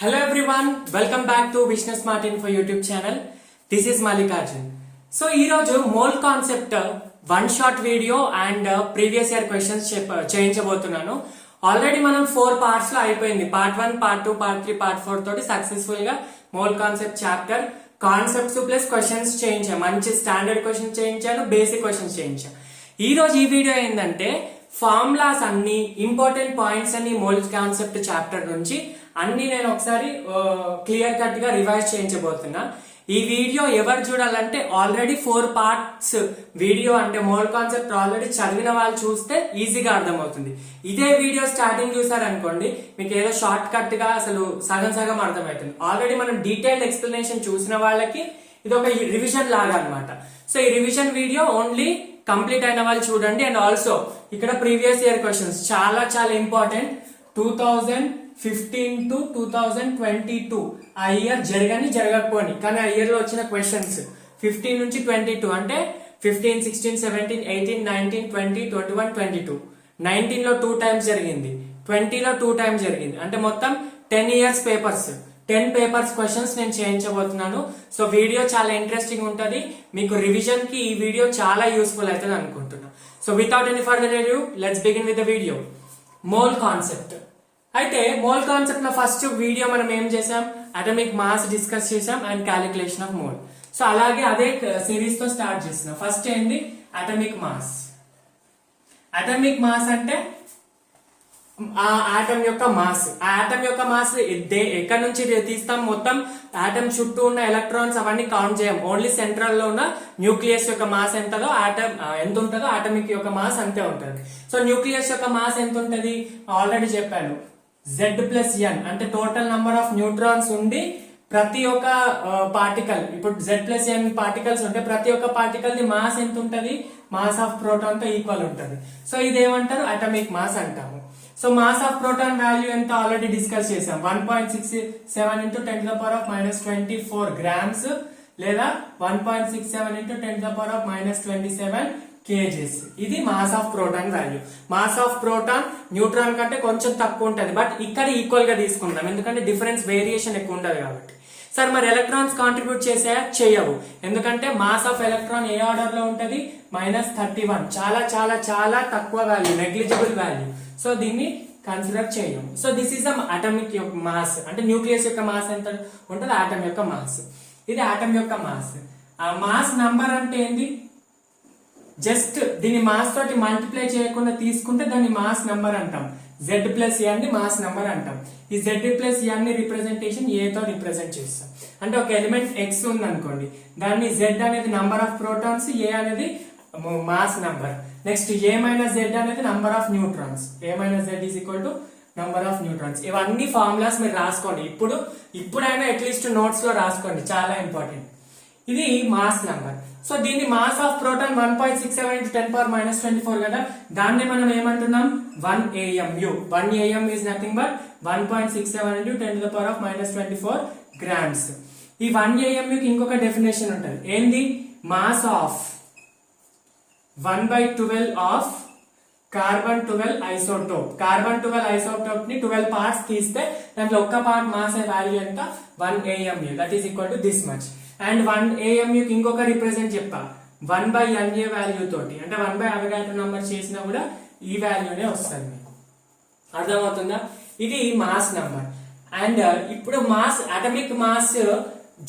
Hello everyone, welcome back to Business Smart Info YouTube channel. This is Mallikarjun. So ee roju mole concept one shot video and previous year questions చేయించబోతున్నాను. Already మనం 4 parts లో అయిపోయింది. Part 1, part 2, part 3, part 4 తోటి successful గా mole concept chapter concepts plus questions చేయించాను. మంచి standard questions చేయించాను, basic questions చేయించాను. ఈ రోజు ఈ వీడియో ఏంటంటే ఫార్ములాస్ అన్ని ఇంపార్టెంట్ పాయింట్స్ అన్ని మోల్ కాన్సెప్ట్ చాప్టర్ నుంచి అన్ని నేను ఒకసారి క్లియర్ కట్ గా రివైజ్ చేయించబోతున్నా. ఈ వీడియో ఎవరు చూడాలంటే ఆల్రెడీ 4 parts వీడియో అంటే మోల్ కాన్సెప్ట్ ఆల్రెడీ చదివిన వాళ్ళు చూస్తే ఈజీగా అర్థమవుతుంది. ఇదే వీడియో స్టార్టింగ్ చూసారనుకోండి మీకు ఏదో షార్ట్ కట్ గా అసలు సగం సగం అర్థమవుతుంది. ఆల్రెడీ మనం డీటెయిల్డ్ ఎక్స్ప్లెనేషన్ చూసిన వాళ్ళకి ఇది ఒక రివిజన్ లాగా అన్నమాట. సో ఈ రివిజన్ వీడియో ఓన్లీ కంప్లీట్ అయిన వాళ్ళు చూడండి. అండ్ ఆల్సో ఇక్కడ ప్రీవియస్ ఇయర్ క్వశ్చన్స్ చాలా చాలా ఇంపార్టెంట్. 2015 to 2022 ఆ ఇయర్ జరగకపోని కానీ ఆ ఇయర్ లో వచ్చిన క్వశ్చన్స్ 15 నుంచి 22 అంటే 15, 16, 17, 18, 19, 20, 21, 22. 19 లో 2 times జరిగింది, 20 లో 2 times జరిగింది. అంటే మొత్తం 10 years పేపర్స్, 10 పేపర్స్ క్వశ్చన్స్ నేను చేయించబోతున్నాను. సో వీడియో చాలా ఇంట్రెస్టింగ్ ఉంటుంది. మీకు రివిజన్ కి ఈ వీడియో చాలా యూస్ఫుల్ అవుతుంది అనుకుంటున్నా. So without any further review let's begin with the video. Mole concept. అయితే మోల్ కాన్సెప్ట్ లో ఫస్ట్ వీడియో మనం ఏం చేసాం, అటామిక్ మాస్ డిస్కస్ చేసాం and calculation of mole. So అలాగే అదే సిరీస్ తో స్టార్ట్ చేస్తున్నాం. ఫస్ట్ ఏంది అటామిక్ మాస్. అటామిక్ మాస్ అంటే ఆ ఆటం యొక్క మాస్. ఆ ఆటం యొక్క మాస్ ఎక్కడి నుంచి తీస్తాం, మొత్తం ఆటం చుట్టూ ఉన్న ఎలక్ట్రాన్స్ అవన్నీ కౌంట్ చేయం. ఓన్లీ సెంట్రల్ లో ఉన్న న్యూక్లియస్ యొక్క మాస్ ఎంతదో ఎంత ఉంటుందో ఆటమిక్ యొక్క మాస్ అంతే ఉంటుంది. సో న్యూక్లియస్ యొక్క మాస్ ఎంత ఉంటుంది ఆల్రెడీ చెప్పాను. Z+N అంటే టోటల్ నంబర్ ఆఫ్ న్యూట్రాన్స్ ఉండి ప్రతి ఒక్క పార్టికల్, ఇప్పుడు Z+N పార్టికల్స్ ఉంటే ప్రతి ఒక్క పార్టికల్ ది మాస్ ఎంత ఉంటది, మాస్ ఆఫ్ ప్రోటాన్ తో ఈక్వల్ ఉంటది. సో ఇదేమంటారు అటామిక్ మాస్ అంటాము. So mass of proton value ఎంత ఆల్రెడీ డిస్కస్ చేసాం. 1.67 into 10⁻24 గ్రామ్స్ లేదా 1.67 into 10⁻27 kgs. ఇది mass of proton value. Mass of proton neutron కంటే కొంచెం తక్కువ ఉంటది, బట్ ఇక్కడ ఈక్వల్ గా తీసుకుంటాం ఎందుకంటే డిఫరెన్స్ వేరియేషన్ ఎక్కువ ఉండదు కాబట్టి. సార్ మరి ఎలక్ట్రాన్స్ కాంట్రిబ్యూట్ చేసాయా? చేయవు. ఎందుకంటే mass of electron A order లో ఉంటది, -31. చాలా చాలా చాలా తక్కువ వాల్యూ, నెగ్లిజిబుల్ వాల్యూ. సో దీన్ని కన్సిడర్ చేయము. సో దిస్ ఈస్ అటామిక్ యొక్క మాస్. అంటే న్యూక్లియస్ యొక్క మాస్ ఎంత ఉంటుంది, ఆటం యొక్క మాస్. ఇది ఆటం యొక్క మాస్. ఆ మాస్ నంబర్ అంటే ఏంది, జస్ట్ దీని మాస్ తోటి మల్టిప్లై చేయకుండా తీసుకుంటే దాన్ని మాస్ నంబర్ అంటాం. Z+N ని మాస్ నంబర్ అంటాం. ఈ Z+N ని రిప్రజెంటేషన్ A తో రిప్రజెంట్ చేస్తాం. అంటే ఒక ఎలిమెంట్ X ఉంది అనుకోండి, దాన్ని Z అనేది నంబర్ ఆఫ్ ప్రోటాన్స్, A అనేది mass number. Next A - Z అనేది number of neutrons. A - Z is equal to number of neutrons. ఇవన్నీ ఫార్ములాస్ మీరు రాసుకోండి. ఇప్పుడైనా అట్లీస్ట్ నోట్స్ లో రాసుకోండి, చాలా ఇంపార్టెంట్. ఇది మాస్ నంబర్. సో దీన్ని మాస్ ఆఫ్ ప్రోటాన్ 1.67 into 10⁻24 కదా, దాన్ని మనం ఏమంటున్నాం 1 AMU. 1 AM is nothing but 1.67 into 10⁻24 grams. ఈ 1 AMU కి ఇంకొక డెఫినేషన్ ఉంటుంది. ఏంది, mass of 1/12 of carbon 12 isotope. Carbon 12 isotope ని 12 parts తీస్తే దాంట్లో ఒక్క పార్ట్ మాస్ వాల్యూ ఎంత, 1 AMU. That is equal to this much. And 1 AMU కి ఇంకొక రిప్రజెంట్ చెప్పా 1/NA వాల్యూ తోటి. అంటే 1/అవగాడ్రో నంబర్ చేసినా కూడా ఈ వాల్యూనే వస్తుంది. మీకు అర్థమవుతుందా? ఇది మాస్ నంబర్. అండ్ ఇప్పుడు మాస్, అటామిక్ మాస్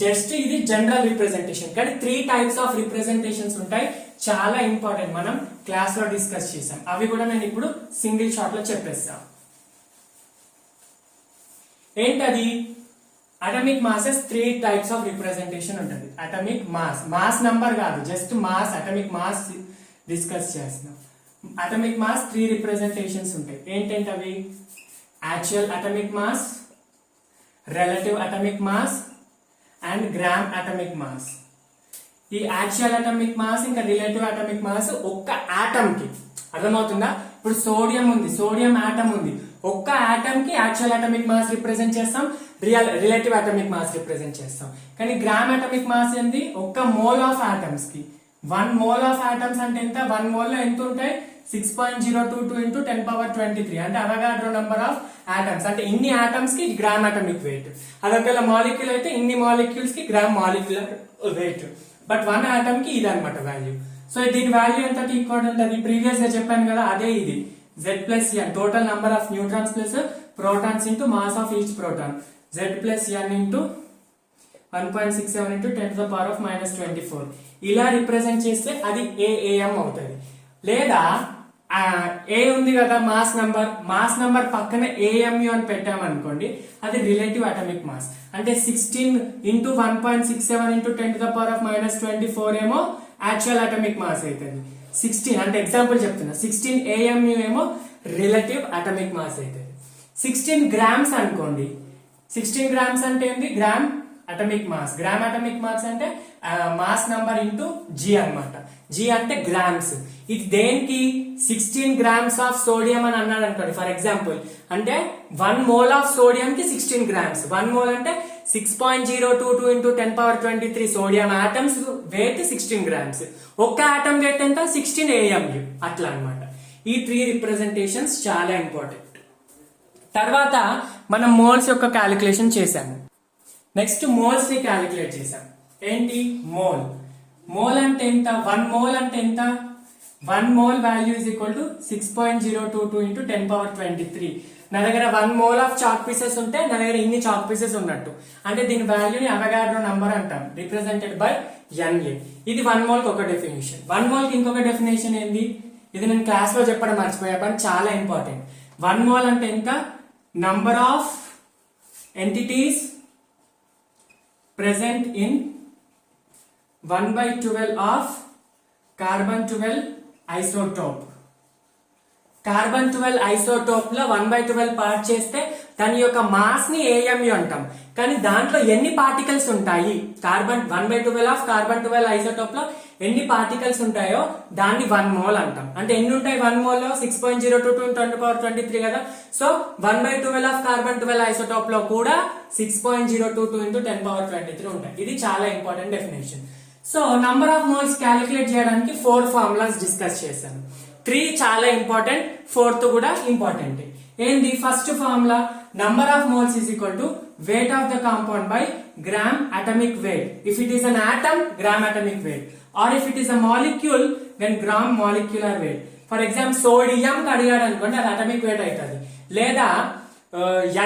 జస్ట్ ఇది జనరల్ రిప్రజెంటేషన్, కానీ 3 types ఆఫ్ రిప్రజెంటేషన్స్ ఉంటాయి. చాలా ఇంపార్టెంట్, మనం క్లాస్ లో డిస్కస్ చేసాం. అవి కూడా నేను ఇప్పుడు సింగిల్ షాట్ లో చెప్పేస్తాను. ఏంటది, atomic masses 3 types of representation ఉంటుంది. అటామిక్ మాస్, మాస్ నంబర్ కాదు, just mass, atomic mass discuss చేస్తున్నాం. అటామిక్ మాస్ 3 రిప్రజెంటేషన్స్ ఉంటాయి. ఏంటంటే అవి actual atomic mass, relative atomic mass and gram atomic mass. ఈ యాక్చువల్ అటామిక్ మాస్ ఇంకా రిలేటివ్ అటామిక్ మాస్ ఒక్క atom కి, అర్థమవుతుందా? ఇప్పుడు సోడియం ఉంది, సోడియం ఆటమ్ ఉంది, ఒక్క ఆటమ్ కి యాక్చువల్ అటామిక్ మాస్ రిప్రజెంట్ చేస్తాం, రిలేటివ్ అటామిక్ మాస్ రిప్రజెంట్ చేస్తాం. కానీ గ్రామ్ అటామిక్ మాస్ ఏంటి, ఒక్క మోల్ ఆఫ్ ఆటమ్స్ కి. 1 mole ఆఫ్ ఆటమ్స్ అంటే ఎంత, 1 mole లో ఎంత ఉంటాయి, 6.022 into 10 power 23 అంటే అవగాడ్రో నంబర్ ఆఫ్ ఆటమ్స్ అంటే ఇన్ని ఆటమ్స్ కి గ్రామ్ అటామిక్ వెయిట్. అదొకవేళ మాలిక్యూల్ అయితే ఇన్ని మాలిక్యూల్స్ కి gram molecular weight. But 1 atom కి ఇది అనమాట వాల్యూ. సో దీని వాల్యూ ఎంత ఈక్వల్ ఉంటుంది, ప్రీవియస్ గా చెప్పాను కదా అదే ఇది Z plus n total number of neutrons plus protons into mass of each proton. Z plus n into 1.67 into 10 to the power of minus 24 ఇలా రిప్రజెంట్ చేస్తే అది AAM అవుతుంది. లేదా ఏ ఉంది కదా మాస్ నంబర్ పక్కన AMU అని పెట్టామనుకోండి అది రిలేటివ్ అటామిక్ మాస్. అంటే 16 into 1.67 into 10 to the power of minus 24 ఏమో యాక్చువల్ అటామిక్ మాస్ అవుతుంది. 16 అంటే ఎగ్జాంపుల్ చెప్తున్నా, 16 AMU ఏమో రిలేటివ్ అటామిక్ మాస్ అవుతుంది. 16 గ్రామ్స్ అనుకోండి, 16 గ్రామ్స్ అంటే ఏంటి, gram atomic mass. Gram atomic mass అంటే మాస్ నంబర్ ఇంటూ G అన్నమాట. G అంటే గ్రామ్స్. ఇది దేనికి 16 గ్రామ్స్ ఆఫ్ సోడియం అని అన్నాడు అనుకోండి ఫర్ ఎగ్జాంపుల్, అంటే 1 మోల్ ఆఫ్ సోడియం కి 16 గ్రామ్స్. 1 మోల్ అంటే 6.022 into 10 power 23 sodium atoms weight 16 grams. ఒక్క ఆటమ్ వెయిట్ ఎంత 16 AMU అట్లా అన్నమాట. ఈ 3 రిప్రజెంటేషన్స్ చాలా ఇంపార్టెంట్. తర్వాత మనం మోల్స్ యొక్క క్యాలిక్యులేషన్ చేశాము. నెక్స్ట్ మోల్స్ ని క్యాలిక్యులేట్ చేసాం. ఏంటి మోల్? మోల్ అంటే ఎంత, 1 మోల్ అంటే ఎంత, 1 mole value is equal to 6.022 into 10 power 23. నా దగ్గర 1 మోల్ ఆఫ్ చాక్ పీసెస్ ఉంటే నా దగ్గర ఇన్ని చాక్ పీసెస్ ఉన్నట్టు. అంటే దీని వాల్యూని అవగాడ్రో నంబర్ అంటాం, రిప్రజెంటెడ్ బై NA. ఇది 1 మోల్ కి ఒక డెఫినేషన్. 1 మోల్ కి ఇంకొక డెఫినేషన్ ఏంది, ఇది నేను క్లాస్ లో చెప్పడం మర్చిపోయా కానీ చాలా ఇంపార్టెంట్. 1 మోల్ అంటే ఎంత, number of entities present in 1/12 of carbon 12 isotope. Carbon 12 isotope లో 1/12 పార్ట్ చేస్తే దాని యొక్క మాస్ ని AMU అంటాం. కానీ దాంట్లో ఎన్ని పార్టికల్స్ ఉంటాయి, కార్బన్ 1/12 ఆఫ్ కార్బన్ 12 ఐసోటోప్ లో ఎన్ని పార్టికల్స్ ఉంటాయో దాన్ని 1 మోల్ అంటాం. అంటే ఎన్ని ఉంటాయి 1 మోల్ లో, 6.022 into 10 power 23 కదా. సో 1/12 ఆఫ్ కార్బన్ 12 ఐసోటోప్ లో కూడా 6.022 into 10 power 23 ఉంటాయి. ఇది చాలా important definition. So number of moles calculate చేయడానికి 4 ఫార్ములాస్ డిస్కస్ చేశాను. 3 చాలా ఇంపార్టెంట్, 4th కూడా ఇంపార్టెంట్. ఏంది first formula, number of moles is equal to weight of the compound by gram atomic weight. If it is an atom, gram atomic weight, or if it is a molecule, then gram molecular weight. For example, sodium అడిగాడు అనుకోండి అది atomic weight అవుతుంది. లేదా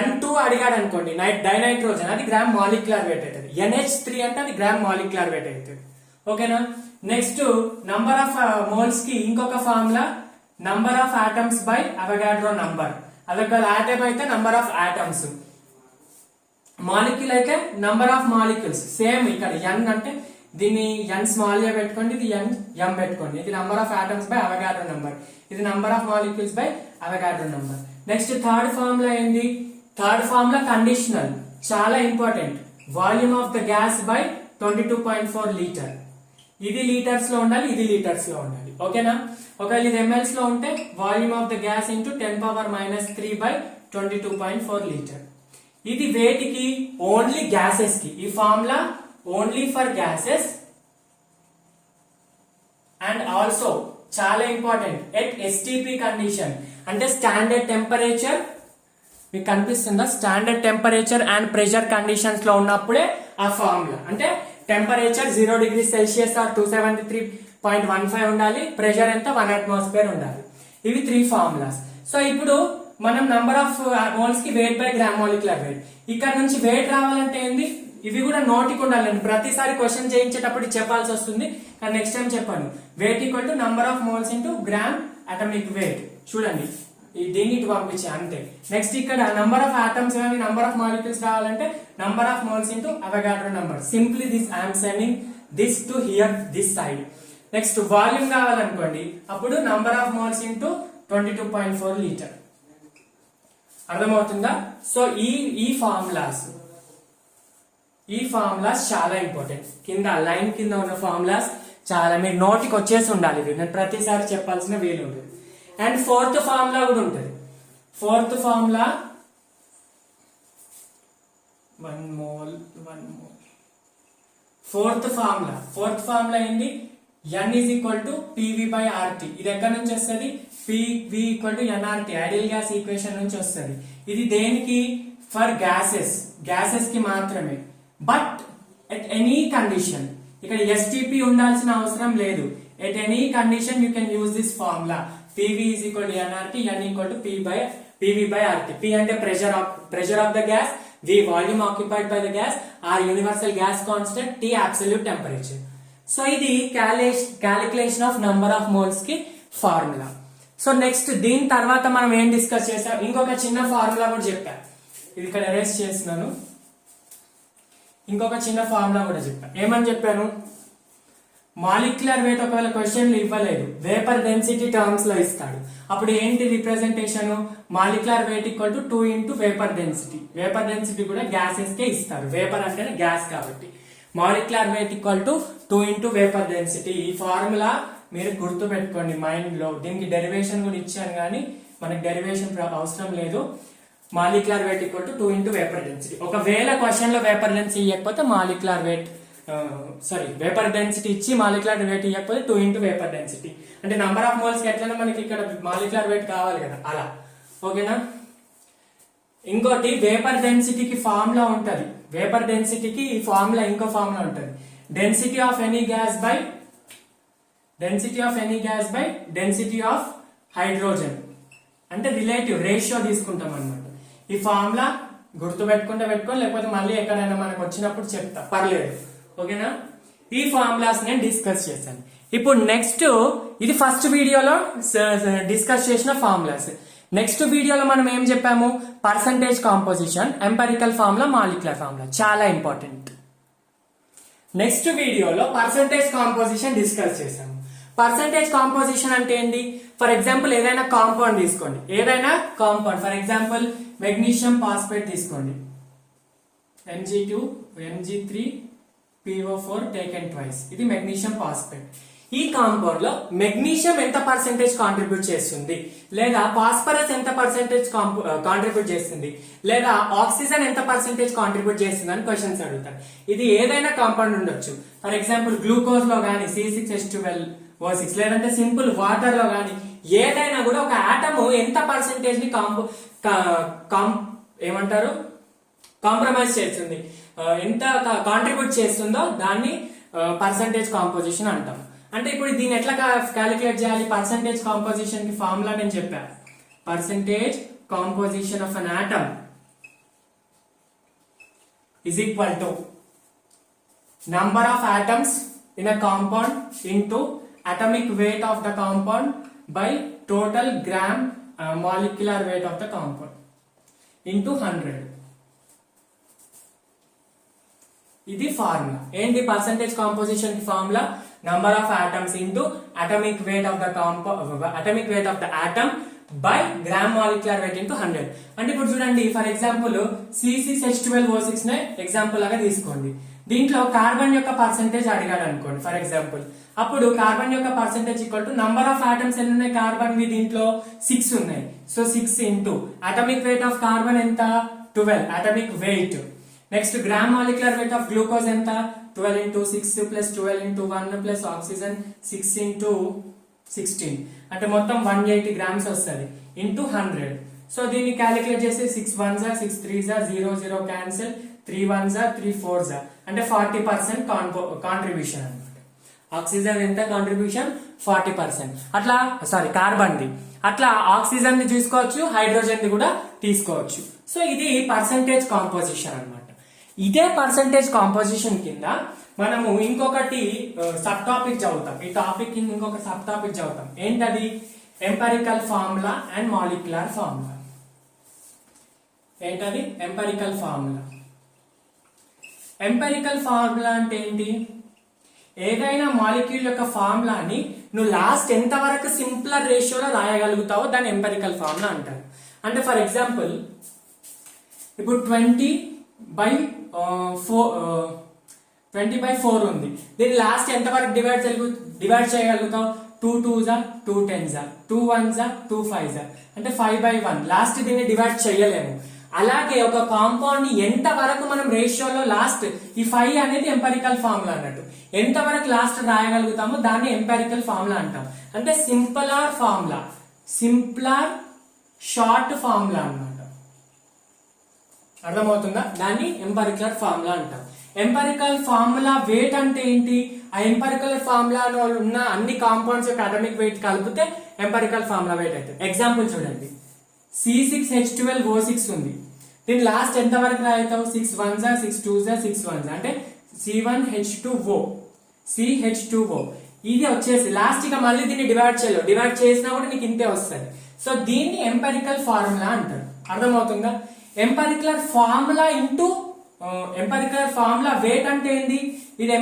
N2 అడిగాడు అనుకోండి dinitrogen, అది gram molecular wait అవుతుంది. NH3 అంటే అది గ్రామ్ మాలిక్యులర్ వెయిట్ అవుతుంది. ఓకేనా. నెక్స్ట్ నంబర్ ఆఫ్ మోల్స్ కి ఇంకొక formula, number of atoms by Avogadro number. అదొక ఆటమ్ అయితే నంబర్ ఆఫ్ ఆటమ్స్, మాలిక్యూల్ అయితే నంబర్ ఆఫ్ మాలిక్యూల్స్. సేమ్ ఇక్కడ N అంటే దీన్ని N స్మాల్ గా పెట్టుకోండి, ఇది N M పెట్టుకోండి. ఇది number of atoms by Avogadro number, ఇది number of molecules by Avogadro number. Next third formula ఏంది, థర్డ్ ఫార్ములా కండిషనల్, చాలా important. Volume of the gas by 22.4 litre. ఇది లీటర్స్ లో ఉండాలి, ఇది లీటర్స్ లో ఉండాలి. ఓకేనా. ఒకవేళ ఇది mls లో ఉంటే volume of the gas into 10 power minus 3 by 22.4 litre. ఇది వేటికి, ఓన్లీ గ్యాసెస్ కి. ఈ formula only for gases and also చాలా ఇంపార్టెంట్ ఎట్ STP కండిషన్. అంటే స్టాండర్డ్ టెంపరేచర్, మీకు కనిపిస్తుందా, standard temperature and pressure conditions లో ఉన్నప్పుడే ఆ ఫార్ములా. అంటే టెంపరేచర్ 0 degrees Celsius ఆర్ 273.15 ఉండాలి, ప్రెషర్ ఎంత 1 atmosphere ఉండాలి. ఇవి 3 ఫార్ములాస్. సో ఇప్పుడు మనం నంబర్ ఆఫ్ మోల్స్ కి wait by gram molecular wait. ఇక్కడ నుంచి వెయిట్ రావాలంటే ఏంది, ఇవి కూడా నోటికి ఉండాలండి. ప్రతిసారి క్వశ్చన్ చేయించేటప్పుడు చెప్పాల్సి వస్తుంది, కానీ నెక్స్ట్ టైం చెప్పాను. Weight equal to number of moles into gram atomic weight. చూడండి దీన్ని ఇటు పంపించే అంతే. నెక్స్ట్ ఇక్కడ నంబర్ ఆఫ్ ఆటమ్స్ కానీ నంబర్ ఆఫ్ మాలిక్యూల్స్ రావాలంటే number of moles into Avogadro number. Simply this I'm sending this to here this side. Next volume కావాలనుకోండి, అప్పుడు number of moles into 22.4 litre. అర్థమవుతుందా. సో ఈ ఫార్ములాస్ చాలా important. కింద line కింద ఉన్న ఫార్ములాస్ చాలా మీరు నోటికి వచ్చేసి ఉండాలి. నేను ప్రతిసారి చెప్పాల్సిన వీలు ఉంటుంది. అండ్ 4th ఫార్ములా కూడా ఉంటుంది. 4th formula 1 mole. 4th formula ఏంటి, n is equal to PV by RT. ఇది ఎక్కడి నుంచి వస్తుంది? PV equal to NRT ideal gas equation నుంచి వస్తుంది. ఇది దేనికి? ఫర్ గ్యాసెస్ కి మాత్రమే. బట్ ఎట్ ఎనీ కండిషన్, ఇక్కడ ఎస్టిపి ఉండాల్సిన అవసరం లేదు. At any condition you can use this formula. PV is equal to NRT, N equal to PV by RT. P అంటే pressure of the gas, we volume occupied by the gas, R universal gas constant, T absolute temperature. So ఇది calculation of number of moles కి formula. So next దీని తర్వాత మనం ఏం discuss చేసాం? ఇంకొక చిన్న ఫార్ములా కూడా చెప్పా. ఇది ఇక్కడ ఎరేస్ చేస్తున్నాను. ఇంకొక చిన్న ఫార్ములా కూడా చెప్పా. ఏమని చెప్పాను? మాలిక్యులర్ వెయిట్ ఒకవేళ క్వశ్చన్లు ఇవ్వలేదు, వేపర్ డెన్సిటీ టర్మ్స్ లో ఇస్తాడు. అప్పుడు ఏంటి representation? Molecular weight equal to 2 into vapour density. Vapour density కూడా గ్యాసెస్ కే ఇస్తారు, వేపర్ అంటేనే గ్యాస్ కాబట్టి. Molecular weight equal to 2 into vapour density. ఈ ఫార్ములా మీరు గుర్తు పెట్టుకోండి మైండ్ లో. దీనికి డెరివేషన్ కూడా ఇచ్చాను, కానీ మనకి డెరివేషన్ అవసరం లేదు. Molecular weight equal to 2 into vapour density. ఒకవేళ క్వశ్చన్ లో వేపర్ డెన్సిటీ ఇవ్వకపోతే మాలిక్యులర్ వెయిట్ వేపర్ డెన్సిటీ ఇచ్చి మాలిక్యులర్ వెయిట్ ఇవ్వకపోతే 2 ఇంటూ వేపర్ డెన్సిటీ. అంటే నంబర్ ఆఫ్ మోల్స్ కి ఎట్లైనా మనకి ఇక్కడ మాలిక్యులర్ వెయిట్ కావాలి కదా, అలా. ఓకేనా? ఇంకోటి వేపర్ డెన్సిటీకి ఫార్ములా ఉంటది. వేపర్ డెన్సిటీకి ఈ ఫార్ములా, ఇంకో ఫార్ములా ఉంటది. Density of any gas by density of hydrogen. అంటే రిలేటివ్ రేషియో తీసుకుంటాం అన్నమాట. ఈ ఫార్ములా గుర్తు పెట్టుకుంటే పెట్టుకో, లేకపోతే మళ్ళీ ఎక్కడైనా మనకు వచ్చినప్పుడు చెప్తా, పర్లేదు. ఓకేనా? ఈ ఫార్ములాస్ నేను డిస్కస్ చేశాను. ఇప్పుడు నెక్స్ట్, ఇది ఫస్ట్ వీడియోలో డిస్కస్ చేసిన ఫార్ములాస్. నెక్స్ట్ వీడియోలో మనం ఏం చెప్పాము? Percentage composition, empirical formula, molecular formula. చాలా ఇంపార్టెంట్. నెక్స్ట్ వీడియోలో పర్సంటేజ్ కాంపోజిషన్ డిస్కస్ చేశాము. పర్సంటేజ్ కాంపోజిషన్ అంటే ఏంటి? ఫర్ ఎగ్జాంపుల్ ఏదైనా కాంపౌండ్ తీసుకోండి, ఏదైనా compound. For example magnesium phosphate తీసుకోండి, Mg2 Mg3 PO4 taken twice. ఇది మెగ్నీషియం ఫాస్ఫేట్. ఈ కాంపౌండ్ లో మెగ్నీషియం ఎంత పర్సెంటేజ్ కాంట్రిబ్యూట్ చేస్తుంది, లేదా ఫాస్ఫరస్ ఎంత పర్సెంటేజ్ కాంట్రిబ్యూట్ చేస్తుంది, లేదా ఆక్సిజన్ ఎంత పర్సెంటేజ్ కాంట్రిబ్యూట్ చేస్తుంది అని క్వశ్చన్స్ అడుగుతారు. ఇది ఏదైనా కాంపౌండ్ ఉండొచ్చు. ఫర్ ఎగ్జాంపుల్ గ్లూకోజ్ లో గానీ C6H12O6, లేదంటే సింపుల్ వాటర్ లో గానీ ఏదైనా కూడా ఒక ఆటమ్ ఎంత పర్సెంటేజ్ ని ఏమంటారు కాంప్రమైజ్ చేస్తుంది, ఎంత కాంట్రిబ్యూట్ చేస్తుందో దాన్ని పర్సంటేజ్ కాంపోజిషన్ అంటాం. అంటే ఇప్పుడు దీన్ని ఎట్లా క్యాలిక్యులేట్ చేయాలి? పర్సంటేజ్ కాంపోజిషన్ కి ఫార్ములా నేను చెప్పాను. Percentage composition of an atom is equal to number of atoms in a compound into atomic weight of the compound by total gram molecular weight of the compound into 100. ఇది formula. ఏంటి percentage composition కి formula? Number of atoms into atomic weight of the atom by gram molecular weight into 100. అంటే ఇప్పుడు చూడండి, for example C6H12O6 నే example లాగా తీసుకోండి. దీంట్లో కార్బన్ యొక్క పర్సంటేజ్ అడిగాడు అనుకోండి ఫర్ ఎగ్జాంపుల్. అప్పుడు కార్బన్ యొక్క percentage equal to number of atoms ఎన్ని ఉన్నాయి కార్బన్ వి, దీంట్లో 6 ఉన్నాయి. So 6 into atomic weight of carbon ఎంత? 12 atomic weight. Next gram molecular weight of glucose ఎంత? 12 into 6 plus 12 into 1 plus oxygen 6 into 16, అంటే మొత్తం 180 గ్రామ్స్ వస్తుంది ఇంటూ 100. సో దీన్ని క్యాలిక్యులేట్ చేసి 6 1s 6 3s 0 0 cancel, 3 1s 3 4s, అంటే 40% కాంట్రిబ్యూషన్ అనమాట. ఆక్సిజన్ ఎంత కాంట్రిబ్యూషన్? 40%. అట్లా కార్బన్ ది. అట్లా ఆక్సిజన్ ని తీసుకోవచ్చు, హైడ్రోజన్ ది కూడా తీసుకోవచ్చు. సో ఇది పర్సంటేజ్ కాంపోజిషన్ అన్నమాట. ఇదే పర్సంటేజ్ కాంపోజిషన్ కింద మనము ఇంకొకటి సబ్ టాపిక్ చదువుతాం. ఈ టాపిక్ కింద ఇంకొక సబ్ టాపిక్ చదువుతాం. ఏంటది? Empirical formula and molecular formula. ఏంటది? Empirical formula. ఎంపెరికల్ ఫార్ములా అంటే ఏంటి? ఏదైనా మాలిక్యూల్ యొక్క ఫార్ములాని నువ్వు లాస్ట్ ఎంత వరకు సింప్లర్ రేషియోలో రాయగలుగుతావో దాన్ని ఎంపెరికల్ ఫార్ములా అంటారు. అంటే ఫర్ ఎగ్జాంపుల్ ఇప్పుడు 20/4 ఉంది. దీన్ని లాస్ట్ ఎంత వరకు divide చేయగలుగుతావు? 2 2s 2 10s 2 1s 2 5s, అంటే 5/1. లాస్ట్ దీన్ని డివైడ్ చేయలేము. అలాగే ఒక కాంపౌండ్ ని ఎంత వరకు మనం రేషియోలో లాస్ట్ ఈ 5 అనేది ఎంపెరికల్ ఫార్ములా అన్నట్టు, ఎంత వరకు లాస్ట్ రాయగలుగుతామో దాన్ని ఎంపెరికల్ ఫార్ములా అంటాం. అంటే simpler formula, simpler short formula అన్నమాట. అర్థమవుతుందా? దాన్ని ఎంపెరికల్ ఫార్ములా అంటాం. ఎంపెరికల్ ఫార్ములా వెయిట్ అంటే ఏంటి? ఆ ఎంపెరికల్ ఫార్ములాలో ఉన్న అన్ని కాంపౌండ్స్ యొక్క అటామిక్ వెయిట్ కలిపితే ఎంపెరికల్ ఫార్ములా వెయిట్ అవుతుంది. ఎగ్జాంపుల్ చూడండి, C6H12O6 ఉంది. దీని లాస్ట్ ఎంత వరకు రాయతావు? 6 1s 6 2s 6 1s అంటే C1H2O, CH2O. ఇది వచ్చేసి లాస్ట్ ఇక మళ్ళీ దీన్ని డివైడ్ చేయలేవు, డివైడ్ చేసినా కూడా నీకు ఇంతే వస్తుంది. సో దీన్ని ఎంపెరికల్ ఫార్ములా అంటారు. అర్థమవుతుందా? Empirical formula into empirical formula wait అంటే ఏంది? ఇది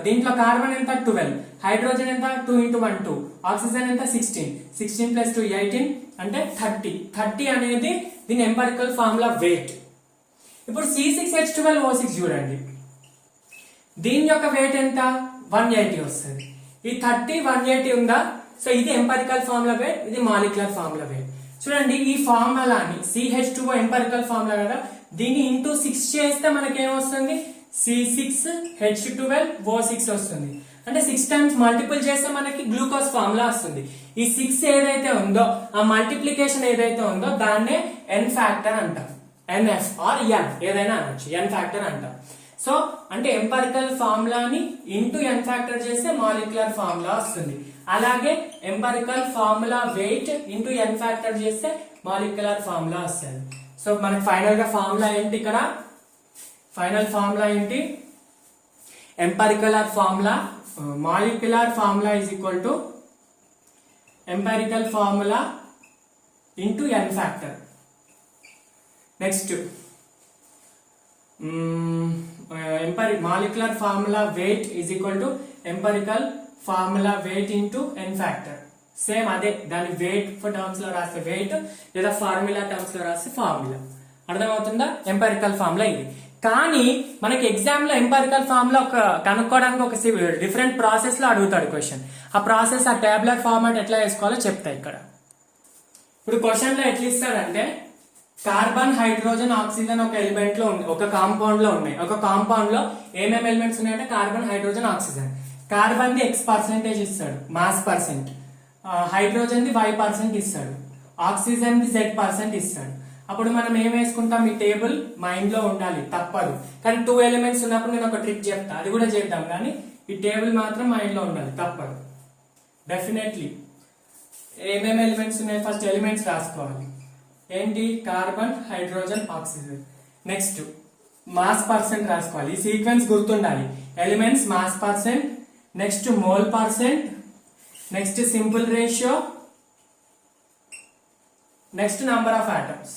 దీంట్లో కార్బన్ ఎంత? 12, హైడ్రోజన్ ఎంత? 2 × 1 2, ఆక్సిజన్ ఎంత? 16, 16 + 2 18 అంటే 30 అనేది దీని ఎంపెరికల్ ఫార్ములా వెయిట్. ఇప్పుడు C6H12O6 చూడండి, దీని యొక్క వెయిట్ ఎంత? 180 వస్తుంది. ఈ 30 180 ఉందా? సో ఇది ఎంపెరికల్ ఫార్ములా వెయిట్, ఇది మాలిక్యులర్ ఫార్ములా వెయిట్. చూడండి ఈ ఫార్ములాని CH2O ఎంపెరికల్ ఫార్ములా కదా, దీన్ని ఇంటూ 6 చేస్తే మనకి ఏమొస్తుంది? C6H12O6 వస్తుంది. అంటే 6 టైమ్స్ మల్టిపుల్ చేస్తే మనకి గ్లూకోజ్ ఫార్ములా వస్తుంది. ఈ 6 ఏదైతే ఉందో ఆ మల్టిప్లికేషన్ ఏదైతే ఉందో దాన్నే ఎన్ ఫ్యాక్టర్ అంటాం. NF ఆర్ N ఏదైనా అనొచ్చు, ఎన్ ఫ్యాక్టర్ అంటాం. సో అంటే ఎంపెరికల్ ఫార్ములాని ఇంటూ ఎన్ ఫ్యాక్టర్ చేస్తే మాలిక్యులర్ ఫార్ములా వస్తుంది. అలాగే empirical formula weight into N factor చేస్తే మాలిక్యులర్ ఫార్ములా వస్తుంది. సో మనకి ఫైనల్ గా ఫార్ములా ఏంటి? ఇక్కడ ఫైనల్ ఫార్ములా ఏంటి? Empirical formula, molecular formula is equal to empirical formula into N factor. Next molecular formula weight is equal to empirical formula weight into N factor. Same అదే, దాని wait terms లో రాస్తే wait, లేదా formula terms లో రాస్తే formula. అర్థమవుతుందా? Empirical formula ఇది. కానీ మనకి ఎగ్జామ్ లో ఎంపెరికల్ ఫార్ములా కనుక్కోవడానికి ఒక డిఫరెంట్ ప్రాసెస్ లో అడుగుతాడు క్వశ్చన్. ఆ ప్రాసెస్, ఆ టేబులర్ ఫార్మాట్ ఎట్లా వేసుకోవాలో చెప్తా ఇక్కడ. ఇప్పుడు క్వశ్చన్ లో ఎట్లా ఇస్తాడంటే, కార్బన్ హైడ్రోజన్ ఆక్సిజన్ ఒక ఎలిమెంట్ లో ఉంది, ఒక కాంపౌండ్ లో ఉన్నాయి. ఒక కాంపౌండ్ లో ఏమేమి ఎలిమెంట్స్ ఉన్నాయంటే కార్బన్ హైడ్రోజన్ ఆక్సిజన్. కార్బన్ ది X% ఇస్తాడు, మాస్ పర్సెంట్. హైడ్రోజన్ ది Y% ఇస్తాడు, ఆక్సిజన్ ది Z% ఇస్తాడు. అప్పుడు మనం ఏం వేసుకుంటాం? ఈ టేబుల్ మైండ్ లో ఉండాలి, తప్పదు. కానీ 2 ఎలిమెంట్స్ ఉన్నప్పుడు నేను ఒక ట్రిక్ చెప్తా, అది కూడా చేద్దాం. కానీ ఈ టేబుల్ మాత్రం మైండ్ లో ఉండాలి, తప్పదు. డెఫినెట్లీ ఏమేమి ఎలిమెంట్స్ ఉన్నాయి? ఫస్ట్ ఎలిమెంట్స్ రాసుకోవాలి. ఏంటి? Carbon hydrogen oxygen. Next mass percent రాసుకోవాలి. ఈ సీక్వెన్స్ గుర్తుండాలి. Elements, mass percent, next mole percent, next simple ratio, next number of atoms.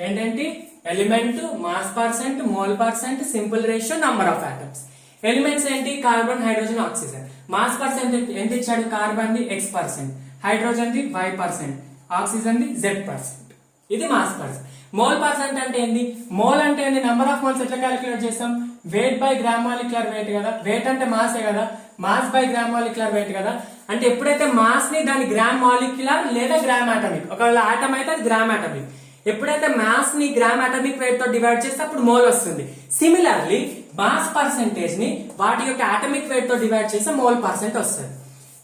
ఏంటంటే element, mass percent, mole percent, simple ratio, number of atoms. Elements ఏంటి? Carbon hydrogen oxygen. Mass percent ఎంత ఇచ్చాడు? Carbon ది X%, hydrogen ది Y%, oxygen ది Z%. ఇది mass percent. Mole percent అంటే ఏంది? మోల్ అంటే ఏంది? నంబర్ ఆఫ్ మోల్స్ ఎట్లా క్యాలిక్యులేట్ చేస్తాం? Wait by gram molecular weight కదా. వెయిట్ అంటే మాసే కదా, mass by gram molecular weight కదా. అంటే ఎప్పుడైతే మాస్ ని దాని గ్రామ్ మాలిక్యులర్ లేదా గ్రామ్ అటామిక్, ఒకవేళ ఆటమ్ అయితే అది గ్రామ్ అటామిక్, ఎప్పుడైతే మాస్ ని గ్రామ్ అటామిక్ వెయిట్ తో డివైడ్ చేస్తే అప్పుడు మోల్ వస్తుంది. సిమిలర్లీ మాస్ పర్సెంటేజ్ ని వాటి యొక్క అటామిక్ వెయిట్ తో డివైడ్ చేస్తే మోల్ పర్సెంట్ వస్తుంది.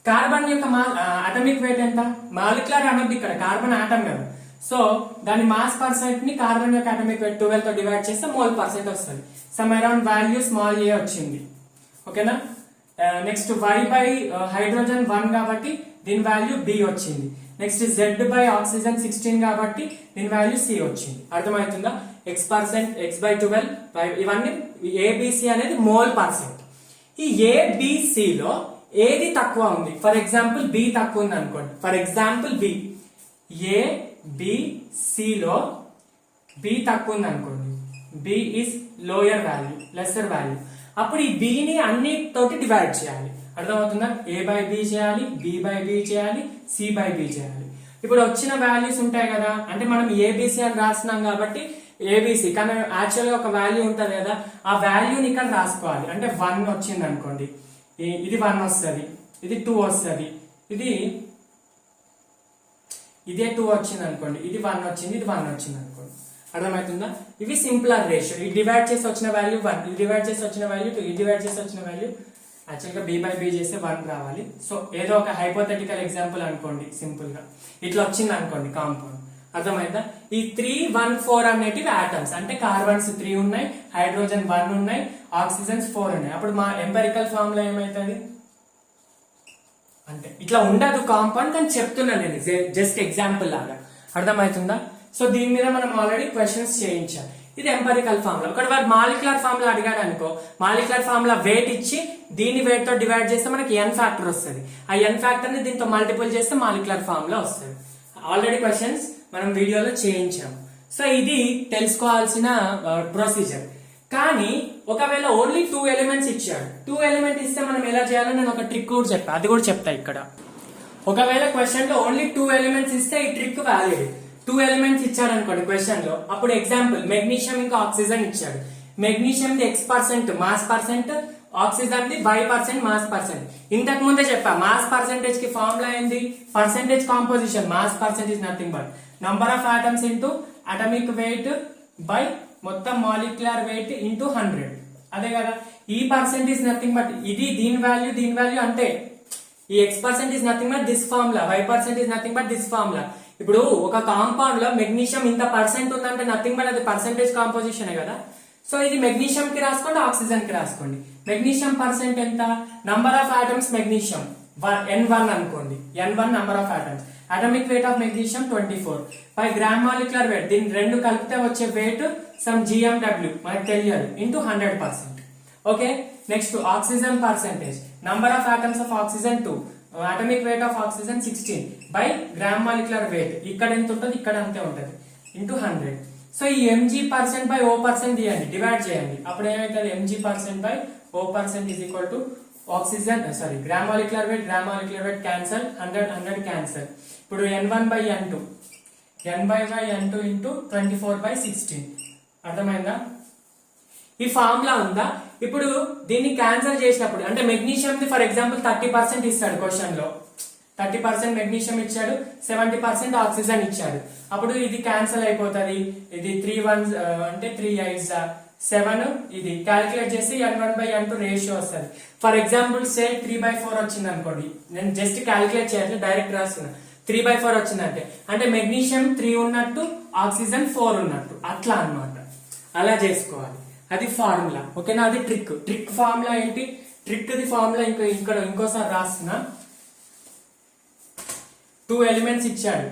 కార్బన్ యొక్క అటామిక్ వెయిట్ ఎంత? మాలిక్యులర్ అనొద్దు ఇక్కడ, కార్బన్ ఆటమ్ కదా. సో దాని మాస్ పర్సెంట్ ని కార్బన్ యొక్క అటామిక్ వెయిట్ 12 తో డివైడ్ చేస్తే మోల్ పర్సెంట్ వస్తుంది. Some around value small a వచ్చింది. ఓకేనా? నెక్స్ట్ Y బై హైడ్రోజన్ 1 కాబట్టి దీని వాల్యూ B వచ్చింది. నెక్స్ట్ Z బై ఆక్సిజన్ 16 కాబట్టి దీని వాల్యూ C వచ్చింది. అర్థమవుతుందా? X% X బై 12 ఇవన్నీ ABC అనేది మోల్ పర్సెంట్. ఈ ABC లో ఏది తక్కువ ఉంది? ఫర్ ఎగ్జాంపుల్ B తక్కువ ఉంది అనుకోండి. ఫర్ ఎగ్జాంపుల్ B, ABC లో B తక్కువ ఉంది అనుకోండి. B is lower value, lesser value. అప్పుడు ఈ B ని అన్నిటితోటి డివైడ్ చేయాలి. అర్థమవుతుందా? A బై B చేయాలి, B బై B చేయాలి, C బై B చేయాలి. ఇప్పుడు వచ్చిన వాల్యూస్ ఉంటాయి కదా, అంటే మనం ABC అని రాస్తున్నాం కాబట్టి ABC, కానీ యాక్చువల్ గా ఒక వాల్యూ ఉంటది కదా, ఆ వాల్యూని ఇక్కడ రాసుకోవాలి. అంటే 1 వచ్చింది అనుకోండి, ఇది 1 వస్తుంది, ఇది 2 వస్తుంది, ఇదే 2 వచ్చింది అనుకోండి, ఇది 1 వచ్చింది, ఇది 1 వచ్చింది అనుకోండి. అర్థమవుతుందా? ఇవి సింపులర్ రేషియో. ఇది డివైడ్ చేసి వచ్చిన వాల్యూ 1, ఇది డివైడ్ చేసి వచ్చిన వాల్యూ 2, ఇది డివైడ్ చేసి వచ్చిన వాల్యూ యాక్చువల్గా b/b చేస్తే 1 రావాలి. సో ఏదో ఒక హైపోథెటికల్ ఎగ్జాంపుల్ అనుకోండి, సింపుల్ గా ఇట్లా వచ్చింది అనుకోండి కాంపౌండ్. అర్థమైందా? ఈ 3, 1, 4 అనేటివి ఆటమ్స్, అంటే కార్బన్స్ 3 ఉన్నాయి, హైడ్రోజన్ 1 ఉన్నాయి, ఆక్సిజన్స్ 4 ఉన్నాయి. అప్పుడు మా ఎంపెరికల్ ఫార్ములా ఏమైతుంది అంటే ఇట్లా ఉండదు కాంపౌండ్, కానీ చెప్తున్నా నేను జస్ట్ ఎగ్జాంపుల్ లాగా. అర్థమవుతుందా? సో దీని మీద మనం ఆల్రెడీ క్వశ్చన్స్ చేయించాం. ఇది ఎంపెరికల్ ఫార్ములా. ఒకటి వాడు మాలిక్యులర్ ఫార్ములా అడిగాడు అనుకో, మాలిక్యులర్ ఫార్ములా వెయిట్ ఇచ్చి దీని వెయిట్ తో డివైడ్ చేస్తే మనకి n ఫ్యాక్టర్ వస్తుంది. ఆ n ఫ్యాక్టర్ ని దీంతో మల్టిపుల్ చేస్తే మాలిక్యులర్ ఫార్ములా వస్తుంది. ఆల్రెడీ క్వశ్చన్స్ మనం వీడియోలో చేయించాము. సో ఇది తెలుసుకోవాల్సిన ప్రొసీజర్. కానీ ఒకవేళ ఓన్లీ 2 ఎలిమెంట్స్ ఇచ్చాడు, 2 ఎలిమెంట్ ఇస్తే మనం ఎలా చేయాలో నేను ఒక ట్రిక్ కూడా చెప్పా, అది కూడా చెప్తా ఇక్కడ. ఒకవేళ క్వశ్చన్ లో ఓన్లీ 2 ఎలిమెంట్స్ ఇస్తే ఈ ట్రిక్ వ్యాలిడ్. 2 ఎలిమెంట్స్ ఇచ్చాడు అనుకోండి క్వశ్చన్ లో, అప్పుడు ఎగ్జాంపుల్ మెగ్నీషియం ఇంకా ఆక్సిజన్ ఇచ్చాడు. Magnesium the x% mass percent, oxygen the y% mass percent. ఇంతకు ముందే చెప్పా మాస్ పర్సెంటేజ్ కి ఫార్ములా ఏంది? Percentage composition. Mass percent is nothing but number of atoms into atomic weight by మొత్తం మాలిక్యులర్ వెయిట్ ఇంటూ 100. అదే కదా. ఈ పర్సెంట్ ఇస్ నథింగ్ బట్ ఇది దీని వాల్యూ అంటే ఈ x% is nothing but this formula, y% is nothing but this formula. ఇప్పుడు ఒక కాంపౌండ్ లో మెగ్నీషియం ఇంత పర్సెంట్ ఉందంటే నథింగ్ బట్ అది పర్సెంటేజ్ కాంపోజిషన్ కదా. సో ఇది మెగ్నీషియం కి రాసుకోండి, ఆక్సిజన్ కి రాసుకోండి. మెగ్నీషియం పర్సెంట్ ఎంత? Number of atoms magnesium n1 అనుకోండి, n1 number of atoms. Atomic weight of magnesium 24 by gram molecular wait, దీని రెండు కలిపితే వచ్చే వెయిట్ సమ్ GMW మనకు తెలియదు, into 100%. Okay. Next oxygen percentage, number of atoms of oxygen 2, atomic weight of oxygen 16 by gram molecular wait, ఇక్కడ ఎంత ఉంటుంది ఇక్కడ అంతే ఉంటుంది, ఇంటూ 100. సో ఈ mg% బై O% తీయండి, డివైడ్ చేయండి. అప్పుడు ఏమైతుంది? mg% by O% is equal to oxygen gram molecular wait cancel, 100 cancel. ఇప్పుడు n1 by n2, n/n2 into 24/16. అర్థమైందా? ఈ ఫార్ములా ఉందా? ఇప్పుడు దీన్ని క్యాన్సల్ చేసినప్పుడు అంటే మెగ్నీషియం ది ఫర్ ఎగ్జాంపుల్ 30% ఇస్తాడు క్వశ్చన్ లో, 30% మెగ్నీషియం ఇచ్చాడు, 70% ఆక్సిజన్ ఇచ్చాడు. అప్పుడు ఇది క్యాన్సల్ అయిపోతుంది. ఇది 3 1 అంటే 3 8 7, ఇది క్యాలిక్యులేట్ చేసి n1/n2 రేషియో వస్తుంది. ఫర్ ఎగ్జాంపుల్ సే 3/4 వచ్చింది అనుకోండి, నేను జస్ట్ క్యాలిక్యులేట్ చేయాలి, డైరెక్ట్ రాస్తున్నా. 3/4 వచ్చిందంటే అంటే మెగ్నీషియం 3 ఉన్నట్టు, ఆక్సిజన్ 4 ఉన్నట్టు, అట్లా అన్నమాట. అలా చేసుకోవాలి, అది ఫార్ములా. ఓకేనా? అది ట్రిక్ ఫార్ములా ఏంటి? ట్రిక్ ది ఫార్ములా ఇక్కడ ఇంకోసారి రాస్తున్నా. 2 ఎలిమెంట్స్ ఇచ్చాడు,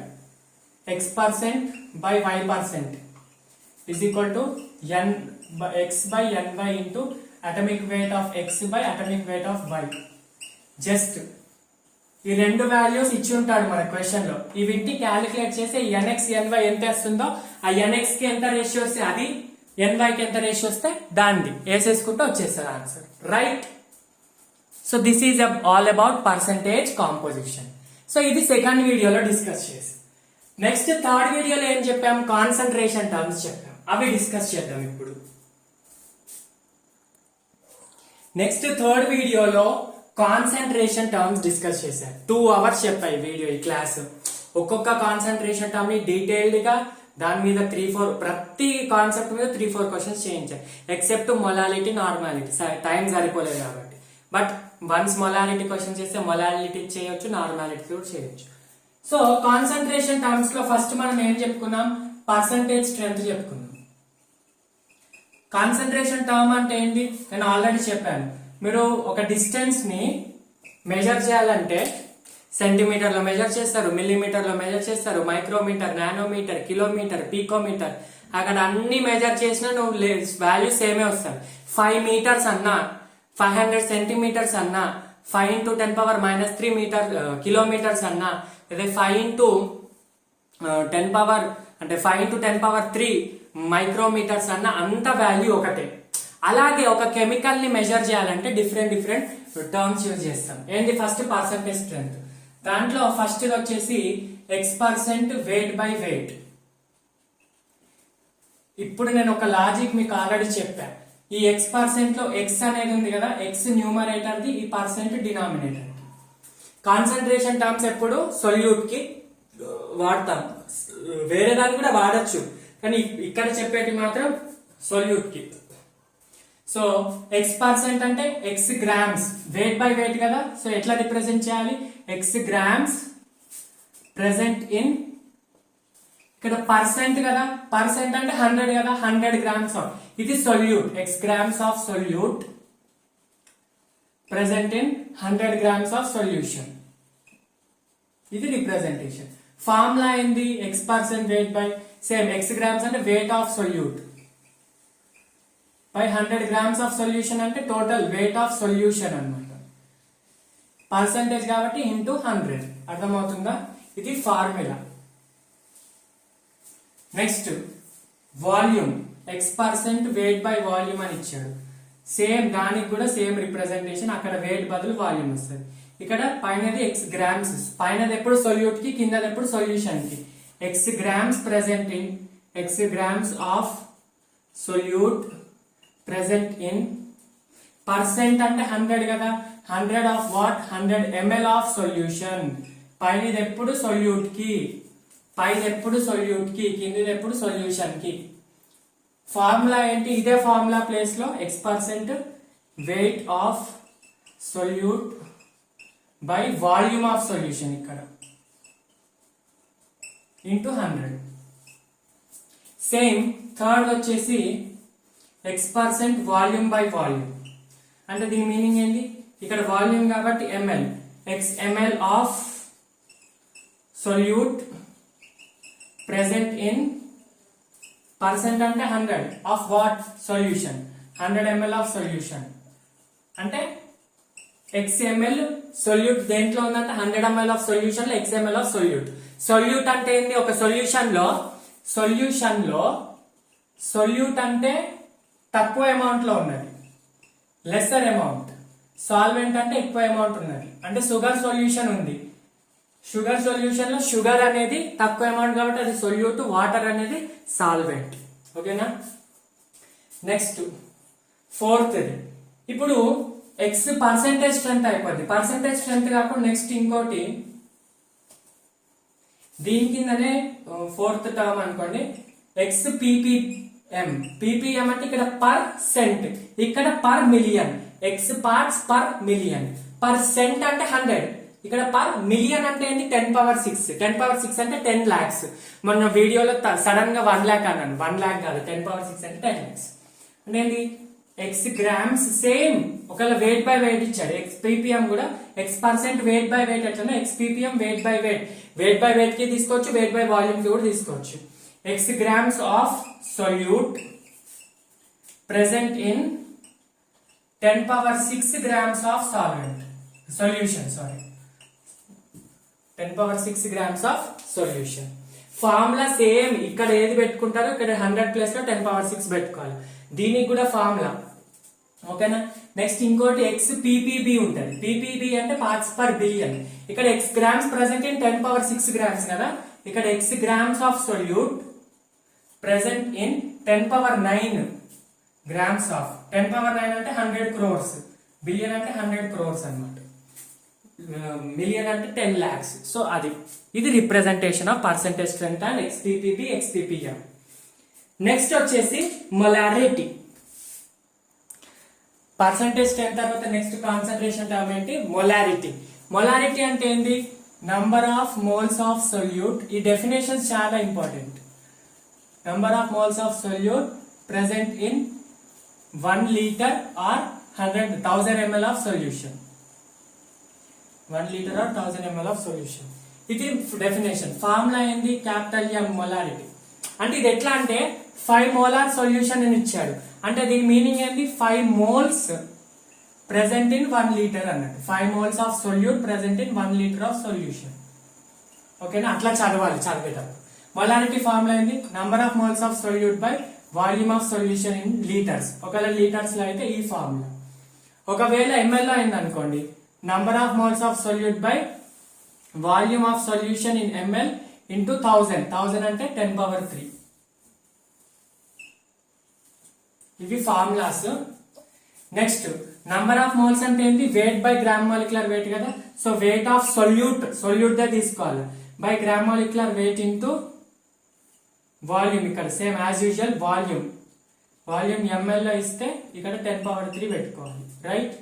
x% by y% is equal to x/ny into atomic weight of x by atomic weight of y. Just ఈ రెండు వాల్యూస్ ఇచ్చి ఉంటాడు మన క్వశ్చన్ లో. ఇవింటి క్యాలిక్యులేట్ చేస్తే nx ny ఎంత వస్తుందో, ఆ nx కి ఎంత రేషియో వస్తే అది, ny కి ఎంత రేషియో వస్తే దాన్ని వేసేసుకుంటే వచ్చేస్తుంది answer. Right? So this is all about percentage composition. So ఇది సెకండ్ వీడియోలో డిస్కస్ చేసి, నెక్స్ట్ థర్డ్ వీడియోలో ఏం చెప్పాం? కాన్సన్ట్రేషన్ టర్మ్స్ చెప్పాం, అవి డిస్కస్ చేద్దాం ఇప్పుడు. నెక్స్ట్ థర్డ్ వీడియోలో కాన్సన్ట్రేషన్ టర్మ్స్ డిస్కస్ చేశారు. 2 hours చెప్పాయి వీడియో, ఈ క్లాస్. ఒక్కొక్క కాన్సన్ట్రేషన్ టర్మ్ ని డీటెయిల్డ్ గా దాని మీద 3-4 ప్రతి కాన్సెప్ట్ మీద 3-4 క్వశ్చన్స్ చేయించారు. ఎక్సెప్ట్ మొలాలిటీ, నార్మాలిటీ టైం సరిపోలేదు కాబట్టి. బట్ వన్స్ మొలాలిటీ క్వశ్చన్ చేస్తే మొలాలిటీ చేయొచ్చు, నార్మాలిటీ కూడా చేయొచ్చు. సో కాన్సన్ట్రేషన్ టర్మ్స్ లో ఫస్ట్ మనం ఏం చెప్పుకున్నాం? పర్సంటేజ్ స్ట్రెంత్ చెప్పుకున్నాం. కాన్సన్ట్రేషన్ టర్మ్ అంటే ఏంటి? నేను ఆల్రెడీ చెప్పాను. మీరు ఒక డిస్టెన్స్ ని మెజర్ చేయాలంటే సెంటీమీటర్ లో మెజర్ చేస్తారు, మిల్లీమీటర్ లో మెజర్ చేస్తారు, మైక్రోమీటర్, నానోమీటర్, కిలోమీటర్, పీకోమీటర్, అక్కడ అన్ని మెజర్ చేసినా నువ్వు వాల్యూ సేమే వస్తాయి. 5 meters అన్నా, 500 centimeters అన్నా, 5 into 10⁻³ మీటర్ కిలోమీటర్స్ అన్నా, అదే 5 into 10 అంటే 5 into 10⁻³ మైక్రోమీటర్స్ అన్నా, అంత వాల్యూ ఒకటే. అలాగే ఒక కెమికల్ ని మెజర్ చేయాలంటే డిఫరెంట్ టర్మ్స్ యూజ్ చేస్తాం. ఏంటి? First percentage strength. దాంట్లో ఫస్ట్ వచ్చేసి x% వెయిట్ బై వెయిట్. ఇప్పుడు నేను ఒక లాజిక్ మీకు ఆల్రెడీ చెప్పాను. ఈ x% లో x అనేది ఉంది కదా, x న్యూమరేటర్ ది, ఈ పర్సెంట్ డినామినేటర్. కాన్సన్ట్రేషన్ టర్మ్స్ ఎప్పుడు సొల్యూట్ కి వాడతాం, వేరే దాన్ని కూడా వాడచ్చు, కానీ ఇక్కడ చెప్పేటి మాత్రం సొల్యూట్ కి. సో x% అంటే x grams, weight by weight కదా. సో ఎట్లా రిప్రజెంట్ చేయాలి, x గ్రామ్స్ ప్రెసెంట్ ఇన్, ఇక్కడ పర్సెంట్ కదా, పర్సెంట్ అంటే 100 కదా, 100 గ్రామ్స్ ఆఫ్, ఇది solute, x grams of solute present in 100 grams of solution. ఇది రిప్రజెంటేషన్. ఫార్ములా ఏంది, x% weight by same x grams అంటే weight of solute by 100 grams of solution అంటే total weight of solution అన్నమాట. Percentage కాబట్టి into 100. అర్థమవుతుందా, ఇది formula. Next volume, x% weight by volume అని ఇచ్చాడు. సేమ్ దానికి కూడా సేమ్ రిప్రజెంటేషన్, అక్కడ వెయిట్ బదులు వాల్యూమ్ వస్తుంది. ఇక్కడ పైనది x గ్రామ్స్, పైనది ఎప్పుడు సొల్యూట్ కి, కిందది ఎప్పుడు సొల్యూషన్ కి. x grams present in, x grams of solute present in, percent అంటే 100 కదా, 100 of what, 100 ml of solution. పైనది ఎప్పుడు సొల్యూట్ కి, పైది ఎప్పుడు సొల్యూట్ కి, కిందది ఎప్పుడు సొల్యూషన్ కి. ఫార్ములా ఏంటి, ఇదే ఫార్ములా ప్లేస్ లో x% wait of solute by volume of solution ఇక్కడ ఇంటూ 100. సేమ్ థర్డ్ వచ్చేసి x% వాల్యూమ్ బై వాల్యూమ్ అంటే దీని మీనింగ్ ఏంటి, ఇక్కడ వాల్యూమ్ కాబట్టి ml, x ml of solute present in, percent అంటే 100 of what solution, 100 ml of solution అంటే xml solute దేంట్లో ఉందంటే 100 ml ఆఫ్ సొల్యూషన్ లో xml ఆఫ్ సొల్యూట్. సొల్యూట్ అంటే ఏంటి, ఒక సొల్యూషన్ లో సొల్యూట్ అంటే తక్కువ అమౌంట్ లో ఉన్నది, లెస్సర్ అమౌంట్. సాల్వెంట్ అంటే ఎక్కువ అమౌంట్ ఉన్నది, అంటే షుగర్ సొల్యూషన్ ఉంది, షుగర్ సొల్యూషన్ లో షుగర్ అనేది తక్కువ అమౌంట్ కాబట్టి అది సొల్యూట్, వాటర్ అనేది సాల్వెంట్. ఓకేనా. నెక్స్ట్ ఫోర్త్, ఇప్పుడు x పర్సెంటేజ్ స్ట్రెంత్ అయిపోద్ది. పర్సెంటేజ్ స్ట్రెంత్ కాకుండా నెక్స్ట్ ఇంకోటి దీని కిందనే ఫోర్త్ టర్మ్ అనుకోండి, x ppm. ppm అంటే ఇక్కడ పర్సెంట్, ఇక్కడ per million, x parts per million. Percent అంటే 100, ఇక్కడ పర్ మిలియన్ అంటే ఏంటి 10⁶. 10⁶ అంటే 10 lakhs. మొన్న వీడియోలో సడన్ గా 1 lakh అన్నాను, 1 lakh కాదు, 10⁶ అంటే 10 lakhs. అంటే ఏంటి, x గ్రామ్స్ సేమ్, ఒకవేళ వెయిట్ బై వెయిట్ ఇచ్చాడు, x ppm కూడా x% వెయిట్ బై వెయిట్ ఎట్లా, x ppm wait by wait, wait by wait కి తీసుకోవచ్చు, వెయిట్ బై వాల్యూమ్ కి కూడా తీసుకోవచ్చు. x grams of solute present in 10⁶ grams of solvent solution, sorry 10⁶ grams of solution. Formula same, ఇక్కడ ఏది పెట్టుకుంటారో ఇక్కడ 100 ప్లేస్ లో 10⁶ పెట్టుకోవాలి. దీనికి కూడా ఫార్ములా. ఓకేనా. నెక్స్ట్ ఇంకోటి x ppb ఉంటది. ppb అంటే పార్ట్స్ పర్ బిలియన్. ఇక్కడ x grams present in 10⁶ grams కదా, ఇక్కడ x grams of solute present in 10⁹ grams of, 10⁹ అంటే 100 crores, బిలియన్ అంటే 100 crores అన్నమాట, మిలియన్ అంటే 10 lakhs. సో అది, ఇది representation of percentage strength and x ppb x ppm. Next వచ్చేసి మొలారిటీ. పర్సెంటేజ్ స్ట్రెంత్ తర్వాత నెక్స్ట్ కాన్సంట్రేషన్ టర్మ్ ఏంటి, మొలారిటీ. మొలారిటీ అంటే ఏంటి, number of moles of solute. ఈ డెఫినేషన్స్ చాలా important. Number of moles of solute present in 1 liter or 1000 ml of solution. 1 liter or 1000 ml of solution. ఇది definition. Formula ఏంది, capital M molarity. అంటే ఇది ఎట్లా అంటే 5 molar సొల్యూషన్ అని ఇచ్చాడు, అంటే దీని మీనింగ్ ఏంటి, 5 moles ప్రెసెంట్ ఇన్ 1 liter అన్నట్టు. 5 moles of solute present in 1 liter of solution. ఓకేనా, అట్లా చదవాలి చదివేటప్పుడు. మొలారిటీ ఫార్ములా ఏంది, number of moles of solute by volume of solution in litres. ఒకవేళ లీటర్స్ లో అయితే ఈ ఫార్ములా. ఒకవేళ ml లో అయింది అనుకోండి, number of moles of solute by volume of solution in ml into 1000. 1000 అంటే 10⁻3. ఇవి formulas. Next number of moles అంటే ఏంటి, weight by gram molecular weight కదా. So weight of solute, solute దే తీసుకోవాలి. By gram molecular weight into volume. ఇక్కడ same as usual volume ml లో ఇస్తే ఇక్కడ 10⁻³ పెట్టుకోవాలి, రైట్?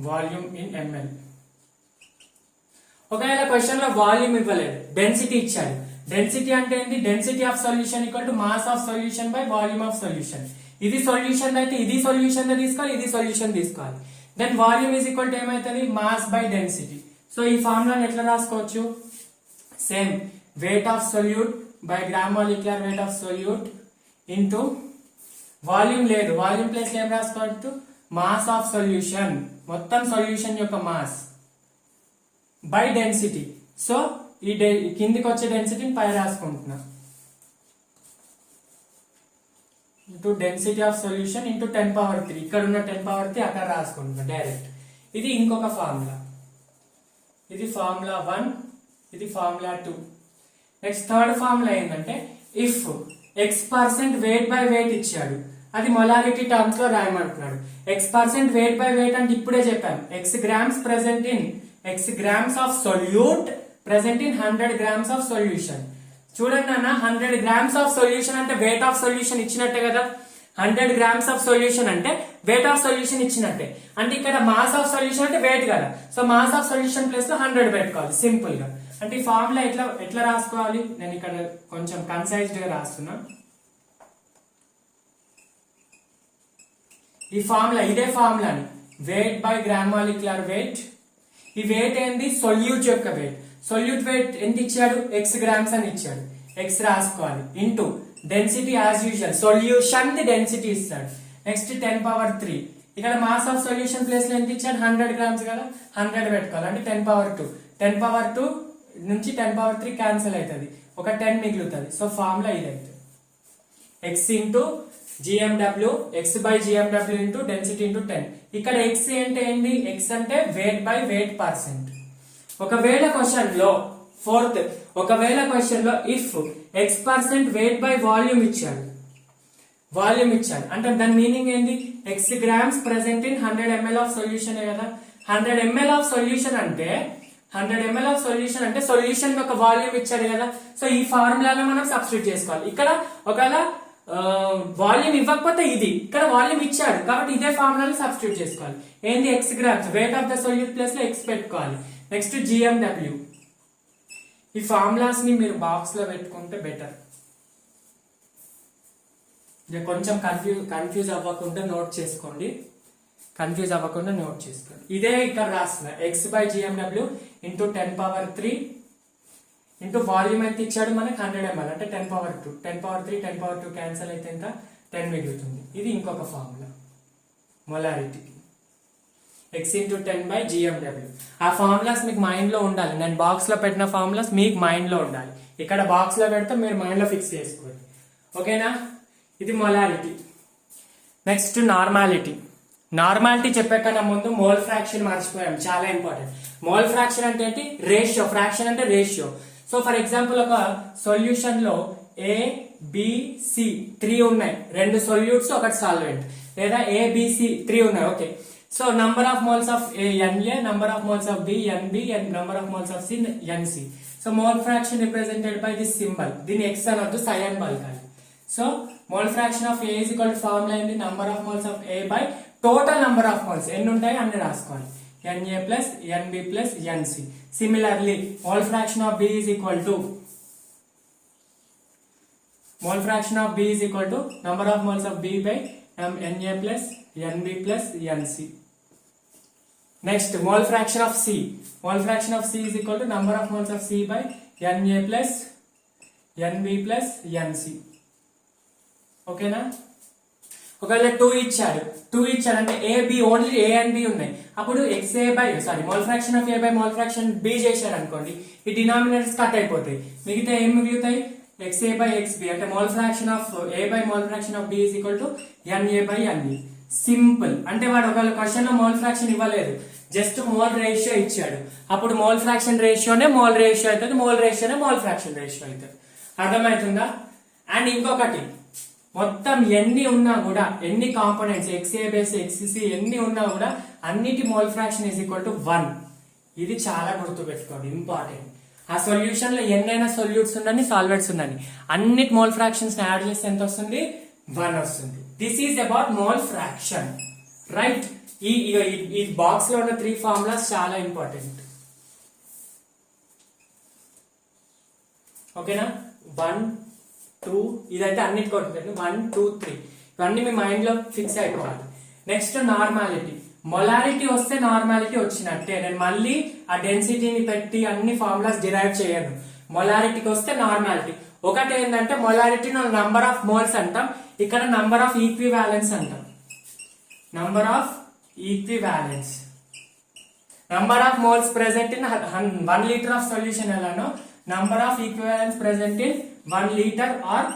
Volume in ml. ఒకవేళ క్వశ్చన్ లో వాల్యూమ్ ఇవ్వలేదు, డెన్సిటీ ఇచ్చాడు. డెన్సిటీ అంటే ఏంటి? Density of solution equal to mass of solution by volume of solution. ఇది సొల్యూషన్ అయితే ఇది సొల్యూషన్ తీసుకోవాలి, ఇది సొల్యూషన్ తీసుకోవాలి. Then volume is equal to ఏమైతుంది? Mass by density. సో ఈ ఫార్ములాని ఎట్లా రాసుకోవచ్చు? Same weight of solute by gram molecular weight of solute into volume లేదు, వాల్యూమ్ ప్లేస్ ఏం రాసుకోవచ్చు? మాస్ ఆఫ్ సొల్యూషన్, మొత్తం సొల్యూషన్ యొక్క మాస్ బై డెన్సిటీ. సో ఈ కిందికి వచ్చే డెన్సిటీని పై రాసుకుంటున్నా, into density of solution into 10⁻³ ఇక్కడ ఉన్న 10⁻³ అక్కడ రాసుకుంటున్నా డైరెక్ట్. ఇది ఇంకొక ఫార్ములా, ఇది ఫార్ములా 1, ఇది ఫార్ములా 2. నెక్స్ట్ థర్డ్ ఫార్ములా ఏంటంటే if x% weight by wait ఇచ్చాడు, అది మొలారిటీ టర్మ్స్ లో రాయమంటున్నాడు. x% వెయిట్ బై వెయిట్ అంటే ఇప్పుడే చెప్పాను, x grams present in x grams of solute present in 100 grams of solution. చూడండి అన్న, 100 grams of solution అంటే వెయిట్ ఆఫ్ సొల్యూషన్ ఇచ్చినట్టే కదా. 100 grams of solution అంటే వెయిట్ ఆఫ్ సొల్యూషన్ ఇచ్చినట్టే. అంటే ఇక్కడ మాస్ ఆఫ్ సొల్యూషన్ అంటే వెయిట్ కదా. So mass of solution place లో 100 పెట్టుకోవాలి సింపుల్ గా. అంటే ఈ ఫార్ములా ఎట్లా రాసుకోవాలి? నేను ఇక్కడ కొంచెం కన్సైజ్డ్ గా రాస్తున్నా. ఈ ఫార్ములా ఇదే ఫార్ములాని weight by gram molecular weight. ఈ వెయిట్ ఏంది? సొల్యూట్ యొక్క వెయిట్. సొల్యూట్ వెయిట్ ఎంత ఇచ్చాడు? x grams అని ఇచ్చాడు, x రాసుకోవాలి into density as usual solution ది డెన్సిటీ ఇస్తాడు. నెక్స్ట్ 10⁻³ ఇక్కడ మాస్ ఆఫ్ సొల్యూషన్ ప్లేస్ లో ఎంత ఇచ్చాడు? 100 grams కదా, 100 పెట్టుకోవాలి. అంటే 10⁻². 10⁻² నుంచి 10⁻³ క్యాన్సిల్ అవుతుంది, ఒక 10 మిగులుతుంది. సో ఫార్ములా ఇదైతే x into GMW, x by GMW into density into 10. ఇక్కడ x అంటే ఏంటి? x అంటే వెయిట్ బై వెయిట్ పర్సెంట్. ఒకవేళ క్వశ్చన్ లో ఒకవేళ క్వశ్చన్ లో if x% weight by volume ఇచ్చాడు, అంటే దాని మీనింగ్ ఏంటి? x grams present in 100 ml of solution కదా. 100 ml ఆఫ్ సొల్యూషన్ అంటే 100 ml ఆఫ్ సొల్యూషన్ అంటే సొల్యూషన్ యొక్క వాల్యూమ్ ఇచ్చాడు కదా. సో ఈ ఫార్ములాలో మనం సబ్స్టిట్యూట్ చేసుకోవాలి. ఇక్కడ ఒకవేళ వాల్యూమ్ ఇవ్వకపోతే ఇది, ఇక్కడ వాల్యూమ్ ఇచ్చాడు కాబట్టి ఇదే ఫార్ములాలో సబ్స్టిట్యూట్ చేసుకోవాలి. ఏంది? x grams weight of the solute place లో x పెట్టుకోవాలి. Next GMW. ఈ ఫార్ములాస్ ని మీరు బాక్స్ లో పెట్టుకుంటే బెటర్. కొంచెం కన్ఫ్యూజ్ అవ్వకుండా నోట్ చేసుకోండి. ఇదే ఇక్కడ రాస్తున్నా, x by GMW into 10⁻³ into volume ఎంత ఇచ్చాడు మనకి? 100 ml అంటే 10⁻². 10⁻³ క్యాన్సిల్ అయితే ఎంత? 10 మిగులుతుంది. ఇది ఇంకొక formula molarity, x into 10 by GMW. ఆ ఫార్ములాస్ మీకు మైండ్ లో ఉండాలి. నేను బాక్స్ లో పెట్టిన ఫార్ములాస్ మీకు మైండ్ లో ఉండాలి. ఇక్కడ బాక్స్ లో పెడితే మీరు మైండ్ లో ఫిక్స్ చేసుకోండి, ఓకేనా? ఇది మొలారిటీ. నెక్స్ట్ నార్మాలిటీ చెప్పే కన్నా ముందు మోల్ ఫ్రాక్షన్ మర్చిపోయాం, చాలా ఇంపార్టెంట్. మోల్ ఫ్రాక్షన్ అంటే ఏంటి? రేషియో. ఫ్రాక్షన్ అంటే రేషియో. సో ఫర్ ఎగ్జాంపుల్ ఒక సొల్యూషన్ లో ABC 3 ఉన్నాయి, 2 సొల్యూట్స్, 1 సాల్వెంట్. లేదా ABC 3 ఉన్నాయి, okay. So number of moles of A NA, number of moles of B NB, and number of moles of C NC. So mole fraction represented by this symbol. దీని x అనొద్దు, సైన్ బల్కాలి. So mole fraction of A is equal to formula ఏంటి? Number of moles of A బై total number of moles. ఎన్ని ఉంటాయి అన్ని రాసుకోవాలి. Na plus NB plus NC. Similarly, mole fraction of B is equal to number of moles of B by Na plus NB plus NC. Next, mole fraction of C. Mole fraction of C is equal to number of moles of C by Na plus NB plus NC. Okay na? ఒకవేళ 2 ఇచ్చాడు అంటే only A and B ఉన్నాయి. అప్పుడు mole fraction of A by mole fraction B చేశాడు అనుకోండి, ఈ denominators cut అయిపోతాయి. మిగతా ఏం మిగులుతాయి? XA by XB. అంటే mole fraction of A by mole fraction of B is equal to NA by NB. Simple. అంటే వాడు ఒకవేళ క్వశ్చన్ లో మోల్ ఫ్రాక్షన్ ఇవ్వలేదు, జస్ట్ మోల్ రేషియో ఇచ్చాడు. అప్పుడు మోల్ ఫ్రాక్షన్ రేషియోనే మోల్ రేషియో అవుతుంది, మోల్ రేషియోనే మోల్ ఫ్రాక్షన్ రేషియో అవుతుంది. అర్థమవుతుందా? అండ్ ఇంకొకటి, మొత్తం ఎన్ని ఉన్నా కూడా, ఎన్ని కాంపోనెంట్స్ XA బేస్ XC ఎన్ని ఉన్నా కూడా అన్నిటి mole fraction is equal to 1. ఇది చాలా గుర్తుపెట్టుకోండి, ఇంపార్టెంట్. ఆ సొల్యూషన్ లో ఎన్నైనా సొల్యూట్స్ ఉండండి, సాల్వెంట్స్ ఉండండి, అన్నిటి మోల్ ఫ్రాక్షన్స్ యాడ్ చేస్తే ఎంత వస్తుంది? 1 వస్తుంది. This is about mole fraction, right? ఈ బాక్స్ లో ఉన్న 3 ఫార్ములాస్ చాలా ఇంపార్టెంట్. ఓకేనా? 1 2 ఇదైతే అన్నిటి కొట్టుకోండి. 1 2 3 ఇవన్నీ మీ మైండ్ లో ఫిక్స్ అయిపోవాలి. Next normality. మొలారిటీ వస్తే నార్మాలిటీ వచ్చినట్టే. నేను మళ్ళీ ఆ డెన్సిటీని పెట్టి అన్ని ఫార్ములాస్ డిరైవ్ చేయను. మొలారిటీకి వస్తే నార్మాలిటీ. ఒకటి ఏంటంటే మొలారిటీ నంబర్ ఆఫ్ మోల్స్ అంటాం, ఇక్కడ నంబర్ ఆఫ్ ఈక్వివాలెన్స్ అంటాం. Number of equivalence, number of moles present in 1 litre of solution ఎలానో number of equivalence present in 1 litre or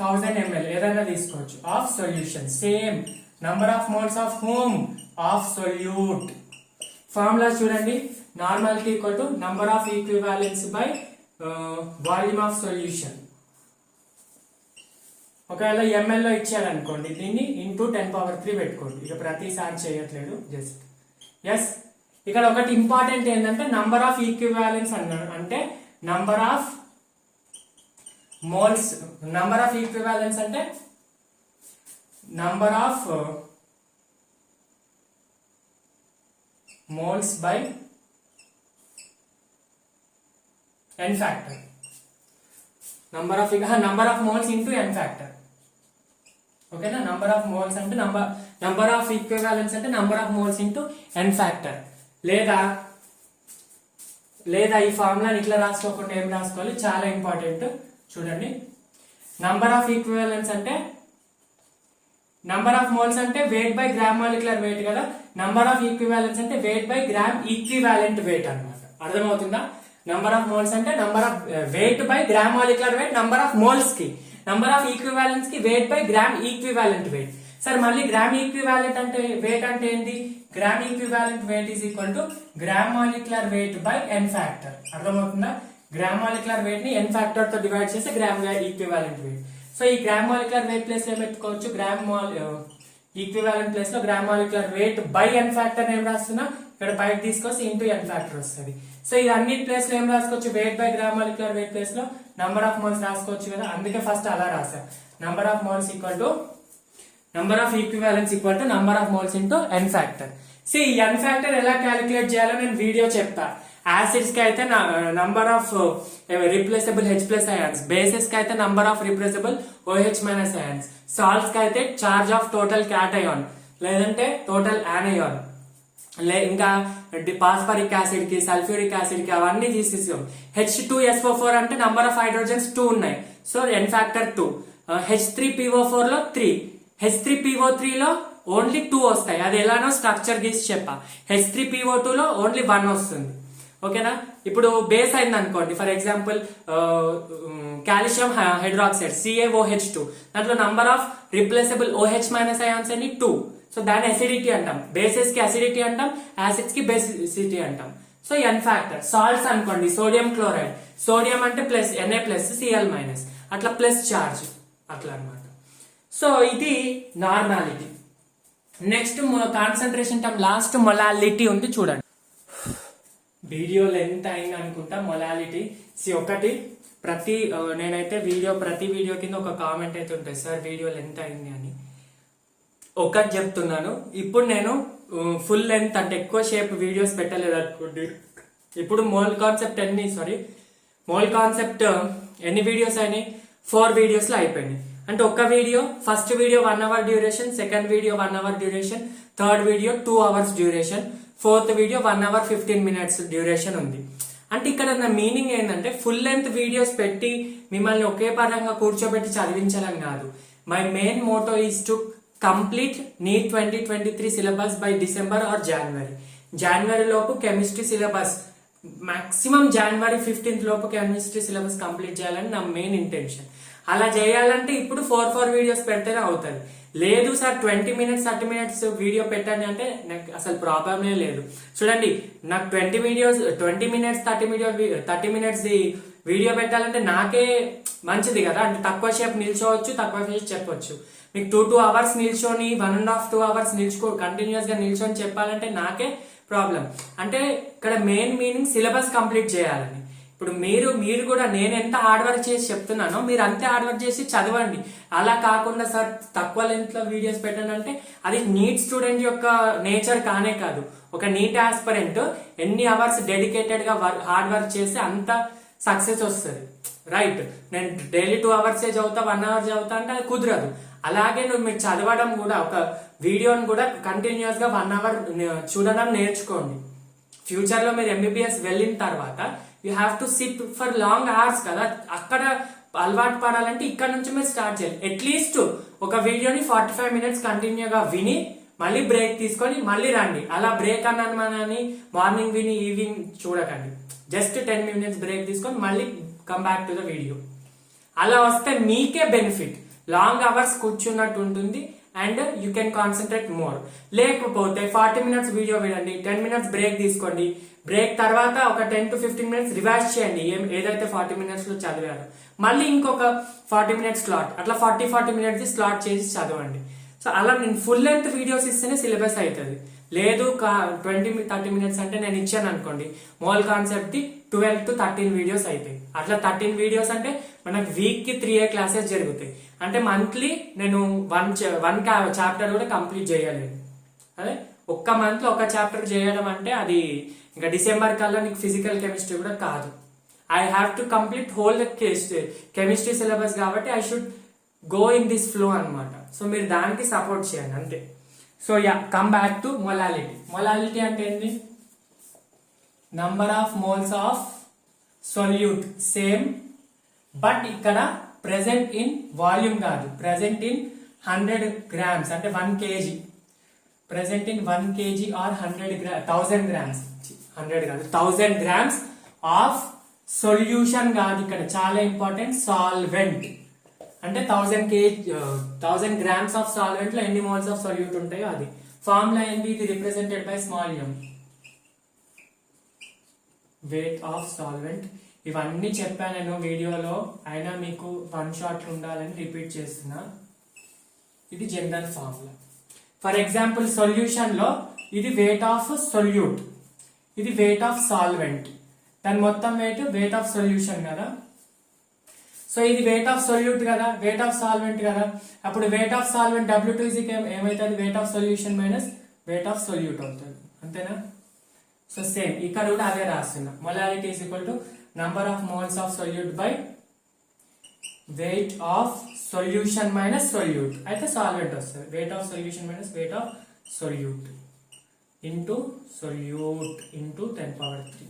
1000 ml ఏదైనా తీసుకోవచ్చు of solution. Same number of moles of హోమ్ of solute. Formula చూడండి, normality equal to number of equivalence by volume of solution. ఒకవేళ ml లో ఇచ్చారనుకోండి, దీన్ని into 10⁻³ పెట్టుకోండి. ఇక ప్రతిసారి చేయట్లేదు, జస్ట్ ఎస్. ఇక్కడ ఒకటి ఇంపార్టెంట్ ఏంటంటే నంబర్ ఆఫ్ ఈక్వివాలెన్స్ అన్నాడు అంటే number of moles. Number of equivalence అంటే number of moles by n factor. Number of moles into n factor. ఓకేనా? నంబర్ ఆఫ్ మోల్స్ అంటే నంబర్ ఆఫ్ ఈక్వివాలెన్స్ అంటే number of moles into n factor. లేదా ఈ ఫార్ములాని ఇట్లా రాసుకోకుండా ఏం రాసుకోవాలి, చాలా ఇంపార్టెంట్. చూడండి, నంబర్ ఆఫ్ ఈక్వివాలెన్స్ అంటే నంబర్ ఆఫ్ మోల్స్ అంటే weight by gram molecular weight కదా. నంబర్ ఆఫ్ ఈక్వివాలెన్స్ అంటే weight by gram equivalent wait అన్నమాట. అర్థమవుతుందా? నంబర్ ఆఫ్ మోల్స్ అంటే number of weight by gram molecular wait number of moles కి, number of equivalence కి wait by gram equivalent wait. సరే, మళ్ళీ gram equivalent అంటే wait అంటే ఏంటి? Gram equivalent wait is equal to gram molecular weight by n factor. అర్థమవుతుందా? Gram molecular weight ని n factor తో డివైడ్ చేస్తే గ్రామ్ ఈక్వివాలెంట్ వెయిట్. సో ఈ గ్రామ్ మాలిక్యులర్ వెయిట్ ప్లేస్ లో పెట్టుకోవచ్చు, గ్రామ్ ఈక్వివాలెంట్ ప్లేస్ లో gram molecular weight by n factor ఏం రాస్తున్నా, ఇక్కడ బయట తీసుకొస్తే ఇంటూ n ఫ్యాక్టర్ వస్తుంది. సో ఇది అన్ని ప్లేస్ లో ఏం రాసుకోవచ్చు, weight by gram molecular weight place లో నంబర్ ఆఫ్ మోల్స్ రాసుకోవచ్చు కదా. అందుకే ఫస్ట్ అలా రాసా. Number of moles equal to number of equivalence equal to number of moles into n factor. See n factor ఎలా క్యాలిక్యులేట్ చేయాలో నేను వీడియో చెప్తా. యాసిడ్స్ కి అయితే number of replaceable H+ ions, bases కి అయితే number of replaceable OH- ions, salts కి అయితే చార్జ్ ఆఫ్ టోటల్ క్యాటయాన్ లేదంటే టోటల్ యానయాన్, ఇంకా పాస్పరిక్ యాసిడ్ కి, సల్ఫ్యూరిక్ యాసిడ్ కి అవన్నీ తీసేసాం. H2SO4 అంటే నంబర్ ఆఫ్ హైడ్రోజన్స్ 2 ఉన్నాయి, సో n ఫ్యాక్టర్ 2. H3PO4 లో 3, H3PO3 లో ఓన్లీ 2 వస్తాయి. అది ఎలానో స్ట్రక్చర్ గీసి చెప్పా. H3PO2 లో ఓన్లీ 1 వస్తుంది. ఓకేనా? ఇప్పుడు బేస్ అయింది అనుకోండి, for example calcium hydroxide CaOH2, దాంట్లో number of replaceable OH- ions అని 2. సో దాన్ని అసిడిటీ అంటాం. బేసెస్ కి అసిడిటీ అంటాం, యాసిడ్స్ కి బేసిసిటీ అంటాం. So n factor. సాల్ట్స్ అనుకోండి, సోడియం క్లోరైడ్, సోడియం అంటే ప్లస్ Na+, Cl-, అట్లా ప్లస్ చార్జ్ అట్లా అన్నమాట. సో ఇది normality. Next concentration term, last molality ఉంది చూడండి. వీడియో లెంత్ అయింది అనుకుంటా. మొలాలిటీ ఒకటి నేనైతే ప్రతి వీడియో కింద ఒక కామెంట్ అయితే ఉంటుంది, సార్ వీడియో లెంత్ అయింది అని. ఒకటి చెప్తున్నాను, ఇప్పుడు నేను ఫుల్ లెంత్ అంటే ఎక్కువ షేప్ వీడియోస్ పెట్టలేదు అనుకోండి. ఇప్పుడు మోల్ కాన్సెప్ట్ ఎన్ని వీడియోస్ అయినాయి? 4 వీడియోస్ లో అయిపోయింది. అంటే ఒక్క video, first video 1 hour duration, second video 1 hour duration, third video 2 hours duration, fourth video 1 hour 15 minutes duration ఉంది. అంటే ఇక్కడ నా మీనింగ్ ఏంటంటే ఫుల్ లెంత్ వీడియోస్ పెట్టి మిమ్మల్ని ఒకే పరంగా కూర్చోబెట్టి చదివించాలని కాదు. My main motto is to complete NEET 2023 syllabus by December or జనవరి లోపు కెమిస్ట్రీ సిలబస్, మాక్సిమం జనవరి 15th లోపు కెమిస్ట్రీ సిలబస్ కంప్లీట్ చేయాలని నా మెయిన్ ఇంటెన్షన్. అలా చేయాలంటే ఇప్పుడు 4 వీడియోస్ పెడితేనే అవుతుంది. లేదు సార్ 20 మినిట్స్ 30 మినిట్స్ వీడియో పెట్టండి అంటే నాకు అసలు ప్రాబ్లమే లేదు. చూడండి, నాకు 20 మినిట్స్ 30 మినిట్స్ వీడియో పెట్టాలంటే నాకే మంచిది కదా. అంటే తక్కువ సేపు నిల్చోవచ్చు, తక్కువ సేపు చెప్పొచ్చు. మీకు 2 అవర్స్ నిల్చొని 1.5 2 అవర్స్ కంటిన్యూస్ గా నిల్చొని చెప్పాలంటే నాకే ప్రాబ్లం. అంటే ఇక్కడ మెయిన్ మీనింగ్ సిలబస్ కంప్లీట్ చేయాలని. ఇప్పుడు మీరు కూడా నేను ఎంత హార్డ్ వర్క్ చేసి చెప్తున్నానో మీరు అంతే హార్డ్ వర్క్ చేసి చదవండి. అలా కాకుండా సార్ తక్కువ లెంత్ లో వీడియోస్ పెట్టండి అంటే అది నీట్ స్టూడెంట్ యొక్క నేచర్ కానే కాదు. ఒక నీట్ ఆస్పిరెంట్ ఎన్ని అవర్స్ డెడికేటెడ్ గా హార్డ్ వర్క్ చేస్తే అంత సక్సెస్ వస్తుంది. రైట్, నేను డైలీ 2 hours చదువుతా, 1 hour చదువుతా అంటే అది కుదరదు. అలాగే మీరు చదవడం కూడా ఒక వీడియోని కూడా కంటిన్యూస్ గా 1 hour చూడడం నేర్చుకోండి. ఫ్యూచర్ లో మీరు ఎంబీబీఎస్ వెళ్ళిన తర్వాత you have to SIT for long hours కదా. అక్కడ అలవాటు పడాలంటే ఇక్కడ నుంచి మీరు స్టార్ట్ చేయాలి. అట్లీస్ట్ ఒక వీడియోని 45 minutes కంటిన్యూగా విని మళ్ళీ బ్రేక్ తీసుకొని మళ్ళీ రండి. అలా బ్రేక్ అన్నాను మార్నింగ్ విని ఈవినింగ్ చూడకండి. జస్ట్ 10 minutes బ్రేక్ తీసుకొని మళ్ళీ come back to the video. అలా వస్తే మీకే బెనిఫిట్. లాంగ్ అవర్స్ కూర్చున్నట్టు ఉంటుంది and you can concentrate more. లేకపోతే 40 minutes వీడియో వినండి, 10 minutes బ్రేక్ తీసుకోండి. బ్రేక్ తర్వాత ఒక 10 to 15 minutes రివైజ్ చేయండి ఏదైతే 40 minutes లో చదివారో. మళ్ళీ ఇంకొక 40 minutes స్లాట్, అట్లా 40 minutes స్లాట్ చేసి చదవండి. సో అలా నేను ఫుల్ లెంత్ వీడియోస్ ఇస్తేనే సిలబస్ అవుతుంది. లేదు 20-30 minutes అంటే నేను ఇచ్చాను అనుకోండి, మోల్ కాన్సెప్ట్ 12 to 13 వీడియోస్ అవుతాయి. అట్లా 13 వీడియోస్ అంటే మనకు వీక్ కి 3 classes జరుగుతాయి. అంటే మంత్లీ నేను వన్ చాప్టర్ కూడా కంప్లీట్ చేయలేను. అదే ఒక్క మంత్ లో ఒక చాప్టర్ చేయడం అంటే అది ఇంకా డిసెంబర్ కల్లా నీకు ఫిజికల్ కెమిస్ట్రీ కూడా కాదు. I have to complete whole the chemistry syllabus కాబట్టి I should go in this flow అనమాట. సో మీరు దానికి సపోర్ట్ చేయండి అంతే. So yeah, come back to molality. Molality అంటే ఏంటి? Number of moles of solute same, but ఇక్కడ ప్రెసెంట్ ఇన్ వాల్యూమ్ కాదు, ప్రెసెంట్ ఇన్ 100 grams అంటే 1 kg. Present in 1 kg or 1000 grams, 100 కాదు 1000 grams ఆఫ్ సొల్యూషన్ కాదు, ఇక్కడ చాలా ఇంపార్టెంట్, సాల్వెంట్. అంటే 1000 grams ఆఫ్ సాల్వెంట్ లో ఎన్ని మోల్స్ ఆఫ్ సొల్యూట్ ఉంటాయో అది. ఫార్ములా ఏంటి? ఇది represented by small m, wait of solvent. ఇవన్నీ చెప్పాను నేను వీడియోలో, అయినా మీకు 1 shot ఉండాలని రిపీట్ చేస్తున్నా. ఇది general formula. For example solution లో ఇది వెయిట్ ఆఫ్ సొల్యూట్, ఇది వెయిట్ ఆఫ్ సాల్వెంట్, దాని మొత్తం వెయిట్ ఆఫ్ సొల్యూషన్ కదా. సో ఇది వెయిట్ ఆఫ్ సొల్యూట్ కదా, వెయిట్ ఆఫ్ సాల్వెంట్ కదా. అప్పుడు వెయిట్ ఆఫ్ సాల్వెంట్ W2 ఏమైతుంది? Wait of solution minus weight of solute అవుతుంది, అంతేనా? సో సేమ్ ఇక్కడ కూడా అదే రాస్తున్నా. Molality is equal to number of moles of solute by weight of solution minus solute. అయితే సాల్వెంట్ వస్తుంది. Wait of solution minus weight of solute into solute into 10^3.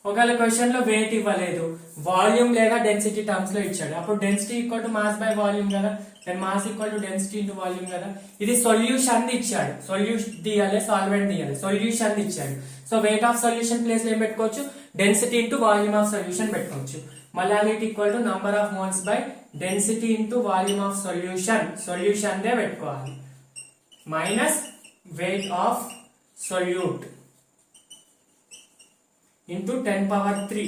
ఒకవేళ question లో వెయిట్ ఇవ్వలేదు, వాల్యూమ్ లేదా డెన్సిటీ టర్మ్స్ లో ఇచ్చాడు, అప్పుడు density equal to mass by volume కదా, then mass equal to density into volume కదా. ఇది సొల్యూషన్ ఇచ్చాడు, సొల్యూషన్ తీయాలి, సాల్వెంట్ తీయాలి, సొల్యూషన్ ఇచ్చాడు. So weight of solution place లో ఏం పెట్టుకోవచ్చు? Density into volume of solution పెట్టుకోవచ్చు. Molality equal to number of moles by density into volume of solution, solution దే పెట్టుకోవాలి, minus weight of solute into 10^3.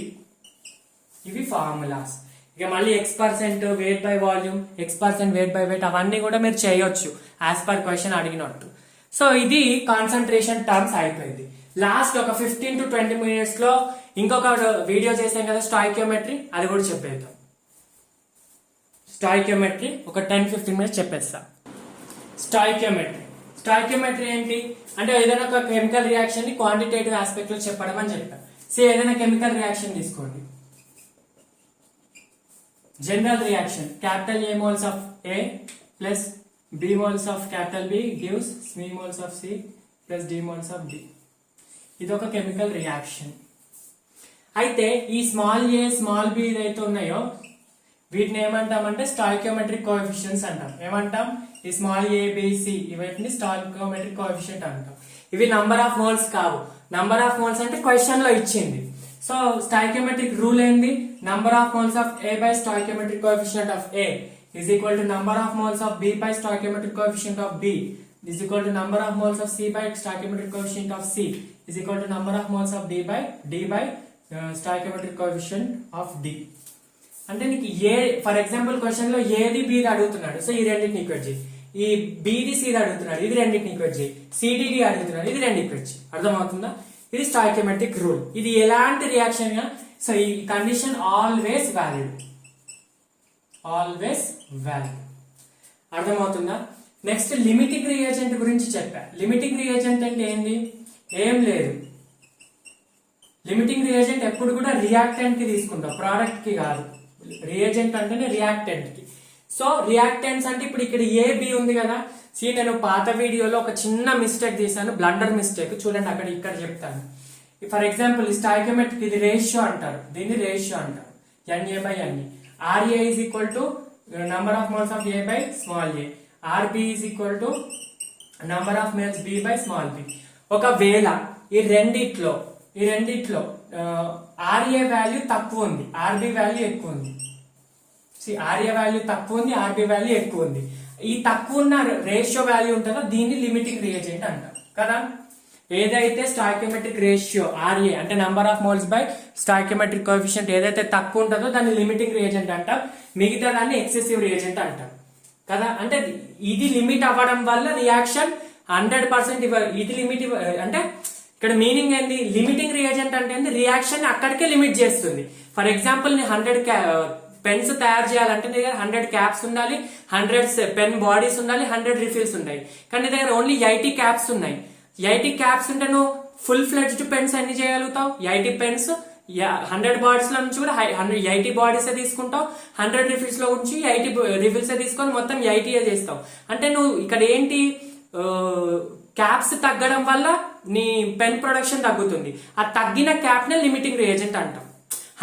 ఇవి ఫార్ములాస్. ఇక మళ్ళీ X% weight by volume, X% weight by weight, అవన్నీ కూడా మీరు చేయొచ్చు యాజ్ పర్ క్వశ్చన్ అడిగినట్టు. సో ఇది కాన్సన్ట్రేషన్ టర్మ్స్ అయిపోయింది. లాస్ట్ ఒక 15 to 20 minutes లో ఇంకొక వీడియో చేసాం కదా స్టాయికియోమెట్రీ, అది కూడా చెప్పేద్దాం. స్టాయికియోమెట్రీ ఒక 10-15 minutes చెప్పేస్తా. స్టాయికియోమెట్రీ ఏంటి అంటే ఏదైనా ఒక కెమికల్ రియాక్షన్ ని క్వాంటిటేటివ్ ఆస్పెక్ట్ లో చెప్పడం అని చెప్పా. ఏదైనా కెమికల్ రియాక్షన్ తీసుకోండి, general reaction, capital A moles of A plus B moles of capital B gives C moles of C plus D moles of D. ఇది ఒక కెమికల్ రియాక్షన్. అయితే ఈ స్మాల్ a స్మాల్ b ఏదైతే ఉన్నాయో వీటిని ఏమంటామంటే stoichiometric coefficients అంటాం. ఏమంటాం? ఈ స్మాల్ a b c ఇవన్నీ స్టాయికియోమెట్రిక్ కోఎఫిషియెంట్ అంటాం. ఇవి నంబర్ ఆఫ్ మోల్స్ కావు. నంబర్ ఆఫ్ మోల్స్ అంటే క్వశ్చన్ లో ఇచ్చింది. సో స్టాయికియోమెట్రిక్ రూల్ ఏంది? Number of moles of A by stoichiometric coefficient of A is equal to number of moles of B by stoichiometric coefficient of B is equal to number of moles of C by stoichiometric coefficient of C is equal to number of moles of D by stoichiometric coefficient of D. అంటే నీకు A for example question లో ఏది B అడుగుతున్నాడు. So ఈ రెండింటిని equate చేయి. ఈ బిడి సిది అడుగుతున్నాడు, ఇది రెండింటిని ఈక్వేట్ చేయి. సిడిడి అడుగుతున్నాడు, ఇది రెండు ఈక్వేట్ చేయి. అర్థమవుతుందా? ఇది స్టాయికియోమెట్రిక్ రూల్. ఇది ఎలాంటి రియాక్షన్ గా, సో ఈ condition always valid, always valid. అర్థమవుతుందా? నెక్స్ట్ లిమిటింగ్ రియేజెంట్ గురించి చెప్పా. లిమిటింగ్ రియేజెంట్ అంటే ఏంటి? ఏం లేదు, లిమిటింగ్ రియేజెంట్ ఎప్పుడు కూడా రియాక్టెంట్ కి తీసుకుంటాం, ప్రోడక్ట్ కి కాదు. రియేజెంట్ అంటేనే రియాక్టెంట్ కి. సో రియాక్టెంట్స్ అంటే ఇప్పుడు ఇక్కడ ఏ బి ఉంది కదా. నేను పాత వీడియోలో ఒక చిన్న మిస్టేక్ తీసాను, బ్లండర్ మిస్టేక్. చూడండి అక్కడ ఇక్కడ చెప్తాను. ఫర్ ఎగ్జాంపుల్ స్టాయికియోమెట్రిక్ ఇది రేషియో అంటారు, దీన్ని రేషియో అంటారు, NA by NE. RA is equal to number of moles of A by small a. RB is equal to number of moles B by small b. ఒకవేళ ఈ రెండిట్లో RA value తక్కువ ఉంది, RB value ఎక్కువ ఉంది. RA value తక్కువ ఉంది, RB value ఎక్కువ ఉంది. ఈ తక్కువ ఉన్న రేషియో వాల్యూ ఉంటుందో దీన్ని లిమిటింగ్ రియేజెంట్ అంటారు కదా. ఏదైతే స్టాయికియోమెట్రిక్ రేషియో RA అంటే number of moles by stoichiometric coefficient ఏదైతే తక్కువ ఉంటుందో దాన్ని లిమిటింగ్ రియేజెంట్ అంటాం. మిగతా దాన్ని ఎక్సెసివ్ రియేజెంట్ అంటాం కదా. అంటే ఇది లిమిట్ అవ్వడం వల్ల రియాక్షన్ 100% ఇది లిమిట్ అంటే ఇక్కడ మీనింగ్ ఏంది? లిమిటింగ్ రియేజెంట్ అంటే ఏంది? రియాక్షన్ అక్కడికే లిమిట్ చేస్తుంది. ఫర్ ఎగ్జాంపుల్ నీ 100 పెన్స్ తయారు చేయాలంటే నీ దగ్గర 100 క్యాప్స్ ఉండాలి, 100 పెన్ బాడీస్ ఉండాలి, 100 రిఫిల్స్ ఉన్నాయి. కానీ నీ దగ్గర ఓన్లీ 80 క్యాప్స్ ఉన్నాయి. 80 క్యాప్స్ ఉంటే నువ్వు ఫుల్ ఫ్లెడ్జ్డ్ పెన్స్ ఎన్ని చేయగలుగుతావు? 80 పెన్స్ 100 బాడీస్ లో నుంచి కూడా 80 బాడీస్ తీసుకుంటావు, 100 రిఫిల్స్ లో నుంచి 80 రిఫిల్స్ తీసుకొని మొత్తం 80 చేస్తావు. అంటే నువ్వు ఇక్కడ ఏంటి, క్యాప్స్ తగ్గడం వల్ల నీ పెన్ ప్రొడక్షన్ తగ్గుతుంది. ఆ తగ్గిన క్యాప్ నే లిమిటింగ్ రియేజెంట్ అంటాం.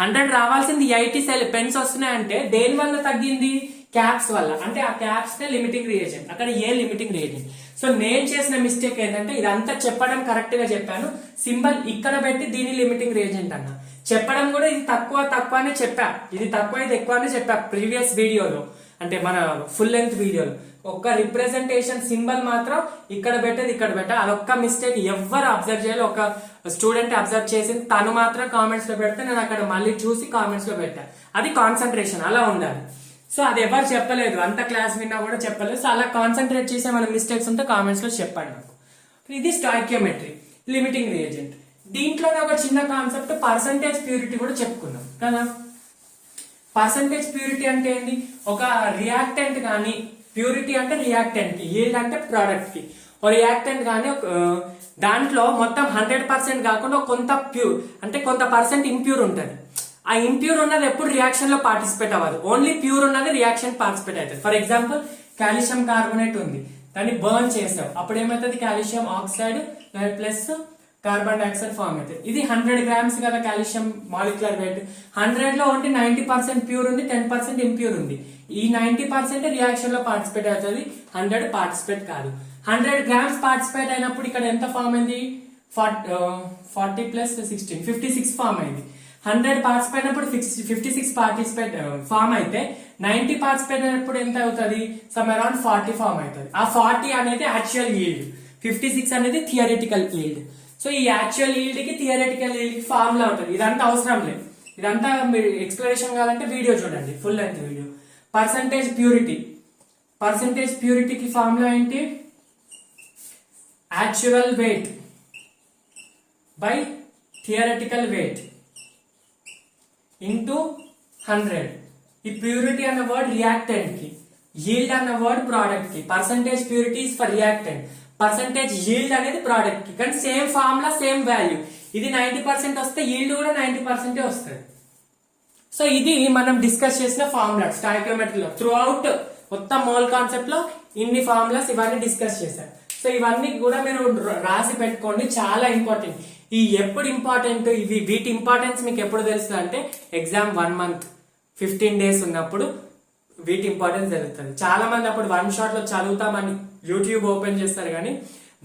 100 రావాల్సింది 80 పెన్స్ వస్తున్నాయంటే దేని వల్ల తగ్గింది? క్యాప్స్ వల్ల. అంటే ఆ క్యాప్స్ నే లిమిటింగ్ రియేజెంట్, అక్కడ ఏ లిమిటింగ్ రియేజెంట్. సో నేను చేసిన మిస్టేక్ ఏంటంటే ఇదంతా చెప్పడం కరెక్ట్ గా చెప్పాను, సింబల్ ఇక్కడ పెట్టి దీని లిమిటింగ్ రియేజెంట్ అన్నా. చెప్పడం కూడా ఇది తక్కువనే చెప్పా, ఇది తక్కువ ఇది ఎక్కువ అని చెప్పా ప్రీవియస్ వీడియోలో, అంటే మన ఫుల్ లెంత్ వీడియోలో. ఒక్క రిప్రజెంటేషన్ సింబల్ మాత్రం ఇక్కడ పెట్టేది ఇక్కడ పెట్టా. అదొక్క మిస్టేక్ ఎవ్వరు అబ్జర్వ్ చేయాలి, ఒక స్టూడెంట్ అబ్జర్వ్ చేసింది, తను మాత్రం కామెంట్స్ లో పెడితే నేను అక్కడ మళ్ళీ చూసి కామెంట్స్ లో పెట్టా. అది కాన్సన్ట్రేషన్, అలా ఉండాలి. సో అది ఎవరు చెప్పలేదు, అంత క్లాస్ విన్నా కూడా చెప్పలేదు. సో అలా కాన్సన్ట్రేట్ చేసే మన మిస్టేక్స్ ఉంటే కామెంట్స్ లో చెప్పండి నాకు. ఇది స్టాయికియోమెట్రీ లిమిటింగ్ రియేజెంట్. దీంట్లోనే ఒక చిన్న కాన్సెప్ట్ పర్సంటేజ్ ప్యూరిటీ కూడా చెప్పుకున్నాం కదా. పర్సంటేజ్ ప్యూరిటీ అంటే ఏంటి? ఒక రియాక్టెంట్ కానీ, ప్యూరిటీ అంటే రియాక్టెంట్ కి, ఈల్డ్ అంటే ప్రోడక్ట్ కి. ఒక రియాక్టెంట్ కానీ దాంట్లో మొత్తం 100% కాకుండా కొంత ప్యూర్ అంటే కొంత పర్సెంట్ ఇంప్యూర్ ఉంటుంది. ఆ ఇంప్యూర్ ఉన్నది ఎప్పుడు రియాక్షన్ లో పార్టిసిపేట్ అవ్వదు, ఓన్లీ ప్యూర్ ఉన్నది రియాక్షన్ పార్టిసిపేట్ అవుతుంది. ఫర్ ఎగ్జాంపుల్ కాల్షియం కార్బోనేట్ ఉంది, దాన్ని బర్న్ చేసావు, అప్పుడు ఏమవుతుంది? Calcium oxide plus carbon dioxide form అవుతుంది. ఇది 100 గ్రామ్స్ కదా కాల్షియం మాలిక్యులర్ వెయిట్. 100 లో ఓన్లీ 90% ప్యూర్ ఉంది, 10% ఇంప్యూర్ ఉంది. ఈ 90% రియాక్షన్ లో పార్టిసిపేట్ అవుతుంది, 100 పార్టిసిపేట్ కాదు. 100 గ్రామ్స్ పార్టిసిపేట్ అయినప్పుడు ఇక్కడ ఎంత ఫామ్ అయింది? 40 ప్లస్ 16 56 ఫామ్ అయింది. 100 పార్టిసిపేట్ అయినప్పుడు 56 పార్టిసిపేట్ ఫామ్ అయితే 90 పార్టిసిపేట్ అయినప్పుడు ఎంత అవుతుంది? సమ్ అరౌండ్ 40 ఫామ్ అవుతుంది. ఆ 40 అనేది యాక్చువల్ ఈల్డ్, 56 అనేది థియరిటికల్ ఈల్డ్. సో ఈ యాక్చువల్ ఈల్డ్ కి థియరిటికల్ ఈల్డ్ కి ఫార్ములా ఉంటుంది. ఇదంతా అవసరం లేదు, ఇదంతా మీరు ఎక్స్ప్లెనేషన్ కావాలంటే వీడియో చూడండి, ఫుల్ లెంత్ వీడియో. పర్సంటేజ్ ప్యూరిటీకి ఫార్ములా ఏంటి? Actual weight by theoretical weight into 100. ఈ ప్యూరిటీ అన్న వర్డ్ రియాక్టెంట్ కి, ఈల్డ్ అన్న వర్డ్ ప్రోడక్ట్ కి. Percentage purity is for reactant, percentage yield అనేది ప్రోడక్ట్ కి. కానీ సేమ్ ఫార్ములా సేమ్ వాల్యూ. ఇది 90% వస్తే ఈల్డ్ కూడా 90% వస్తుంది. సో ఇది మనం డిస్కస్ చేసిన ఫార్ములా స్టాయికియోమెట్రీలో. త్రూ అవుట్ మొత్తం మోల్ కాన్సెప్ట్ లో ఇన్ని ఫార్ములాస్ ఇవన్నీ డిస్కస్ చేశారు. సో ఇవన్నీ కూడా మీరు రాసి పెట్టుకోండి, చాలా ఇంపార్టెంట్. ఈ ఎప్పుడు ఇంపార్టెంట్, వీటి ఇంపార్టెన్స్ మీకు ఎప్పుడు తెలుస్తుంది అంటే ఎగ్జామ్ 1 month 15 days ఉన్నప్పుడు వీటి ఇంపార్టెన్స్ తెలుస్తుంది. చాలా మంది అప్పుడు 1 shot లో చదువుతామని యూట్యూబ్ ఓపెన్ చేస్తారు, కానీ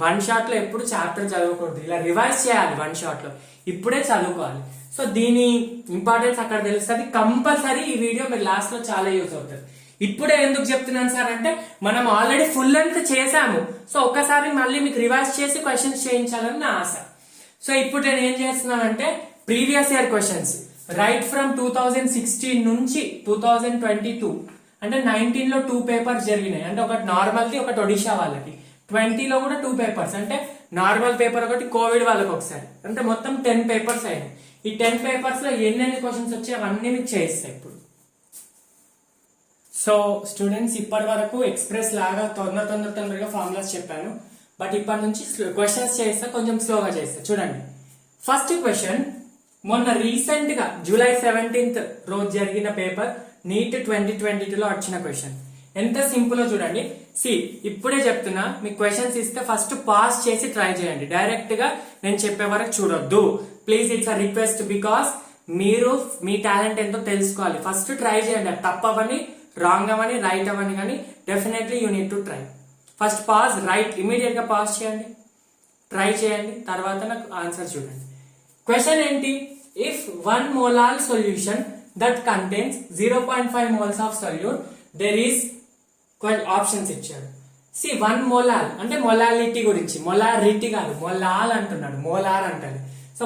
1 shot లో ఎప్పుడు చాప్టర్ చదవకూడదు, ఇలా రివైజ్ చేయాలి 1 shot లో, ఇప్పుడే చదువుకోవాలి. సో దీని ఇంపార్టెన్స్ అక్కడ తెలుస్తుంది. కంపల్సరీ ఈ వీడియో మీరు లాస్ట్ లో చాలా యూజ్ అవుతుంది. ఇప్పుడే ఎందుకు చెప్తున్నాను సార్ అంటే మనం ఆల్రెడీ ఫుల్ లెంత్ చేసాము. సో ఒక్కసారి మళ్ళీ మీకు రివైజ్ చేసి క్వశ్చన్స్ చేయించాలని నా ఆశ. సో ఇప్పుడు నేను ఏం చేస్తున్నానంటే previous year questions right from 2016 నుంచి 2022 అంటే 19లో 2 పేపర్స్ జరిగినాయి, అంటే ఒకటి నార్మల్ది ఒకటి ఒడిషా వాళ్ళకి. 20లో కూడా 2 పేపర్స్, అంటే నార్మల్ పేపర్ ఒకటి, కోవిడ్ వాళ్ళకి ఒకసారి, అంటే మొత్తం 10 పేపర్స్ అయినాయి. ఈ 10 పేపర్స్ లో ఎన్నెన్ని క్వశ్చన్స్ వచ్చాయి అవన్నీ మీకు చేయిస్తాయి ఇప్పుడు. సో స్టూడెంట్స్ ఇప్పటి వరకు ఎక్స్ప్రెస్ లాగా తొందరగా ఫార్ములాస్ చెప్పాను, బట్ ఇప్పటి నుంచి క్వశ్చన్స్ చేస్తా, కొంచెం స్లోగా చేస్తా. చూడండి ఫస్ట్ క్వశ్చన్, మొన్న రీసెంట్ గా July 17th రోజు జరిగిన పేపర్ నీట్ 2022లో వచ్చిన క్వశ్చన్. ఎంత సింపుల్ చూడండి. ఇప్పుడే చెప్తున్నా, మీకు క్వశ్చన్స్ ఇస్తే ఫస్ట్ పాస్ చేసి ట్రై చేయండి, డైరెక్ట్ గా నేను చెప్పే వరకు చూడొద్దు please. It's a request, because మీరు మీ టాలెంట్ ఎంతో తెలుసుకోవాలి. ఫస్ట్ ట్రై చేయండి, అది తప్పవని, రాంగ్ అవని, రైట్ అవని, కానీ definitely you need to try. First pass, right immediate గా పాస్ చేయండి, ట్రై చేయండి, తర్వాత నాకు ఆన్సర్ చూడండి. క్వశ్చన్ ఏంటి? If 1 molar solution that contains 0.5 moles of solute, there is options ఇచ్చాడు. 1 molar అంటే మొలాలిటీ గురించి, మొలారిటీ కాదు, మొలాల్ అంటున్నాడు, మోలార్ అంటాడు. సో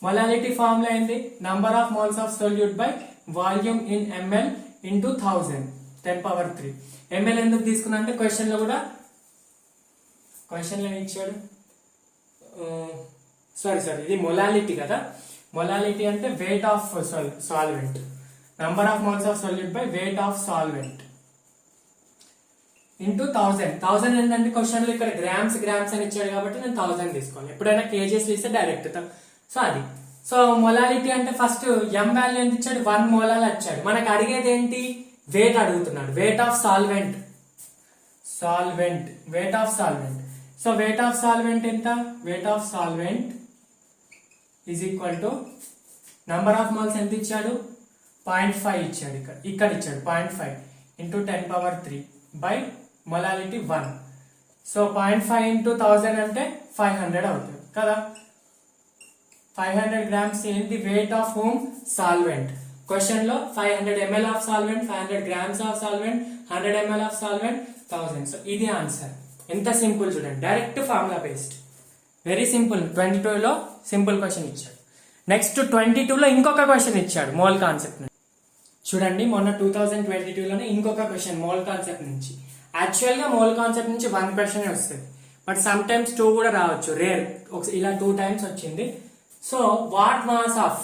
మొలాలిటీ ఫార్ములా ఏంటి? Number of moles of solute by volume in ml into 1000 10⁻³ ml ఎందుకు తీసుకున్నా అంటే క్వశ్చన్ లో ఇచ్చాడు. సారీ ఇది మొలాలిటీ కదా. మొలాలిటీ అంటే weight of solvent, number of moles of solute by weight of solvent into 1000 ఏంటంటే క్వశ్చన్ లో ఇక్కడ గ్రామ్స్ అని ఇచ్చాడు కాబట్టి నేను 1000 తీసుకోవాలి. ఎప్పుడైనా కేజెస్ ఇస్తే డైరెక్ట్. సో అది. సో మొలాలిటీ అంటే ఫస్ట్ ఎం వాల్యూ ఎంత ఇచ్చాడు? 1 molar వచ్చాడు. మనకు అడిగేది ఏంటి? వెయిట్ అడుగుతున్నాడు, weight of solvent. Weight of solvent. So weight of solvent ఎంత? Weight of solvent is equal to number of moles ఎంత ఇచ్చాడు? 0.5 ఇచ్చాడు. ఇక్కడ ఇచ్చాడు 0.5 into 10⁻³ by molality 1. So 0.5 into 1000 అంటే 500 అవుతుంది కదా. 500 grams ఏంటి? వెయిట్ ఆఫ్ హోమ్ సాల్వెంట్. క్వశ్చన్ లో 500 ml of solvent, 500 grams of solvent, 100 ml of solvent, 1000. So ఇది ఆన్సర్. ఎంత సింపుల్ చూడండి, direct formula based, very simple. 22లో సింపుల్ క్వశ్చన్ ఇచ్చాడు. నెక్స్ట్ 22లో ఇంకొక క్వశ్చన్ ఇచ్చాడు మోల్ కాన్సెప్ట్ నుంచి. చూడండి మొన్న 2022లోనే ఇంకొక క్వశ్చన్ మోల్ కాన్సెప్ట్ నుంచి. యాక్చువల్ గా మోల్ కాన్సెప్ట్ నుంచి 1 క్వశ్చన్ వస్తుంది, బట్ సమ్ టైమ్స్ 2 కూడా రావచ్చు, రేర్. ఇలా 2 times వచ్చింది. So what mass of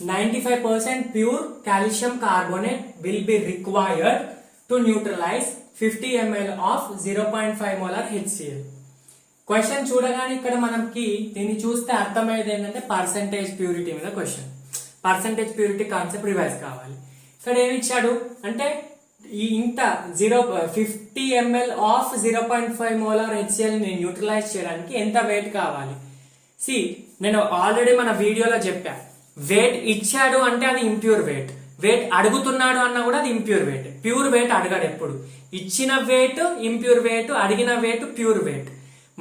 95% pure calcium carbonate will be required to neutralise 50 ml ఆఫ్ 0.5 molar HCl. క్వశ్చన్ చూడగానే ఇక్కడ మనకి దీన్ని చూస్తే అర్థమయ్యేది ఏంటంటే పర్సెంటేజ్ ప్యూరిటీ మీద question. Percentage purity concept revise కావాలి. ఇక్కడ ఏమి ఇచ్చాడు అంటే ఇంత 50 ml ఆఫ్ 0.5 molar HCl ని న్యూట్రలైజ్ చేయడానికి ఎంత వెయిట్ కావాలి? నేను ఆల్రెడీ మన వీడియోలో చెప్పా, వెయిట్ ఇచ్చాడు అంటే అది ఇంప్యూర్ వెయిట్, వెయిట్ అడుగుతున్నాడు అన్నా కూడా అది ఇంప్యూర్ వెయిట్. ప్యూర్ వెయిట్ అడగాడు ఎప్పుడు. ఇచ్చిన వెయిట్ ఇంప్యూర్ వెయిట్, అడిగిన వెయిట్ ప్యూర్ వెయిట్.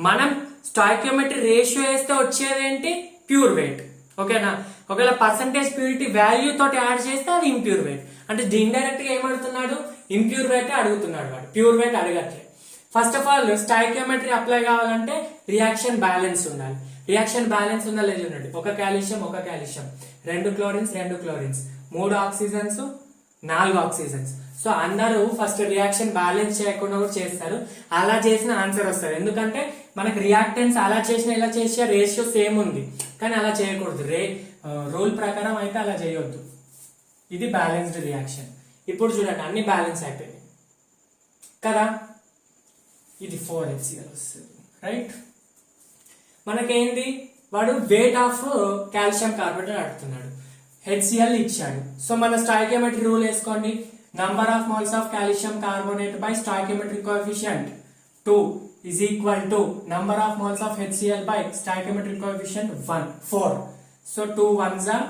మనం స్టాయికియోమెట్రీ రేషియో వేస్తే వచ్చేది ఏంటి? Pure weight. ఓకేనా? ఒకవేళ పర్సంటేజ్ ప్యూరిటీ వాల్యూ తోటి యాడ్ చేస్తే అది ఇంప్యూర్ వెయిట్. అంటే ఇండైరెక్ట్ గా ఏమడుతున్నాడు? ఇంప్యూర్ వెయిట్ అడుగుతున్నాడు వాడు, ప్యూర్ వెయిట్ అడగట్లే. First of all stoichiometry apply కావాలంటే రియాక్షన్ బ్యాలెన్స్ ఉండాలి. రియాక్షన్ బ్యాలెన్స్ ఉందా లేదు చూడండి. ఒక calcium 2 chlorines 2 chlorines, 3 oxygens 4 oxygens. So అందరూ ఫస్ట్ రియాక్షన్ బ్యాలెన్స్ చేయకుండా కూడా చేస్తారు. అలా చేసిన ఆన్సర్ వస్తుంది, ఎందుకంటే మనకి రియాక్టెన్స్ అలా చేసిన ఇలా చేసే రేషియో సేమ్ ఉంది, కానీ అలా చేయకూడదు. రూల్ ప్రకారం అయితే అలా చేయొద్దు. ఇది బ్యాలెన్స్డ్ రియాక్షన్. ఇప్పుడు చూడండి అన్ని బ్యాలెన్స్ అయిపోయినాయి కదా. ఇది 4HCl వస్తుంది, రైట్? మనకేంది? వాడు వెయిట్ ఆఫ్ కాల్షియం కార్బోనేట్ అడుగుతున్నాడు, HCl ఇచ్చాడు. సో మన స్టాయికియోమెట్రీ రూల్ వేసుకోండి. Number of moles of calcium carbonate by stoichiometric coefficient 2 is equal to number of moles of HCl by stoichiometric coefficient 4. So 2 1s are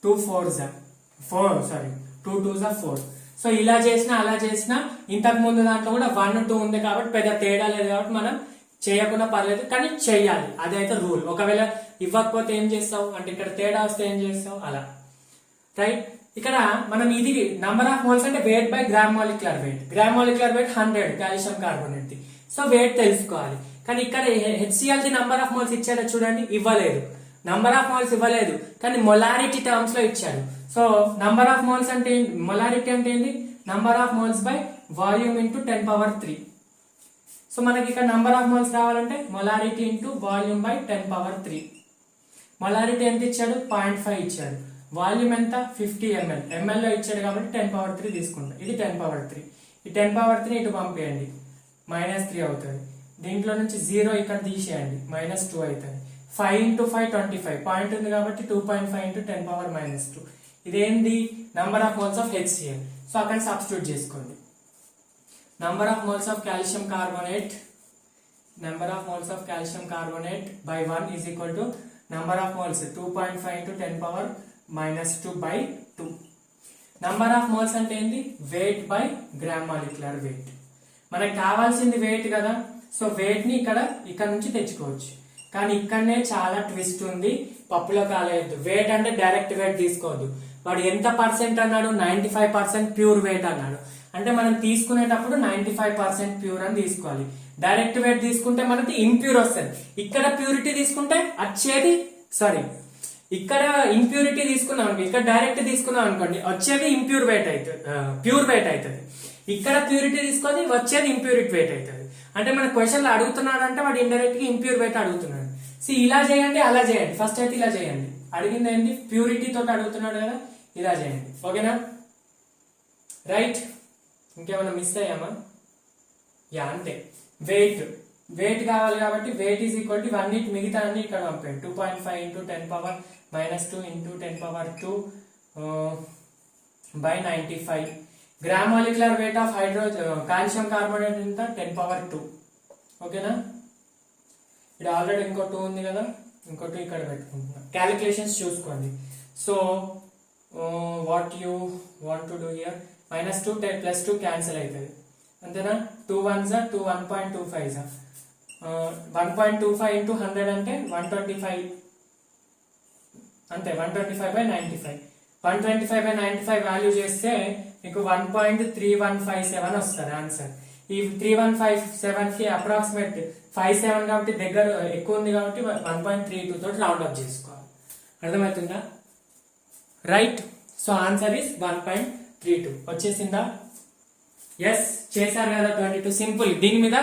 2 4s are 4, sorry 2 2s are 4. So ఇలా చేసినా అలా చేసినా ఇంతకు ముందు దాంట్లో కూడా 1 2 ఉంది కాబట్టి పెద్ద తేడా లేదు, కాబట్టి మనం చేయకుండా పర్లేదు, కానీ చెయ్యాలి. అదైతే రూల్. ఒకవేళ ఇవ్వకపోతే ఏం చేస్తావు అంటే ఇక్కడ తేడా వస్తే ఏం చేస్తావు అలా, రైట్? ఇక్కడ మనం ఇది నంబర్ ఆఫ్ మోల్స్ అంటే weight by gram molecular weight. Gram molecular weight 100 calcium carbonate ది. సో వెయిట్ తెలుసుకోవాలి. కానీ ఇక్కడ HCl ది నంబర్ ఆఫ్ మోల్స్ ఇచ్చాడో చూడండి, ఇవ్వలేదు. నంబర్ ఆఫ్ మోల్స్ ఇవ్వలేదు, కానీ మొలారిటీ టర్మ్స్ లో ఇచ్చాడు. సో నంబర్ ఆఫ్ మోల్స్ అంటే మొలారిటీ అంటే ఏంటి? Number of moles by volume into 10^3. So మనకి ఇక్కడ నంబర్ ఆఫ్ మోల్స్ రావాలంటే molarity into volume by 10^3. Molarity ఎంత ఇచ్చాడు? 0.5 ఇచ్చాడు. వాల్యూమ్ ఎంత? 50 ml. ml లో ఇచ్చాడు కాబట్టి 10^3 తీసుకుంటాం. ఇది 10^3. ఈ 10^3 ఇటు పంపేయండి, -3 అవుతుంది. దీంట్లో నుంచి 0 ఇక్కడ తీసేయండి, -2 అవుతుంది. 5 into 5 25. పాయింట్ ఉంది కాబట్టి 2.5 into 10^-2. ఇదేంది? Number of moles of HCl. So అక్కడ సబ్స్టిట్యూట్ చేసుకోండి. Number of moles of calcium carbonate, number of moles of calcium carbonate by 1 is equal to number of moles 2.5 into 10^-2 by 2. number of moles అంటే ఏంది? weight by gram molecular weight. మనకు కావాల్సింది weight కదా, so weight ని ఇక్కడ నుంచి తెచ్చుకోవచ్చు. కానీ ఇక్కడనే చాలా ట్విస్ట్ ఉంది, పప్పులో కాలేదు. weight అంటే డైరెక్ట్ weight తీసుకోవద్దు. వాడు ఎంత పర్సెంట్ అన్నాడు? 95% ప్యూర్ weight అన్నాడు. అంటే మనం తీసుకునేటప్పుడు 95% ప్యూర్ అని తీసుకోవాలి. డైరెక్ట్ వెయిట్ తీసుకుంటే మనకి ఇంప్యూర్ వస్తుంది. ఇక్కడ ప్యూరిటీ తీసుకుంటే వచ్చేది ఇక్కడ ఇంప్యూరిటీ తీసుకున్నాం అనుకో, ఇక్కడ డైరెక్ట్ తీసుకున్నాం అనుకోండి వచ్చేది ఇంప్యూర్ వెయిట్ అవుతుంది, ప్యూర్ వెయిట్ అవుతుంది. ఇక్కడ ప్యూరిటీ తీసుకొని వచ్చేది ఇంప్యూరిటీ వెయిట్ అవుతుంది. అంటే మన క్వశ్చన్ లో అడుగుతున్నాడు అంటే వాడు ఇండైరెక్ట్ గా ఇంప్యూర్ వెయిట్ అడుగుతున్నాడు. ఇలా చేయండి, అలా చేయండి. ఫస్ట్ అయితే ఇలా చేయండి. అడిగింది ఏంటి? ప్యూరిటీ తోటి అడుగుతున్నాడు కదా, ఇలా చేయండి. ఓకేనా? రైట్. ఇంకేమైనా మిస్ అయ్యామా? యా, అంతే. వెయిట్ కావాలి కాబట్టి వెయిట్ ఈజ్ ఈక్వల్ టు అన్నిటి మిగతా అన్ని ఇక్కడ పంపండి. 2.5 into 10^-2 into 10^2 by 95. Gram molecular weight of calcium carbonate ఎంత? 10^2. ఓకేనా? ఇక్కడ ఆల్రెడీ ఇంకో 2 ఉంది కదా, ఇంకో 2 ఇక్కడ పెట్టుకుంటున్నా. క్యాలిక్యులేషన్స్ చూసుకోండి. So what you want to do here? -2 +2 cancel అవుతుంది, అంతేనా? 2 1s 2 1.25 1.25 into 100 అంటే 125, అంతే. 125/95. 125/95 వాల్యూ చేస్తే మీకు 1.3157 వస్తుంది ఆన్సర్. ఈ 3157 కి అప్రాక్సిమేట్ 57 కాబట్టి దగ్గర ఎక్కువ ఉంది కాబట్టి 1.32 తోటి రౌండ్ అప్ చేసుకోవాలి. అర్థమవుతుందా? రైట్. So answer is 1.32. వచ్చేసిందా? ఎస్, చేశారు కదా. 22 సింపుల్. దీని మీద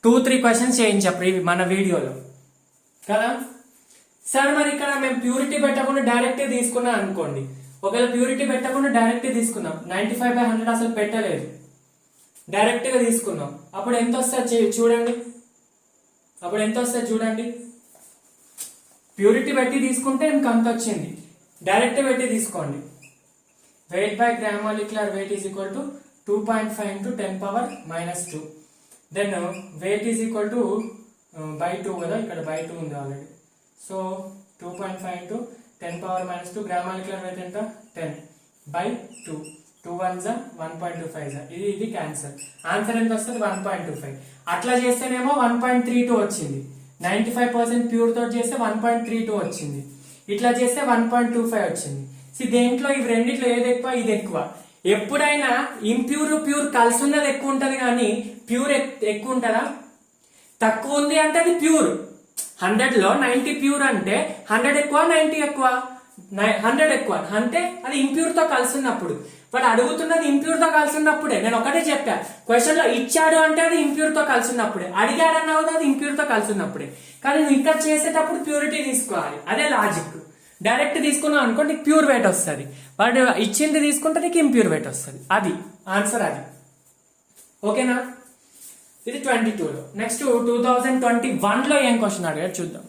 2-3 క్వశ్చన్స్ చేయించారు మన వీడియోలో కదా. సార్ మరి ఇక్కడ మేము ప్యూరిటీ పెట్టకుండా డైరెక్ట్ తీసుకున్నాం అనుకోండి. ఒకవేళ ప్యూరిటీ పెట్టకుండా డైరెక్ట్ తీసుకున్నాం, 95/100 అసలు పెట్టలేదు, డైరెక్ట్ గా తీసుకున్నాం. అప్పుడు ఎంత వస్తుంది చూడండి. ప్యూరిటీ పెట్టి తీసుకుంటే మీకు అంత వచ్చింది. డైరెక్ట్ పెట్టి తీసుకోండి. Weight by gram molecular weight is equal to 2.5 into 10^-2. Then weight is equal to by 2 కదా, ఇక్కడ by 2 ఉంది already. So 2.5 into 10^-2 gram molecular weight ఎంత? 10/2. 2 1s 1.25. ఇది క్యాన్సర్. ఆన్సర్ ఎంత వస్తుంది? 1.25. అట్లా చేస్తేనేమో 1.32 వచ్చింది. 95% ప్యూర్ తోటి చేస్తే 1.32 వచ్చింది. ఇట్లా చేస్తే 1.25 వచ్చింది. దేంట్లో ఇవి రెండిట్లో ఏది ఎక్కువ? ఇది ఎక్కువ. ఎప్పుడైనా ఇంప్యూర్ ప్యూర్ కలిసి ఉన్నది ఎక్కువ ఉంటది కానీ ప్యూర్ ఎక్కువ ఉంటుందా? తక్కువ ఉంది అంటే అది ప్యూర్. 100 లో 90 ప్యూర్ అంటే 100 ఎక్కువ 90 ఎక్కువ? 100 ఎక్కువ అంటే అది ఇంప్యూర్ తో కలిసి ఉన్నప్పుడు. వాడు అడుగుతున్నది ఇంప్యూర్ తో కలిసి ఉన్నప్పుడే. నేను ఒకటే చెప్పా, క్వశ్చన్ లో ఇచ్చాడు అంటే అది ఇంప్యూర్ తో కలిసి ఉన్నప్పుడే, అడిగాడు అన్నావు అది ఇంప్యూర్ తో కలిసి ఉన్నప్పుడే. కానీ నువ్వు ఇక్కడ చేసేటప్పుడు ప్యూరిటీ తీసుకోవాలి. అదే లాజిక్. డైరెక్ట్ తీసుకున్నావు అనుకో నీకు ప్యూర్ వెయిట్ వస్తుంది, వాడు ఇచ్చింది తీసుకుంటే నీకు ఇంప్యూర్ వెయిట్ వస్తుంది. అది ఆన్సర్. అది ఓకేనా? ఇది 22లో. నెక్స్ట్ 2021లో ఏం క్వశ్చన్ అడిగారు చూద్దాం.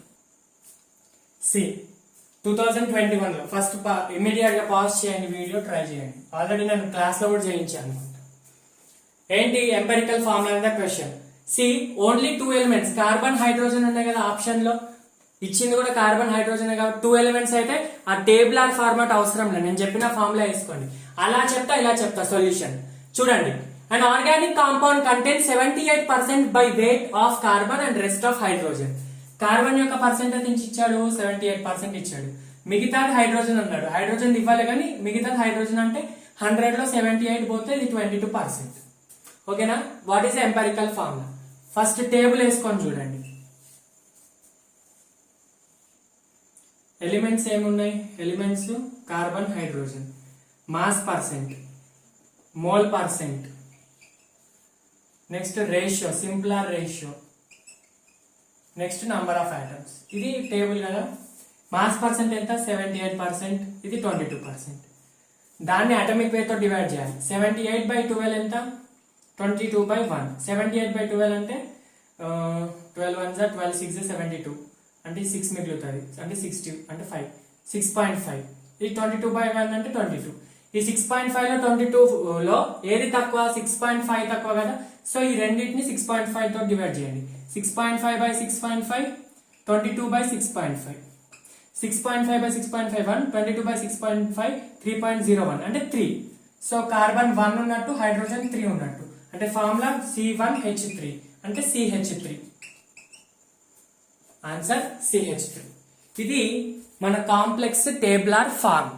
2021లో ఫస్ట్ ఇమీడియట్ గా పాజ్ చేయండి, వీడియో ట్రై చేయండి. ఆల్రెడీ నేను క్లాస్ లో కూడా చేయించాను అనుకుంటా. ఏంటి? Empirical formula question. Only 2 elements carbon hydrogen ఉన్నాయి కదా ఆప్షన్ లో, ఇచ్చింది కూడా కార్బన్ హైడ్రోజన్ కాబట్టి 2 ఎలిమెంట్స్ అయితే ఆ టేబులర్ ఫార్మాట్ అవసరం లేదు. నేను చెప్పిన ఫార్ములా వేసుకోండి. అలా చెప్తా ఇలా చెప్తా సొల్యూషన్ చూడండి. An organic compound contains 78% by weight of carbon and rest of hydrogen. Carbon యొక్క పర్సెంటేజ్ నుంచి ఇచ్చాడు, 78% ఇచ్చాడు. మిగతాది హైడ్రోజన్ అన్నాడు. హైడ్రోజన్ ఇవ్వాలి కానీ మిగతాది హైడ్రోజన్ అంటే 100 లో 78 పోతే ఇది 22%. ఓకేనా? What is empirical formula? First table వేసుకొని చూడండి. ఎలిమెంట్స్ ఏమున్నాయి? Elements carbon hydrogen. Mass percent mole percent. Next ratio, simpler ratio. Next number of atoms. ఇది టేబుల్ కదా. మాస్ పర్సెంట్ ఎంత? 78%. ఇది 22%. దాన్ని అటామిక్ వెయిట్ తో డివైడ్ చేయాలి. 78/12 ఎంత? 22/1. 78/12 అంటే 12 1 12 6 72 అంటే 6 మిగులుతుంది, అంటే 60 అంటే 5, 6.5. ఇది 22/1 అంటే 22. ఈ 6.5 లో 22 లో ఏది తక్కువ? 6.5 తక్కువ కదా. సో ఈ రెండింటిని 6.5 తో డివైడ్ చేయండి. 6.5/6.5 22/6.5. 6.5/6.5 1, 22/6.5 3.01 అంటే 3. సో కార్బన్ 1 ఉన్నట్టు, హైడ్రోజన్ 3 ఉన్నట్టు. అంటే ఫార్ములా C1H3 అంటే CH3. Answer CH3. ఇది మన కాంప్లెక్స్ టేబులర్ ఫార్మ్.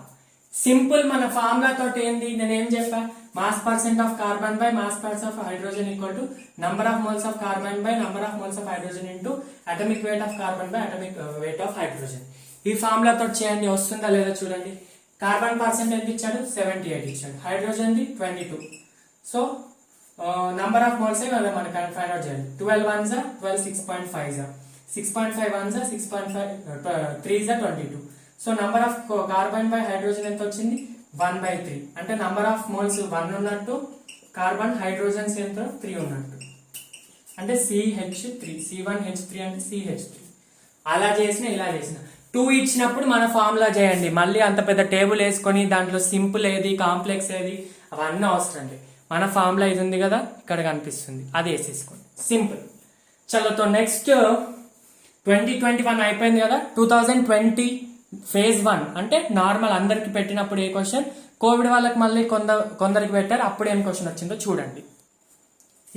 సింపుల్ మన ఫార్ములా తోటి ఏంది? నేను ఏం చెప్పా? Mass percent of carbon by mass percent of hydrogen equal to number of moles of carbon by number of moles of hydrogen into atomic weight of carbon by atomic weight of hydrogen. ఈ formula తోటి చేయండి, వస్తుందా లేదా చూడండి. Carbon percent ఎంత ఇచ్చాడు? 78 ఇచ్చాడు. Hydrogen the 22. So number of moles మనకి ఫైండ్ అవుట్ చేయాలి. 12 1 12, 6.5 6.5 1 6.5 3 22. So number of carbon by hydrogen ఎంత వచ్చింది? 1/3. అంటే నంబర్ ఆఫ్ మోల్స్ 1 ఉన్నట్టు, కార్బన్ హైడ్రోజన్స్ ఎంత? 3 ఉన్నట్టు. అంటే CH3. C1H3 అంటే CH3. అలా చేసిన, ఇలా చేసిన. 2 ఇచ్చినప్పుడు మన ఫార్ములా చేయండి. మళ్ళీ అంత పెద్ద టేబుల్ వేసుకొని దాంట్లో సింపుల్ ఏది, కాంప్లెక్స్ ఏది, అవన్నీ అవసరం లేదు. మన ఫార్ములా ఇది ఉంది కదా, ఇక్కడ కనిపిస్తుంది, అది వేసేసుకోండి. సింపుల్. చలో నెక్స్ట్ 2021 అయిపోయింది కదా. 2020 phase 1 అంటే నార్మల్ అందరికి పెట్టినప్పుడు ఏ క్వశ్చన్, కోవిడ్ వాళ్ళకి మళ్ళీ కొందరికి పెట్టారు, అప్పుడు ఏం క్వశ్చన్ వచ్చిందో చూడండి.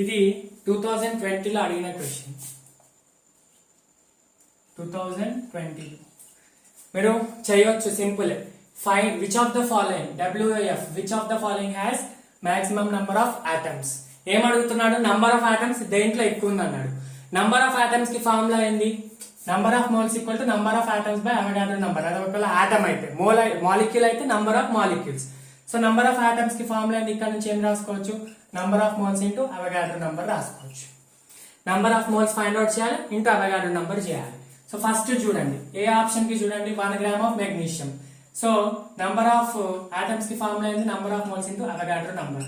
ఇది 2020లో అడిగిన క్వశ్చన్. 2020 మీరు చేయవచ్చు, simple. Find which of the following, WAF, which of the following has maximum number of atoms. ఏం అడుగుతున్నాడు? నంబర్ ఆఫ్ ఆటమ్స్ దేంట్లో ఎక్కువ ఉంది అన్నాడు. నంబర్ ఆఫ్ ఆటమ్స్ కి ఫార్ములా ఏంది? Number of moles equal to number of atoms by Avogadro number. అది ఒకవేళ ఆటమ్ అయితే, మాలిక్యూల్ అయితే number of molecules. So number of atoms కి ఫార్ములా ఏంది? ఇక్కడ నుంచి ఏం రాసుకోవచ్చు? Number of moles into Avogadro number రాసుకోవచ్చు. Number of moles find out చేయాలి, ఇంటూ అవగాడ్రో నంబర్ చేయాలి. సో ఫస్ట్ చూడండి, ఏ ఆప్షన్ కి చూడండి, 1 gram of magnesium. So number of atoms కి ఫార్ములా ఏంది? Number of moles into Avogadro number.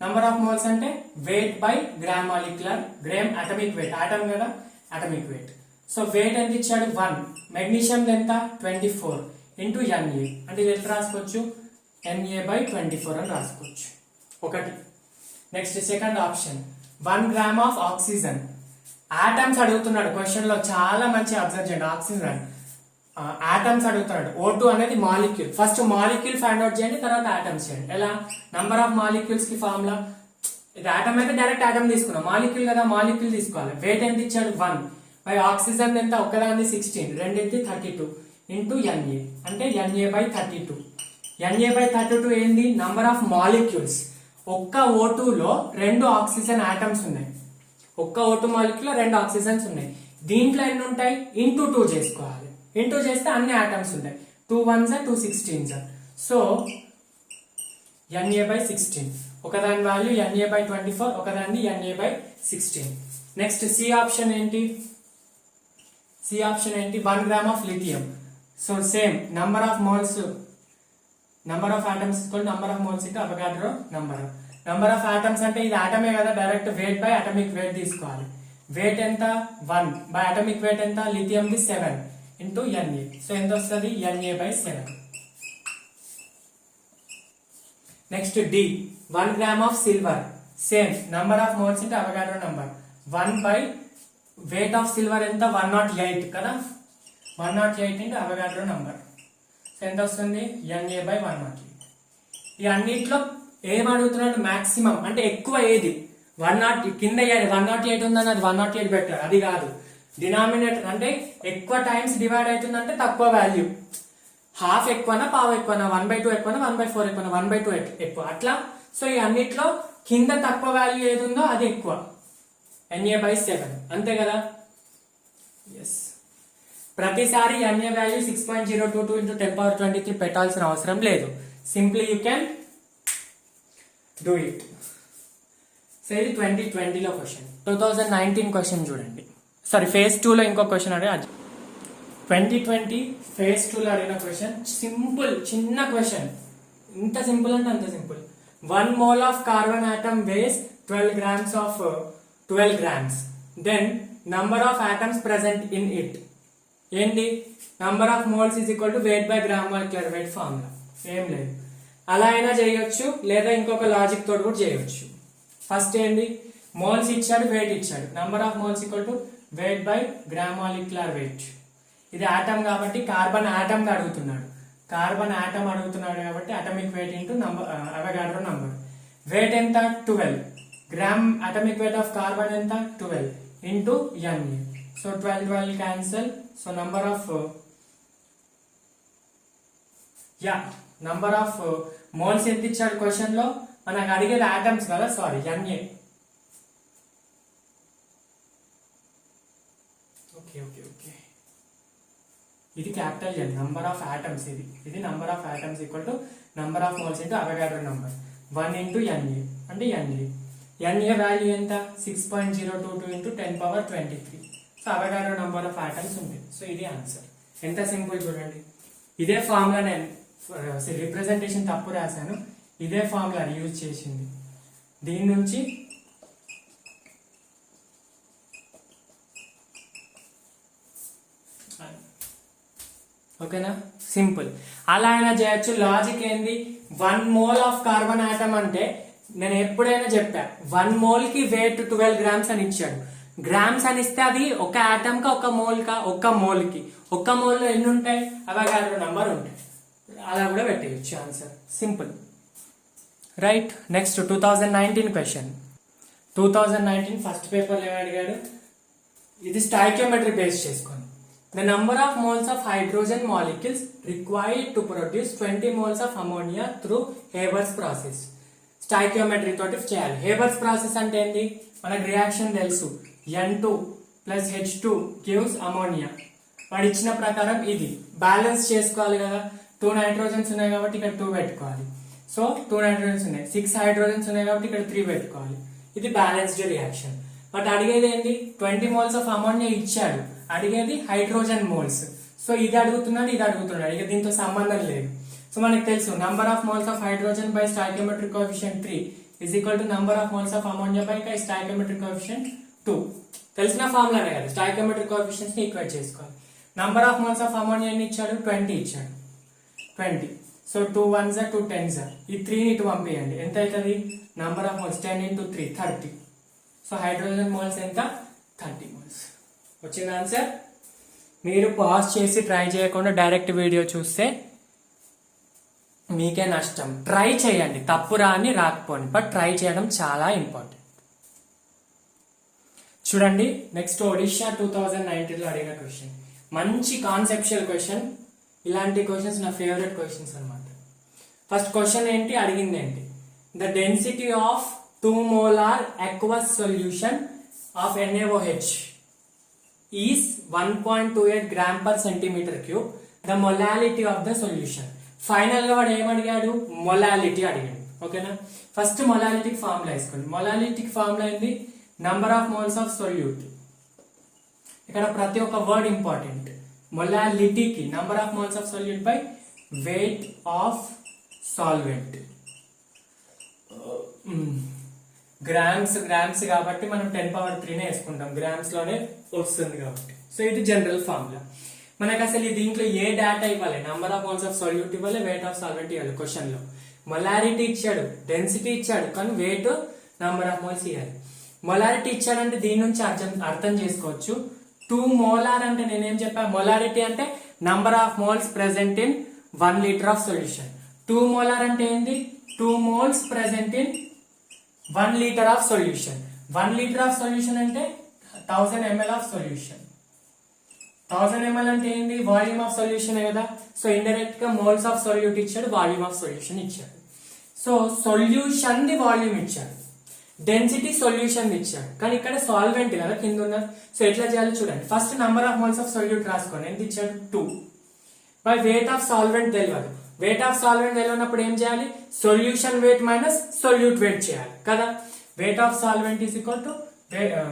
Number of moles అంటే weight by gram molecular, gram atomic weight, atom కదా atomic weight. So weight ఎంత ఇచ్చాడు? 1. మెగ్నీషియం ఎంత? 24 into Na. అంటే ఇది ఎంత రాసుకోవచ్చు? Na/24 అని రాసుకోవచ్చు. ఒకటి. Next second option, 1 gram of oxygen. Atoms అడుగుతున్నాడు క్వశ్చన్ లో, చాలా మంచి అబ్జర్వ్ చేయండి. ఆక్సిజన్ ఆటమ్స్ అడుగుతున్నాడు. O2 అనేది molecule. First molecule find out చేయండి, తర్వాత ఆటమ్స్ చేయండి. ఎలా? నంబర్ ఆఫ్ మాలిక్యూల్స్ కి ఫార్ములా, ఇది ఆటమ్ అయితే డైరెక్ట్ ఆటమ్ తీసుకున్నాం, మాలిక్యూల్ కదా మాలిక్యూల్ తీసుకోవాలి. వెయిట్ ఎంత ఇచ్చాడు? 1 బై ఆక్సిజన్ ఎంత? ఒకదాన్ని 16, రెండింటి 32 ఇంటూ Na. అంటే Na/32. Na/32 ఏంది? Number of molecules. ఒక్క O2 లో 2 ఆక్సిజన్ ఆటమ్స్ ఉన్నాయి. ఒక్క O2 మాలిక్యూల్ లో 2 ఆక్సిజన్స్ ఉన్నాయి. దీంట్లో ఎన్ని ఉంటాయి? ఇంటూ 2 చేసుకోవాలి. ఇంటూ చేస్తే అన్ని ఆటమ్స్ ఉంటాయి. 2 1s 2 16s. So Na/16. ఒకదాని వాల్యూ Na/24, ఒకదాన్ని Na/16. నెక్స్ట్ సి ఆప్షన్ ఏంటి? 1 gram of lithium. So same number of moles, number of atoms equal number of moles into Avogadro number. Number of atoms అంటే ఇది ఆటమే కదా, direct weight by atomic weight తీసుకోవాలి. Weight ఎంత? 1 by atomic weight ఎంత? Lithium ది 7 into Na. సో ఎంత వస్తుంది? Na/7. Next D, 1 gram of silver. Same number of moles into Avogadro number. 1 by weight of silver ఎంత? 108 కదా, 108 ఇంటూ అవగాడ్రో నంబర్. సో ఎంత వస్తుంది? Na/108. ఈ అన్నిట్లో ఏం అడుగుతున్నాడు? మాక్సిమం అంటే ఎక్కువ ఏది? 108 కింద 108 ఉందని అది 108 పెట్టారు, అది కాదు. డినామినేటర్ అంటే ఎక్కువ టైమ్స్ డివైడ్ అవుతుందంటే తక్కువ వాల్యూ. హాఫ్ ఎక్కువనా, పావు ఎక్కువనా, 1/2 ఎక్కువనా, 1/4 ఎక్కువనా, 1/2 ఎక్కువ, అట్లా. సో ఈ అన్నిట్లో కింద తక్కువ వాల్యూ ఏది ఉందో అది ఎక్కువ. Na/7 అంతే కదా. ఎస్, ప్రతిసారి Na వాల్యూ 6.022 × 10^23 పెట్టాల్సిన అవసరం లేదు. Simply you can do it. So ఇది 2020లో క్వశ్చన్. 2019 క్వశ్చన్ చూడండి. సారీ, phase 2లో ఇంకో క్వశ్చన్ అడిగి 2020 phase 2లో అడిగిన క్వశ్చన్ సింపుల్, చిన్న క్వశ్చన్. ఇంత సింపుల్ అంటే అంత simple. 1 mole of carbon atom weighs 12 grams of 12 grams. Then number of atoms present in it. ఏంటి? Number of moles is equal to weight by gram molecular wait formula. ఏం లేదు, అలా అయినా చేయొచ్చు, లేదా ఇంకొక లాజిక్ తోటి కూడా చేయొచ్చు. ఫస్ట్ ఏంది? మోల్స్ ఇచ్చాడు, వెయిట్ ఇచ్చాడు. Number of moles equal to weight by gram molecular weight. ఇది ఆటమ్ కాబట్టి కార్బన్ ఆటమ్ అడుగుతున్నాడు. కార్బన్ ఆటమ్ అడుగుతున్నాడు కాబట్టి atomic weight into Avogadro number. Weight ఎంత? 12. Gram atomic weight of carbon ఎంత? 12 into NA. So 12 cancel. So number of moles ఎంత ఇచ్చాడు question లో? మనకు అడిగేది ఆటమ్స్ కదా, sorry NA. Okay okay okay, ఇది capital N, number of atoms. ఇది number of atoms equal to number of moles into Avogadro number. 1 into NA అంటే NA value ఎంత? 6.022 into 10^23. So Avogadro number of atoms ఉంది. So ఇది answer. ఎంత simple చూడండి. ఇదే formula, నేను రిప్రజెంటేషన్ తప్పు రాశాను, ఇదే ఫార్ములా యూజ్ చేసింది. దీని నుంచి ఓకేనా, సింపుల్. అలా అయినా చేయొచ్చు. లాజిక్ ఏంది? 1 mole ఆఫ్ కార్బన్ ఆటమ్ అంటే నేను ఎప్పుడైనా చెప్పా, 1 mole కి వెయిట్ 12 grams అని ఇచ్చాడు. గ్రామ్స్ అని ఇస్తే అది ఒక ఆటమ్ కా, ఒక మోల్ కా? ఒక మోల్ కి. ఒక మోల్ లో ఎన్ని ఉంటాయి? అవగాడ్రో నంబర్ ఉంటాయి. అలా కూడా పెట్టేయచ్చు answer. Simple, right. Next 2019 question. 2019 first paper ఏమి అడిగాడు? ఇది స్టాయికియోమెట్రీ బేస్ చేసుకొని. The number of moles of hydrogen molecules required to produce 20 moles of ammonia through Haber's process. Stoichiometry తోటి చేయాలి. హేబర్స్ ప్రాసెస్ అంటే ఏంటి? మనకు రియాక్షన్ తెలుసు. N2 plus H2 gives ammonia. వాడు ఇచ్చిన ప్రకారం ఇది బ్యాలెన్స్ చేసుకోవాలి కదా. 2 నైట్రోజన్స్ ఉన్నాయి కాబట్టి ఇక్కడ 2 పెట్టుకోవాలి. సో 2 నైట్రోజన్స్ ఉన్నాయి, 6 హైడ్రోజన్స్ ఉన్నాయి కాబట్టి ఇక్కడ 3 పెట్టుకోవాలి. ఇది బ్యాలెన్స్డ్ రియాక్షన్. బట్ అడిగేది ఏంటి? 20 moles ఆఫ్ అమోనియా ఇచ్చాడు, అడిగేది హైడ్రోజన్ మోల్స్. సో ఇది అడుగుతున్నాడు, ఇది అడుగుతున్నాడు, ఇక దీంతో సంబంధం లేదు. సో మనకు తెలుసు number of moles of hydrogen by stoichiometric coefficient 3 is equal to number of moles of ammonia by stoichiometric coefficient 2. తెలిసిన ఫార్ములానే కదా, స్టాయికియోమెట్రిక్ కోఎఫిషియంట్స్ ని ఈక్వేట్ చేసుకోవాలి. Number of moles of ammonia ఎన్ని ఇచ్చాడు? 20 ఇచ్చాడు. 20. So 2 1s 2 10s. ఈ 3 ని ఇటు పంపేయండి. ఎంత అవుతుంది? Number of moles 10 into 3 30. So hydrogen moles ఎంత? 30 మోల్స్. వచ్చింది ఆన్సర్. మీరు పాజ్ చేసి ట్రై చేయకుండా డైరెక్ట్ వీడియో చూస్తే మీకే నష్టం. ట్రై చేయండి, తప్పు రాని రాకపోండి, బట్ ట్రై చేయడం చాలా ఇంపార్టెంట్. చూడండి, నెక్స్ట్ ఒడిషా 2019లో అడిగిన క్వశ్చన్. మంచి కాన్సెప్చువల్ క్వశ్చన్. ఇలాంటి క్వశ్చన్స్ నా ఫేవరెట్ క్వశ్చన్స్ అనమాట. ఫస్ట్ క్వశ్చన్ ఏంటి? అడిగింది ఏంటి? The density of 2 molar aqueous solution of NaOH is 1.28 gram per centimeter cube. The molality of the solution. Final గా వాడు ఏమడిగాడు? మొలాలిటీ అడిగాడు. ఓకేనా, ఫస్ట్ మొలాలిటీ ఫార్ములా వేసుకోండి. మొలాలిటీ ఫార్ములా ఏంది? Number of moles of solute. ఇక్కడ ప్రతి ఒక్క వర్డ్ ఇంపార్టెంట్. మొలాలిటీకి number of moles of solute by weight of solvent. Grams కాబట్టి మనం 10^3 వేసుకుంటాం, గ్రామ్స్ లోనే వస్తుంది కాబట్టి. సో ఇది జనరల్ ఫార్ములా. మనకు అసలు దీంట్లో ఏ డేటా ఇవ్వాలి? Number of moles of solute ఇవ్వాలి, వెయిట్ ఆఫ్ సాల్వెంట్ ఇవ్వాలి. క్వశ్చన్ లో మొలారిటీ ఇచ్చాడు, డెన్సిటీ ఇచ్చాడు, కానీ వెయిట్ నంబర్ ఆఫ్ మోల్స్ ఇవ్వాలి. మొలారిటీ ఇచ్చాడంటే దీని నుంచి అర్థం చేసుకోవచ్చు. 2 molar అంటే నేనేం చెప్పా? మొలారిటీ అంటే number of moles present in 1 liter of solution. 2 molar అంటే ఏంటి? 2 moles present in 1 liter of solution. 1 liter of solution అంటే 1000 ml ఆఫ్ సొల్యూషన్. 1000 ml అంటే ఏంటి? వాల్యూమ్ ఆఫ్ సొల్యూషన్ కదా. సో ఇండైరెక్ట్ గా మోల్స్ ఆఫ్ సొల్యూట్ ఇచ్చాడు, volume of solution ఇచ్చాడు. So solution the volume ఇచ్చాడు, డెన్సిటీ సొల్యూషన్ ఇచ్చాడు, కానీ ఇక్కడ సాల్వెంట్ కదా కింద ఉన్న. సో ఎట్లా చేయాలో చూడండి. First number of moles of solute రాసుకోండి. ఎంత ఇచ్చాడు? 2. బై వెయిట్ ఆఫ్ సాల్వెంట్ తెలియదు. వెయిట్ ఆఫ్ సాల్వెంట్ తెలియనప్పుడు ఏం చేయాలి, solution weight minus solute weight చేయాలి కదా. Weight of solvent is equal to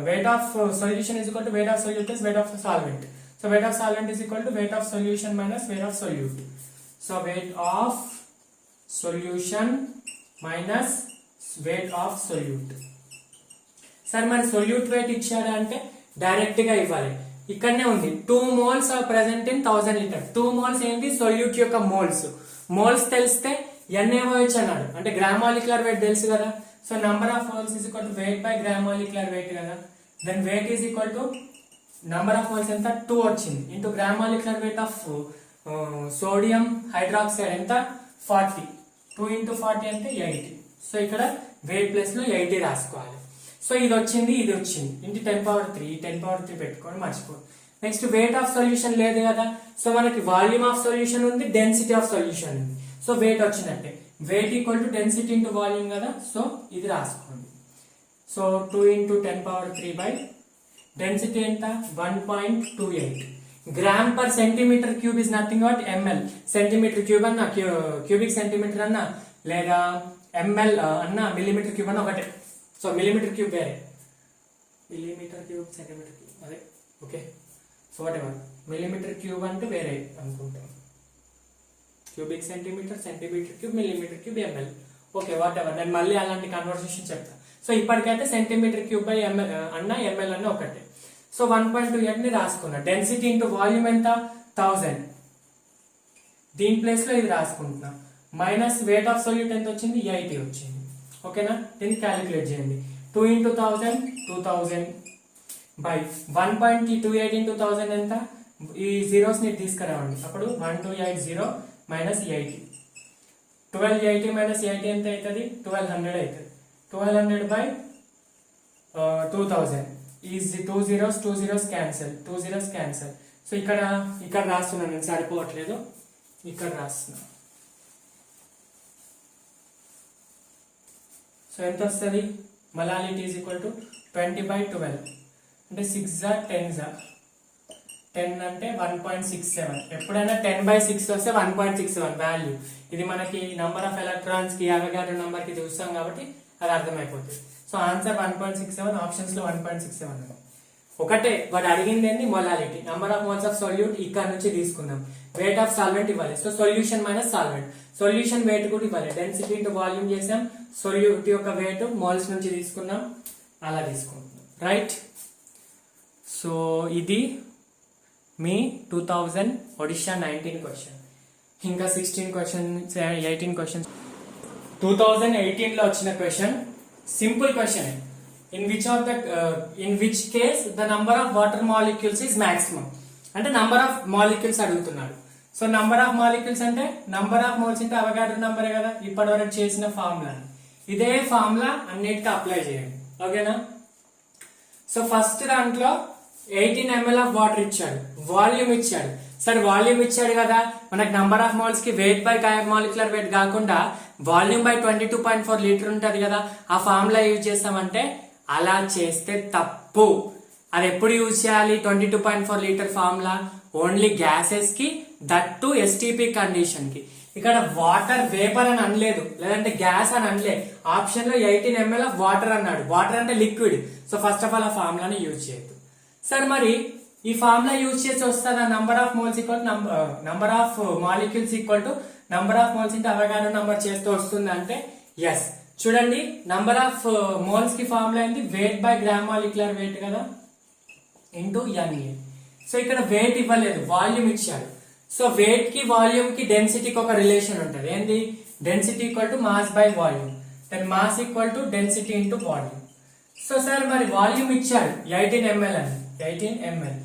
weight of solution is equal to weight of solute plus weight of solvent. So weight of solvent is equal to weight of solution minus weight of solute. So weight of solution minus weight of solute. Sir మరి solute wait ఇచ్చాడు అంటే direct గా ఇవ్వాలి. ఇక్కడనే ఉంది 2 moles are present in 1000 litre. 2 moles ఏంటి, solute యొక్క moles తెలిస్తే NaOH అన్నాడు అంటే గ్రామ్ మాలిక్యులర్ వెయిట్ తెలుసు కదా. So number of moles is equal to weight by gram molecular weight కదా. Then weight is equal to number of moles ఎంత 2 వచ్చింది into gram molecular weight of sodium hydroxide ఎంత 40. 2 into 40 అంటే 80. So ఇక్కడ weight plus లో 80 రాసుకోవాలి. So ఇది వచ్చింది ఇంటి 10⁻3 10⁻3 పెట్టుకొని మర్చిపోదు. నెక్స్ట్ వెయిట్ ఆఫ్ సొల్యూషన్ లేదు కదా. సో మనకి వాల్యూమ్ ఆఫ్ సొల్యూషన్ ఉంది, డెన్సిటీ ఆఫ్ సొల్యూషన్ ఉంది. సో వెయిట్ వచ్చినట్టే, wait equal to density into volume కదా. సో ఇది రాసుకోండి. సో 2 into 10⁻3 బై డెన్సిటీ ఎంత 1.28 gram per centimetre cube is nothing but ml. Centimetre cube అన్న క్యూబిక్ సెంటీమీటర్ అన్న లేదా ml అన్న మిల్లీమీటర్ క్యూబ్ అన్న ఒకటే. సో మిల్లీమీటర్ క్యూబ్ వేరే, మిల్లీమీటర్ క్యూబ్ సెంటీమీటర్ క్యూబ్ అదే okay. So whatever millimetre cube అంటే వేరే అనుకుంటాం. Cubic centimetre cube millimetre cube ml okay whatever. నేను మళ్ళీ అలాంటి కన్వర్సేషన్ చెప్తా. సో ఇప్పటికైతే సెంటీమీటర్ క్యూబ్ బై ml అన్న ml అన్న ఒకటే. సో 1.28 ని రాసుకున్నా. డెన్సిటీ ఇంటూ వాల్యూమ్ ఎంత 1000, దీని ప్లేస్ లో ఇది రాసుకుంటున్నా. మైనస్ వెయిట్ ఆఫ్ సొల్యూట్ ఎంత వచ్చింది 80 వచ్చింది. ఓకేనా, దీన్ని క్యాలిక్యులేట్ చేయండి. 2 into 1000 2000 బై 1.28 into 1000 ఎంత, ఈ జీరోస్ ని తీసుకురావండి. అప్పుడు 1280 మైనస్ 80, 1280 మైనస్ 80 ఎంత అవుతుంది 1200 అవుతుంది. 1200 by 2000 is 2 zeros cancel. So ఇక్కడ రాస్తున్నాను నేను, సరిపోవట్లేదు ఇక్కడ రాస్తున్నా. సో ఎంత వస్తుంది, మొలాలిటీ ఈజ్ ఈక్వల్ టు 20/12 అంటే 6 10 అంటే 1.67. ఎప్పుడైనా 10/6 వస్తే 1.67 వాల్యూ. ఇది మనకి నంబర్ ఆఫ్ ఎలక్ట్రాన్స్ కి అవగాడ్రో నంబర్ కి చూస్తాం కాబట్టి అది అర్థమైపోతుంది. సో ఆన్సర్ 1.67, ఆప్షన్స్ లో 1.67 ఒకటే. వాడు అడిగింది ఏంటి, molality, number of moles of solute ఇక్కడ నుంచి తీసుకుందాం. వెయిట్ ఆఫ్ సాల్వెంట్ ఇవ్వాలి. So solution minus solvent, solution weight కూడా ఇవ్వాలి. డెన్సిటీ ఇంటూ వాల్యూమ్ చేసాం, సొల్యూట్ యొక్క వెయిట్ మోల్స్ నుంచి తీసుకున్నాం, అలా తీసుకుంటున్నాం రైట్. సో ఇది మీ 2000 ఒడిషా 19 క్వశ్చన్. ఇంకా 16 క్వశ్చన్స్ 18 క్వశ్చన్స్ 2018 లో వచ్చిన question. Simple question. in which case the number of water molecules is maximum అంటే నంబర్ ఆఫ్ మాలిక్యూల్స్ అడుగుతున్నాడు. సో నంబర్ ఆఫ్ మాలిక్యూల్స్ అంటే నంబర్ ఆఫ్ మోల్స్ అంటే అవగాడ్రో నంబరే కదా ఇప్పటి వరకు చేసిన ఫార్ములా. ఇదే ఫార్ములా అన్నిటికీ అప్లై చేయండి ఓకేనా. సో ఫస్ట్ దాంట్లో 18 ml ఆఫ్ వాటర్ ఇచ్చాడు, వాల్యూమ్ ఇచ్చాడు. సరే వాల్యూమ్ ఇచ్చాడు కదా, మనకు నంబర్ ఆఫ్ మోల్స్ కి వెయిట్ బై మాలిక్యులర్ వెయిట్ కాకుండా వాల్యూమ్ బై 22.4 లీటర్ ఉంటది కదా, ఆ ఫార్ములా యూజ్ చేస్తామంటే అలా చేస్తే తప్పు. అది ఎప్పుడు యూజ్ చేయాలి, 22.4 లీటర్ ఫార్ములా ఓన్లీ గ్యాసెస్ కి, దట్ టు ఎస్టీపీ కండిషన్ కి. ఇక్కడ వాటర్ వేపర్ అని అనలేదు, లేదంటే గ్యాస్ అని అనలేదు. ఆప్షన్ లో 18 ml ఆఫ్ వాటర్ అన్నాడు. వాటర్ అంటే liquid. So first of all ఆ ఫార్ములాని యూజ్ చేయొద్దు. సార్ మరి ఈ ఫార్ములా యూజ్ చేసి వస్తుందా, number of moles equal number of molecules equal to number of moles into Avogadro number చేస్తూ వస్తుంది అంటే ఎస్. చూడండి నంబర్ ఆఫ్ మోల్స్ కి ఫార్ములా ఏంటి, weight by gram molecular weight కదా ఇంటూ NA. సో ఇక్కడ వెయిట్ ఇవ్వలేదు, వాల్యూమ్ ఇచ్చాడు. సో వెయిట్ కి వాల్యూమ్ కి డెన్సిటీకి ఒక రిలేషన్ ఉంటుంది. ఏంది, density equal to mass by volume, then mass equal to density into volume. So sir మరి వాల్యూమ్ ఇచ్చాడు 18 ml అని, 18 ml.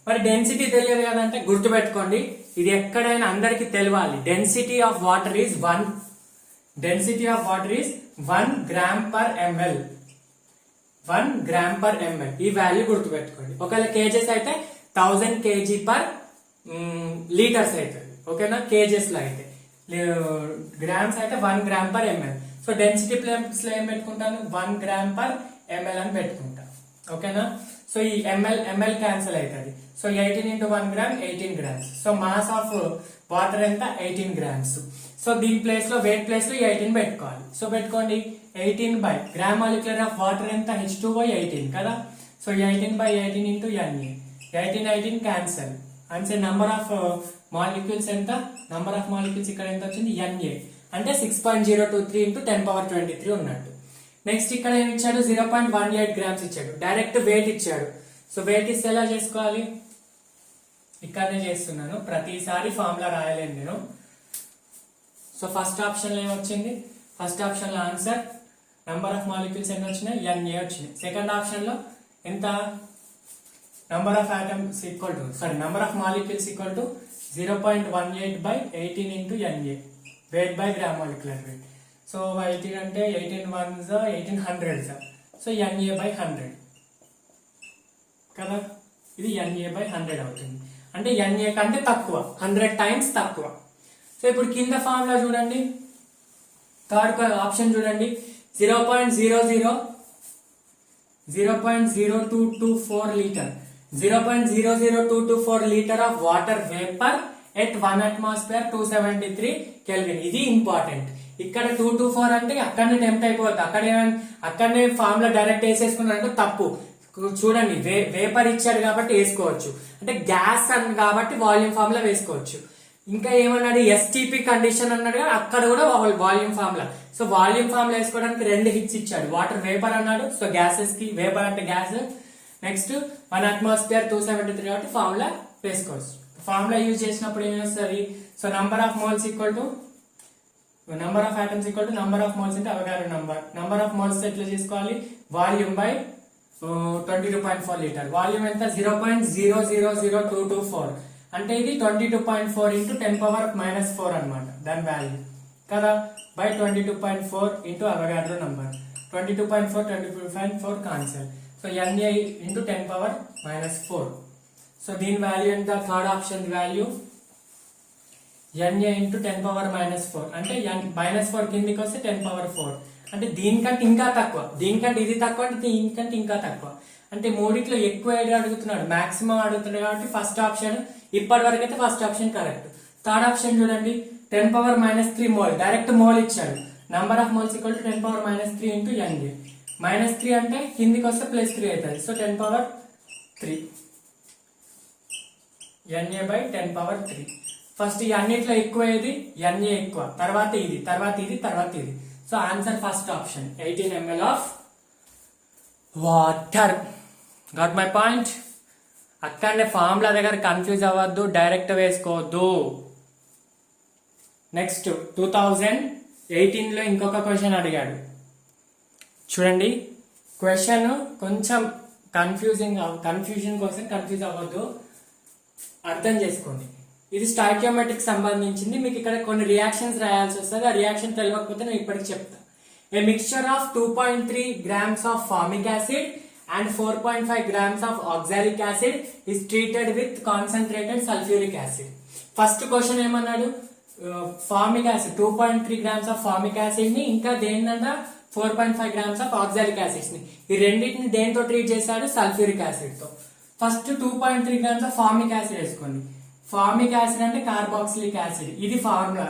మరి డెన్సిటీ తెలియదు కదంటే గుర్తుపెట్టుకోండి, ఇది ఎక్కడైనా అందరికి తెలియాలి. Density of water is 1 gram per ml. 1 gram per ml ఈ వాల్యూ గుర్తుపెట్టుకోండి. ఒకవేళ కేజెస్ అయితే 1000 kg per లీటర్స్ అవుతుంది ఓకేనా. కేజెస్ లో అయితే, గ్రామ్స్ అయితే 1 gram per ml. So density place లో ఏం పెట్టుకుంటాను, 1 gram per ml అని పెట్టుకుంటా ఓకేనా. సో ఈ ఎంఎల్ క్యాన్సిల్ అవుతుంది. So 18 into 1 gram 18 grams. So mass of water ఎంత 18 grams. సో దీని ప్లేస్ లో వెయిట్ ప్లేస్ లో 18 పెట్టుకోవాలి. సో పెట్టుకోండి 18 by gram molecular of water ఎంత H2O 18 కదా. So 18 by 18 into Na. 18 cancel. అంటే నంబర్ ఆఫ్ మాలిక్యూల్స్ ఎంత, నంబర్ ఆఫ్ మాలిక్యూల్స్ ఇక్కడ ఎంత వచ్చింది Na అంటే 6.023 into 10^23 ఉన్నట్టు. నెక్స్ట్ ఇక్కడ ఏమి ఇచ్చాడు 0.18 grams ఇచ్చాడు. డైరెక్ట్ వెయిట్ ఇచ్చాడు. సో వెయిట్ ఇస్తే ఎలా చేసుకోవాలి, ఇక్కడనే చేస్తున్నాను, ప్రతిసారి ఫార్ములా రాయలేను నేను. సో ఫస్ట్ ఆప్షన్ లో ఏమొచ్చింది, ఫస్ట్ ఆప్షన్ లో ఆన్సర్ నంబర్ ఆఫ్ మాలిక్యూల్స్ ఎన్ని వచ్చినాయి Na వచ్చినాయి. సెకండ్ ఆప్షన్ లో ఎంత number of atoms equal to number of molecules equal to 0.18 by 18 into Na wait by gram molecular wait. So 18 అంటే 18 1s 1800s. So Na by 100 కదా, ఇది Na by 100 అవుతుంది. అంటే Na కంటే తక్కువ, 100 times తక్కువ. సో ఇప్పుడు కింద ఫార్ములా చూడండి, థర్డ్ ఆప్షన్ చూడండి 0.00224 litre 0.00224 litre of water vapour at 1 atmosphere 273 Kelvin. ఇది ఇంపార్టెంట్. ఇక్కడ 224 అంటే అక్కడనే టెంప్ట్ అయిపోతుంది, అక్కడనే ఫార్ములా డైరెక్ట్ వేసేసుకున్నారంటే తప్పు. చూడండి వేపర్ ఇచ్చాడు కాబట్టి వేసుకోవచ్చు, అంటే గ్యాస్ అని కాబట్టి వాల్యూమ్ ఫార్ములా వేసుకోవచ్చు. ఇంకా ఏమన్నాడు ఎస్టీపీ కండిషన్ అన్నాడు, అక్కడ కూడా volume formula. So volume formula వేసుకోవడానికి 2 హిట్స్ ఇచ్చాడు, వాటర్ వేపర్ అన్నాడు. సో గ్యాసెస్ కి వేపర్ అంటే గ్యాస్. నెక్స్ట్ 1 atmosphere 273 కాబట్టి ఫార్ములా వేసుకోవచ్చు. ఫార్ములా యూజ్ చేసినప్పుడు ఏమి వస్తుంది, so number of moles equal to number of atoms equal to number of moles అంటే అవగాహన నంబర్ ఆఫ్ మోల్స్ ఎట్లా చేసుకోవాలి, వాల్యూమ్ బై 22.4 లీటర్. వాల్యూమ్ ఎంత 0.000224 అంటే ఇది 22.4 into 10^-4 అనమాట దాని వాల్యూ కదా, by 22.4 into Avogadro number. 22.4 22.4 cancel. So Na into 10^-4. So దీని వాల్యూ ఎంత, third option value Na into 10^-4 అంటే -4 కిందికి వస్తే 10^4 అంటే దీనికంటే ఇంకా తక్కువ, దీనికంటే ఇది తక్కువ అంటే దీనికంటే ఇంకా తక్కువ. అంటే మూడిట్లో ఎక్కువ అడుగుతున్నాడు, మాక్సిమం అడుగుతున్నాడు కాబట్టి ఫస్ట్ ఆప్షన్ ఇప్పటి వరకు అయితే first option correct. Third option చూడండి 10^-3 మోల్, డైరెక్ట్ మోల్ ఇచ్చాడు. Number of moles equal to 10^-3 into Na. -3 అంటే కిందికి వస్తే +3 అవుతుంది. So 10^3 Na by 10^3. ఫస్ట్ ఈ అన్నిట్లో ఎక్కువ ఏది, Na ఎక్కువ, తర్వాత ఇది, తర్వాత ఇది, తర్వాత ఇది. So answer first option 18 ml of water. Got my point. అక్కడనే ఫార్ములా దగ్గర కన్ఫ్యూజ్ అవ్వద్దు, డైరెక్ట్ వేసుకోవద్దు. నెక్స్ట్ 2018 లో ఇంకొక క్వశ్చన్ అడిగాడు చూడండి. క్వశ్చన్ కొంచెం కన్ఫ్యూజన్ కోసం కన్ఫ్యూజ్ అవ్వద్దు, అర్థం చేసుకోండి. ఇది స్టాయికియోమెట్రిక్ సంబంధించింది. మీకు ఇక్కడ కొన్ని రియాక్షన్స్ రాయాల్సి వస్తుంది, ఆ రియాక్షన్ తెలియకపోతే నేను ఇప్పటికి చెప్తా. ఏ mixture of 2.3 grams of formic acid and 4.5 grams of oxalic acid is treated with concentrated sulfuric acid. First question ఏమన్నాడు, formic acid 2.3 grams of formic acid ని ఇంకా దేనినంట 4.5 grams ఆఫ్ ఆక్సాలిక్ యాసిడ్స్ ని, ఈ రెండింటిని దేంతో ట్రీట్ చేశాడు, సల్ఫ్యూరిక్ యాసిడ్ తో. First 2.3 grams of formic acid వేసుకోండి. ఫార్మిక్ యాసిడ్ అంటే కార్బాక్సిలిక్ యాసిడ్, ఇది ఫార్ములా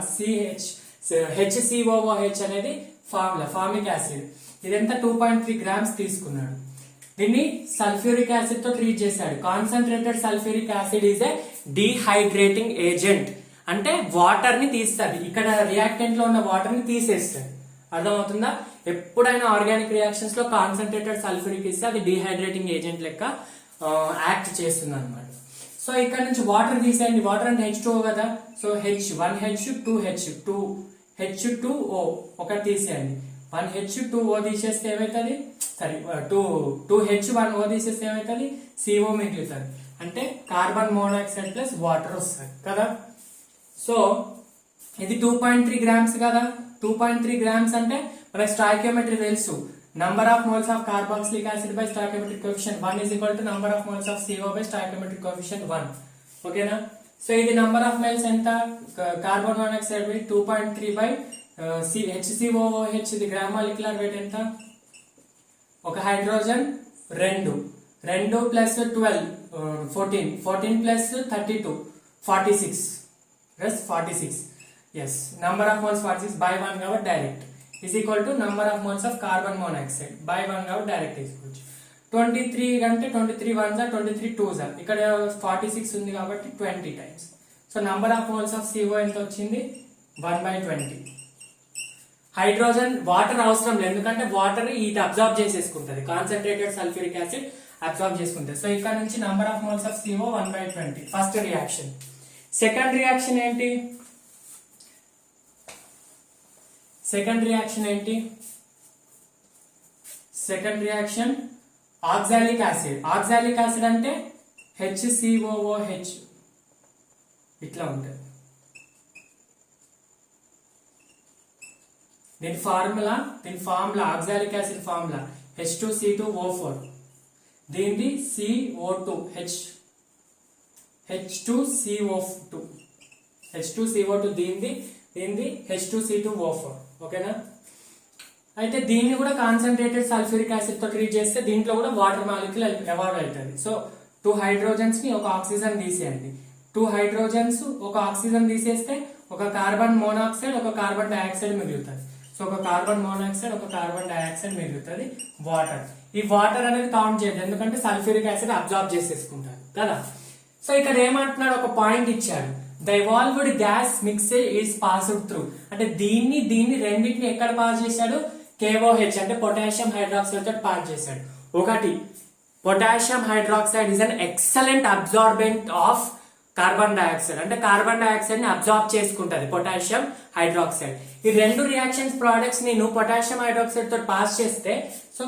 HCOOH అనేది ఫార్ములా ఫార్మిక్ యాసిడ్. ఇదంతా 2.3 grams తీసుకున్నాడు. దీన్ని సల్ఫ్యూరిక్ యాసిడ్ తో ట్రీట్ చేశాడు. Concentrated sulphuric acid is a dehydrating agent, అంటే వాటర్ ని తీస్తుంది, ఇక్కడ రియాక్టెంట్ లో ఉన్న వాటర్ ని తీసేస్తుంది. అర్థమవుతుందా? ఎప్పుడైనా ఆర్గానిక్ రియాక్షన్స్ లో కాన్సన్ట్రేటెడ్ సల్ఫ్యూరిక్ ఇస్తే అది డీహైడ్రేటింగ్ ఏజెంట్ లెక్క యాక్ట్ చేస్తుంది అనమాట. సో ఇక్కడ నుంచి వాటర్ తీసేయండి, వాటర్ అంటే H2O కదా. సో H1H 2H 2H2O ఒకటి తీసేయండి. 1H2O తీసేస్తే ఏమవుతుంది, సరే 2H1O తీసేస్తే ఏమవుతుంది, CO మిగులుతుంది, అంటే కార్బన్ మోనాక్సైడ్ ప్లస్ వాటర్ వస్తుంది కదా. సో ఇది 2.3 grams కదా. 2.3 grams అంటే మనకి స్టాయికియోమెట్రీ తెలుసు, number of moles of carboxylic acid by stoichiometric coefficient 1 is equal to number of moles of CO by stoichiometric coefficient 1. ఓకేనా. సో ఇది నంబర్ ఆఫ్ మోల్స్ ఎంత, carbon monoxide by 2.3 by HCOOH, ఇది gram molecular weight ఎంత, ఒక hydrogen 2 plus 12 14 plus 32 46 yes 46 yes number of moles 46 by 1 కాబట్టి direct is equal to number of moles of carbon monoxide by 1 కాబట్టి direct తీసుకోవచ్చు 23 అంటే 23 1s are 23 2s are ఇక్కడ 46 ఉంది కాబట్టి 20 times so number of moles of CO ఎంత వచ్చింది 1/20 hydrogen water అవసరం లేదు ఎందుకంటే వాటర్ ఇది అబ్జార్బ్ చేసేసుకుంటది కాన్సన్ట్రేటెడ్ సల్ఫ్యూరిక్ యాసిడ్ అబ్జార్బ్ చేసుకుంటది సో ఇక్కడ నుంచి number of moles of CO 1/20 first reaction second reaction ఏంటి సెకండ్ రియాక్షన్ ఆక్సాలిక్ యాసిడ్ అంటే HCOOH ఇట్లా ఉంటుంది దీని formula oxalic acid formula H2C2O4 దీనిది CO2 H2CO2 దీనిది H2C2O4 ఓకేనా అయితే దీన్ని కూడా కాన్సన్ట్రేటెడ్ సల్ఫ్యూరిక్ యాసిడ్ తో ట్రీట్ చేస్తే దీంట్లో కూడా వాటర్ మాలిక్యూల్ ఎవాల్వ్ అవుతుంది సో 2 హైడ్రోజన్స్ ని ఒక ఆక్సిజన్ తీసేయండి 2 హైడ్రోజన్స్ ఒక ఆక్సిజన్ తీసేస్తే ఒక కార్బన్ మోనాక్సైడ్ ఒక కార్బన్ డైఆక్సైడ్ మిగులుతుంది సో ఒక కార్బన్ మోనాక్సైడ్ ఒక కార్బన్ డైఆక్సైడ్ మిగులుతుంది వాటర్ ఈ వాటర్ అనేది కౌంట్ చేయదు ఎందుకంటే సల్ఫ్యూరిక్ యాసిడ్ అబ్జార్బ్ చేసేసుకుంటారు కదా సో ఇక్కడ ఏమంటున్నాడు ఒక పాయింట్ ఇచ్చాడు the evolved gas mixer is passed through అంటే దీన్ని రెండింటిని ఎక్కడ పాస్ చేశాడు KOH అంటే పొటాషియం హైడ్రాక్సైడ్ తో పాస్ చేశాడు ఒకటి potassium hydroxide is an excellent absorbent of carbon dioxide అంటే కార్బన్ డైఆక్సైడ్ ని అబ్జార్బ్ చేసుకుంటది పొటాషియం హైడ్రాక్సైడ్ ఈ రెండు రియాక్షన్స్ ప్రొడక్ట్స్ ని నువ్వు పొటాషియం హైడ్రాక్సైడ్ తో పాస్ చేస్తే సో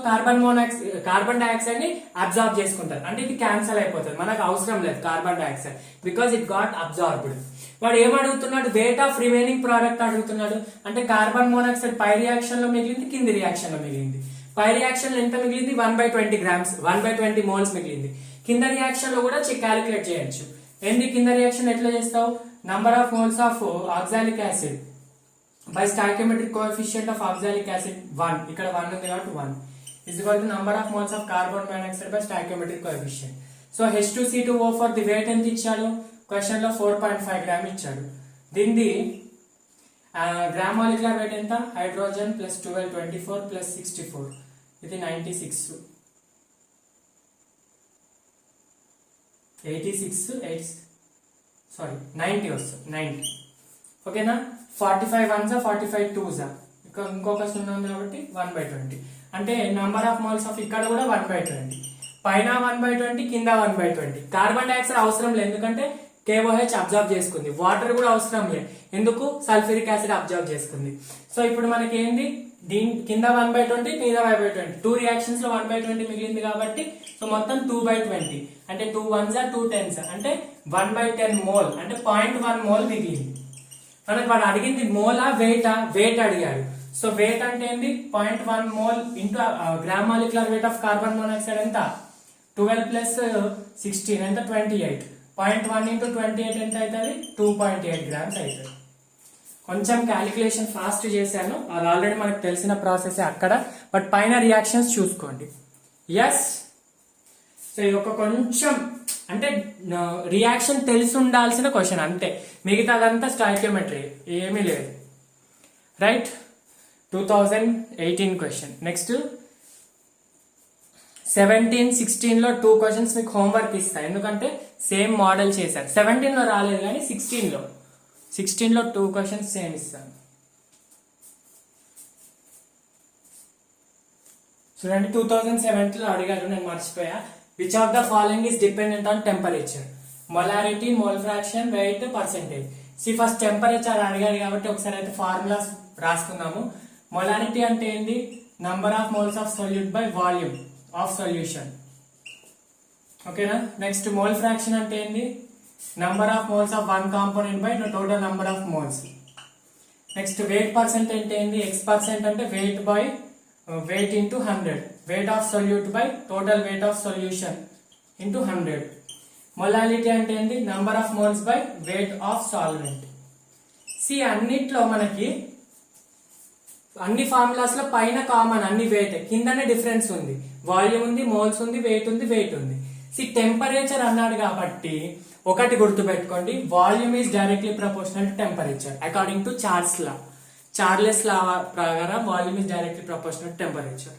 కార్బన్ డైఆక్సైడ్ ని అబ్జార్బ్ చేసుకుంటారు అంటే ఇది క్యాన్సల్ అయిపోతుంది మనకు అవసరం లేదు carbon dioxide because it got absorbed వాడు ఏం అడుగుతున్నాడు వెయిట్ ఆఫ్ రిమైనింగ్ ప్రోడక్ట్ అడుగుతున్నాడు అంటే కార్బన్ మోనాక్సైడ్ పై రియాక్షన్ లో మిగిలింది కింది రియాక్షన్ లో మిగిలింది పై రియాక్షన్ లో ఎంత మిగిలింది 1/20 గ్రామ్స్ 1/20 మోల్స్ మిగిలింది కింద రియాక్షన్ లో కూడా క్యాలిక్యులేట్ చేయొచ్చు ఏంది కింద రియాక్షన్ ఎట్లా చేస్తావు number of moles of oxalic acid by stoichiometric coefficient of oxalic acid 1 ఇక్కడ 1 ఉంది కాబట్టి 1 is equal to number of moles of carbon monoxide by stoichiometric coefficient so H2C2O4 the weight ఎంత ఇచ్చాడు క్వశ్చన్ లో 4.5 గ్రామ్ ఇచ్చాడు దీనిది గ్రామ్ మాలిక్యులర్ వెయిట్ ఎంత hydrogen plus 12 24 plus 64 ఇది 96 90 వస్తుంది 90 ఓకేనా 45 1s 45 2s ఇంకొక 0 ఉంది కాబట్టి 1/20 అంటే నంబర్ ఆఫ్ మోల్స్ ఆఫ్ ఇక్కడ కూడా 1/20 పైన 1/20 కింద 1/20 కార్బన్ డైఆక్సైడ్ అవసరం లేదు ఎందుకంటే KOH అబ్జార్బ్ చేసుకుంది వాటర్ కూడా అవసరం లేదు ఎందుకు సల్ఫ్యూరిక్ యాసిడ్ అబ్జార్బ్ చేసుకుంది సో ఇప్పుడు మనకి ఏంది దీని కింద 1/20 మీద 1/20 2 రియాక్షన్స్ లో 1/20 మిగిలింది కాబట్టి సో మొత్తం 2/20 అంటే 2 1s 2 10s అంటే 1/10 మోల్ అంటే 0.1 మోల్ మిగిలింది మనకు వాడు అడిగింది మోలా వెయిట్ అడిగాడు సో వెయిట్ అంటే ఏంది 0.1 mole into gram molecular weight of carbon monoxide ఎంత 12 ప్లస్ 16 ఎంత 28 0.1 ఇంటూ 28 ఎంత అవుతుంది 2.8 గ్రామ్స్ అవుతుంది కొంచెం క్యాలిక్యులేషన్ ఫాస్ట్ చేశాను అది ఆల్రెడీ మనకు తెలిసిన ప్రాసెస్ అక్కడ బట్ పైన రియాక్షన్స్ చూసుకోండి ఎస్ సో ఇది ఒక కొంచెం అంటే రియాక్షన్ తెలిసి ఉండాల్సిన క్వశ్చన్ అంతే మిగతాదంతా స్టాయికియోమెట్రీ ఏమీ లేదు రైట్ 2018 క్వశ్చన్ నెక్స్ట్ 17 16 లో 2 క్వశ్చన్స్ మీకు హోంవర్క్ ఇస్తాయి ఎందుకంటే సేమ్ మోడల్ చేశారు 17 లో రాలేదు కానీ 16 లో 2 క్వశ్చన్స్ సేమ్ ఇస్తాను చూడండి 2017 లో అడిగారు నేను మర్చిపోయా which of the following is dependent on temperature molarity mole fraction weight percentage first temperature అడిగారు కాబట్టి ఒకసారి అయితే ఫార్ములాస్ రాసుకుందాము మొలారిటీ అంటే ఏంది number of moles of solute by volume of solution ఓకేనా నెక్స్ట్ మోల్ ఫ్రాక్షన్ అంటే ఏంది number of moles of one component by total number of moles next weight percent అంటే ఏంది X% అంటే weight by weight into 100 weight of solute by total weight of solution into 100 molality అంటే ఏంది number of moles by weight of solvent అన్నిట్లో మనకి అన్ని formulas లో పైన కామన్ అన్ని వెయిట్ కిందనే డిఫరెన్స్ ఉంది వాల్యూమ్ ఉంది, మోల్స్ ఉంది, వెయిట్ ఉంది, వెయిట్ ఉంది. టెంపరేచర్ అన్నాడు కాబట్టి ఒకటి గుర్తుపెట్టుకోండి, volume is directly proportional to temperature according to Charles law ప్రకారం volume is directly proportional to temperature.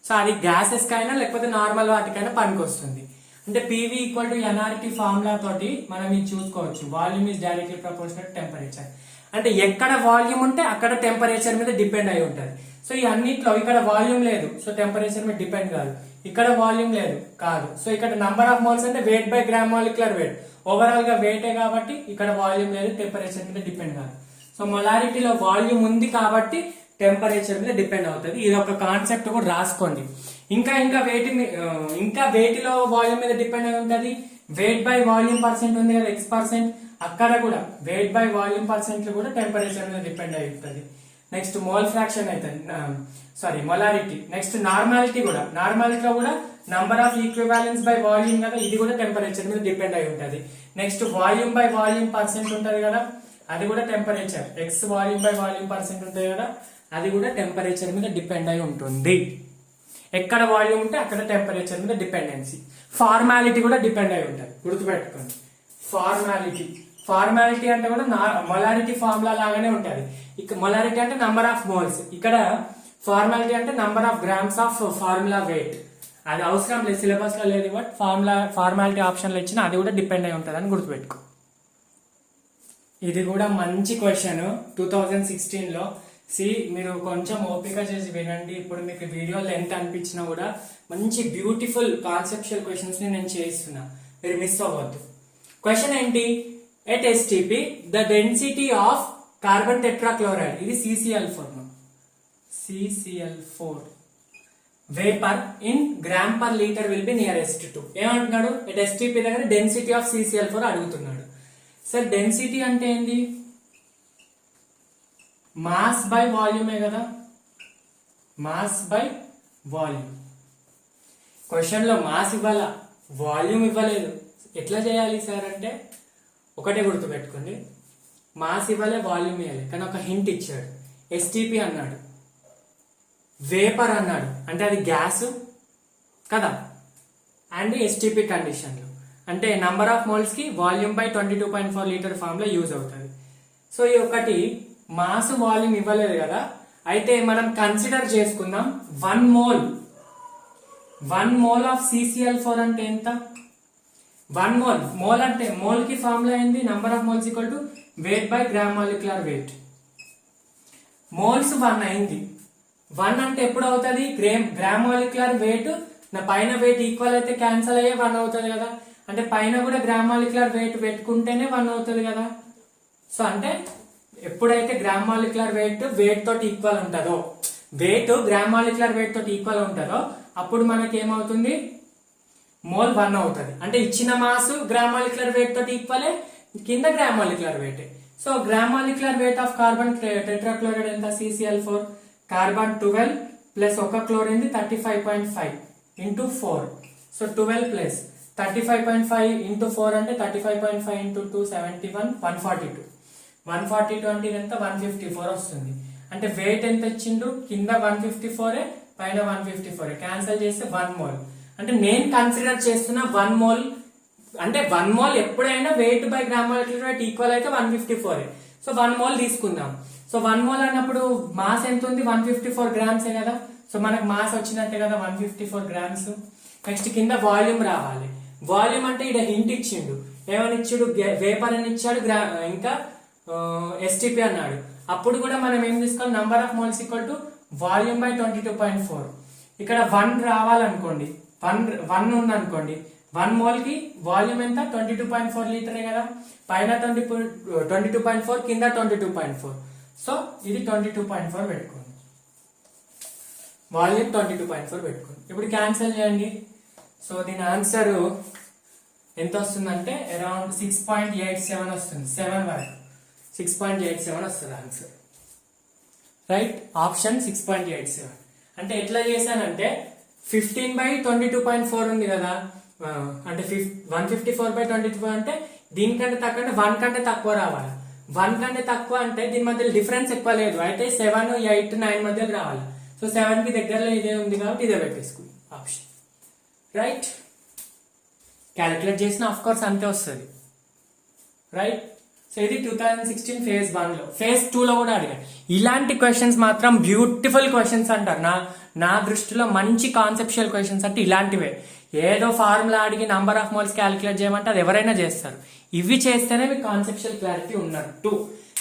So అది గ్యాసెస్ కైనా లేకపోతే నార్మల్ వాటికైనా పనికి వస్తుంది. అంటే PV equal to nRT formula తోటి మనం ఇది చూసుకోవచ్చు, volume is directly proportional to temperature. అంటే ఎక్కడ వాల్యూమ్ ఉంటే అక్కడ టెంపరేచర్ మీద డిపెండ్ అయి ఉంటుంది. సో ఈ అన్నిట్లో ఇక్కడ వాల్యూమ్ లేదు, సో టెంపరేచర్ మీద డిపెండ్ కాదు. ఇక్కడ వాల్యూమ్ లేదు కాదు, సో ఇక్కడ నంబర్ ఆఫ్ మోల్స్ అంటే weight by gram molecular wait, overall గా వెయిటే కాబట్టి ఇక్కడ వాల్యూమ్ లేదు, టెంపరేచర్ మీద డిపెండ్ కాదు. సో మొలారిటీలో వాల్యూమ్ ఉంది కాబట్టి టెంపరేచర్ మీద డిపెండ్ అవుతుంది. ఇది ఒక కాన్సెప్ట్ కూడా రాసుకోండి. ఇంకా వేటిలో వాల్యూమ్ మీద డిపెండ్ అయి ఉంటుంది, వెయిట్ బై వాల్యూమ్ పర్సెంట్ ఉంది కదా X%, అక్కడ కూడా వెయిట్ బై వాల్యూమ్ పర్సెంట్ కూడా టెంపరేచర్ మీద డిపెండ్ అయి ఉంటుంది. నెక్స్ట్ మోల్ ఫ్రాక్షన్ అవుతుంది, మొలారిటీ. నెక్స్ట్ నార్మాలిటీలో కూడా number of equivalence by volume కదా, ఇది కూడా టెంపరేచర్ మీద డిపెండ్ అయి ఉంటుంది. Next volume by volume percent ఉంటుంది కదా, అది కూడా temperature. X volume by volume percent ఉంటుంది కదా, అది కూడా టెంపరేచర్ మీద డిపెండ్ అయి ఉంటుంది. ఎక్కడ వాల్యూమ్ ఉంటే అక్కడ టెంపరేచర్ మీద డిపెండెన్సీ. ఫార్మాలిటీ కూడా డిపెండ్ అయి ఉంటుంది, గుర్తుపెట్టుకోండి. ఫార్మాలిటీ అంటే కూడా మొలారిటీ ఫార్ములా లాగానే ఉంటుంది. ఇక్కడ మొలారిటీ అంటే నంబర్ ఆఫ్ మోల్స్, ఇక్కడ ఫార్మాలిటీ అంటే number of grams of formula wait. అది అవసరం లేదు, సిలబస్ లో లేదు, బట్ ఫార్మాలిటీ ఆప్షన్ లో ఇచ్చిన అది కూడా డిపెండ్ అయి ఉంటుంది అని గుర్తుపెట్టుకో. ఇది కూడా మంచి క్వశ్చన్ 2016 లో. మీరు కొంచెం ఓపిక చేసి వినండి. ఇప్పుడు మీకు వీడియో లెంత్ అనిపించినా కూడా మంచి బ్యూటిఫుల్ కాన్సెప్చువల్ క్వశ్చన్స్ ని నేను చేయిస్తున్నా, మీరు మిస్ అవ్వద్దు. క్వశ్చన్ ఏంటి, at STP the density of carbon tetrachloride, ఇది CCl4 vapour in gram per litre will be nearest to. ఏమంటున్నాడు, ఎట్ STP దగ్గర డెన్సిటీ ఆఫ్ CCl4 అడుగుతున్నాడు. సార్ డెన్సిటీ అంటే ఏంది, మాస్ బై వాల్యూమే కదా, మాస్ బై వాల్యూమ్. క్వశ్చన్ లో mass ఇవ్వాలా, volume ఇవ్వలేదు. ఎట్లా చేయాలి సార్ అంటే ఒకటే గుర్తుపెట్టుకోండి, మాస్ ఇవ్వలే, వాల్యూమ్ ఇవ్వాలి, కానీ ఒక హింట్ ఇచ్చాడు. STP అన్నాడు, వేపర్ అన్నాడు, అంటే అది గ్యాస్ కదా, అండ్ STP కండిషన్లు అంటే నంబర్ ఆఫ్ మోల్స్ కి వాల్యూమ్ బై 22.4 లీటర్ ఫామ్ లో యూజ్ అవుతుంది. సో ఈ ఒకటి మాస్ వాల్యూమ్ ఇవ్వలేదు కదా, అయితే మనం కన్సిడర్ చేసుకుందాం 1 మోల్ ఆఫ్ CCl4 అంటే ఎంత, 1 మోల్ అంటే మోల్ కి ఫార్ములా ఏంది, number of moles equal to weight by gram molecular wait. Moles 1 అయింది, 1 అంటే ఎప్పుడు అవుతుంది, గ్రామ్ మాలిక్యులర్ వెయిట్ నా పైన వెయిట్ ఈక్వల్ అయితే క్యాన్సల్ అయ్యే 1 అవుతుంది కదా, అంటే పైన కూడా గ్రామ్ మాలిక్యులర్ వెయిట్ పెట్టుకుంటేనే 1 అవుతుంది కదా. సో అంటే ఎప్పుడైతే గ్రామ్ మాలిక్యులర్ వెయిట్ తోటి ఈక్వల్ ఉంటుందో, వెయిట్ గ్రామ్ మాలిక్యులర్ వెయిట్ తోటి ఈక్వల్ ఉంటుందో అప్పుడు మనకి ఏమవుతుంది, మోల్ 1 అవుతుంది. అంటే ఇచ్చిన మాస్ గ్రామ్ మాలిక్యులర్ వెయిట్ తోటి ఈక్వలే, కింద gram molecular wait. So gram molecular weight of carbon tetrachloride ఎంత, CCl4 కార్బన్ 12 ప్లస్ ఒక chlorine 35.5 into 4. So 12 plus 35.5 into 4 అంటే 35.5 ఇంటూ 2 71 142 అంటే ఇదంతా 154 వస్తుంది. అంటే వెయిట్ ఎంత ఇచ్చిండు, కింద 154 పైన 154 క్యాన్సిల్ చేస్తే 1 మోల్. అంటే నేను కన్సిడర్ చేస్తున్న 1 మోల్ అంటే 1 మోల్ ఎప్పుడైనా wait by gram molecular wait equal అయితే 154. సో 1 మోల్ తీసుకుందాం. సో 1 మోల్ అన్నప్పుడు మాస్ ఎంత ఉంది, 154 గ్రామ్సే కదా. సో మనకు మాస్ వచ్చినట్టే కదా 154 గ్రామ్స్. నెక్స్ట్ కింద వాల్యూమ్ రావాలి. వాల్యూమ్ అంటే ఇక్కడ హింట్ ఇచ్చిండు, ఏమని ఇచ్చాడు, వేపర్ అని ఇచ్చాడు, ఇంకా STP అన్నాడు. అప్పుడు కూడా మనం ఏం తీసుకోవాలి, number of moles equal to volume by 22.4. ఇక్కడ 1 రావాలనుకోండి, 1 ఉందనుకోండి, 1 మోల్ కి వాల్యూమ్ ఎంత 22.4 లీటరే కదా, పైన 22.4 కింద 22.4. సో ఇది 22.4 పెట్టుకోండి, వాల్యూమ్ 22.4 పెట్టుకోండి. ఇప్పుడు క్యాన్సిల్ చేయండి. సో దీని ఆన్సర్ ఎంత వస్తుందంటే అరౌండ్ 6.87 వస్తుంది, 7 వరకు 6.87 వస్తుంది ఆన్సర్. Right, option 6.87. అంటే ఎట్లా చేశానంటే 15/22.4 ఉంది కదా, అంటే 154/22 అంటే దీనికంటే తక్కువ అంటే 1 కంటే తక్కువ రావాలి. 1 కంటే తక్కువ అంటే దీని మధ్య డిఫరెన్స్ ఎక్కువ లేదు, అయితే 7, 8, 9 మధ్య రావాలి. సో 7 కి దగ్గరలో ఇదే ఉంది కాబట్టి ఇదే పెట్టేసుకుంది ఆప్షన్. రైట్. క్యాలిక్యులేట్ చేసిన ఆఫ్ కోర్స్ అంతే వస్తుంది, రైట్. సో ఇది 2016 phase 1లో. phase 2లో కూడా అడిగాడు. ఇలాంటి క్వశ్చన్స్ మాత్రం బ్యూటిఫుల్ క్వశ్చన్స్ అంటారు. నా దృష్టిలో మంచి కాన్సెప్షువల్ క్వశ్చన్స్ అంటే ఇలాంటివే. ఏదో ఫార్ములా అడిగి నంబర్ ఆఫ్ మోల్స్ క్యాలిక్యులేట్ చేయమంటే అది ఎవరైనా చేస్తారు. ఇవి చేస్తేనే మీకు కాన్సెప్షువల్ క్లారిటీ ఉన్నట్టు.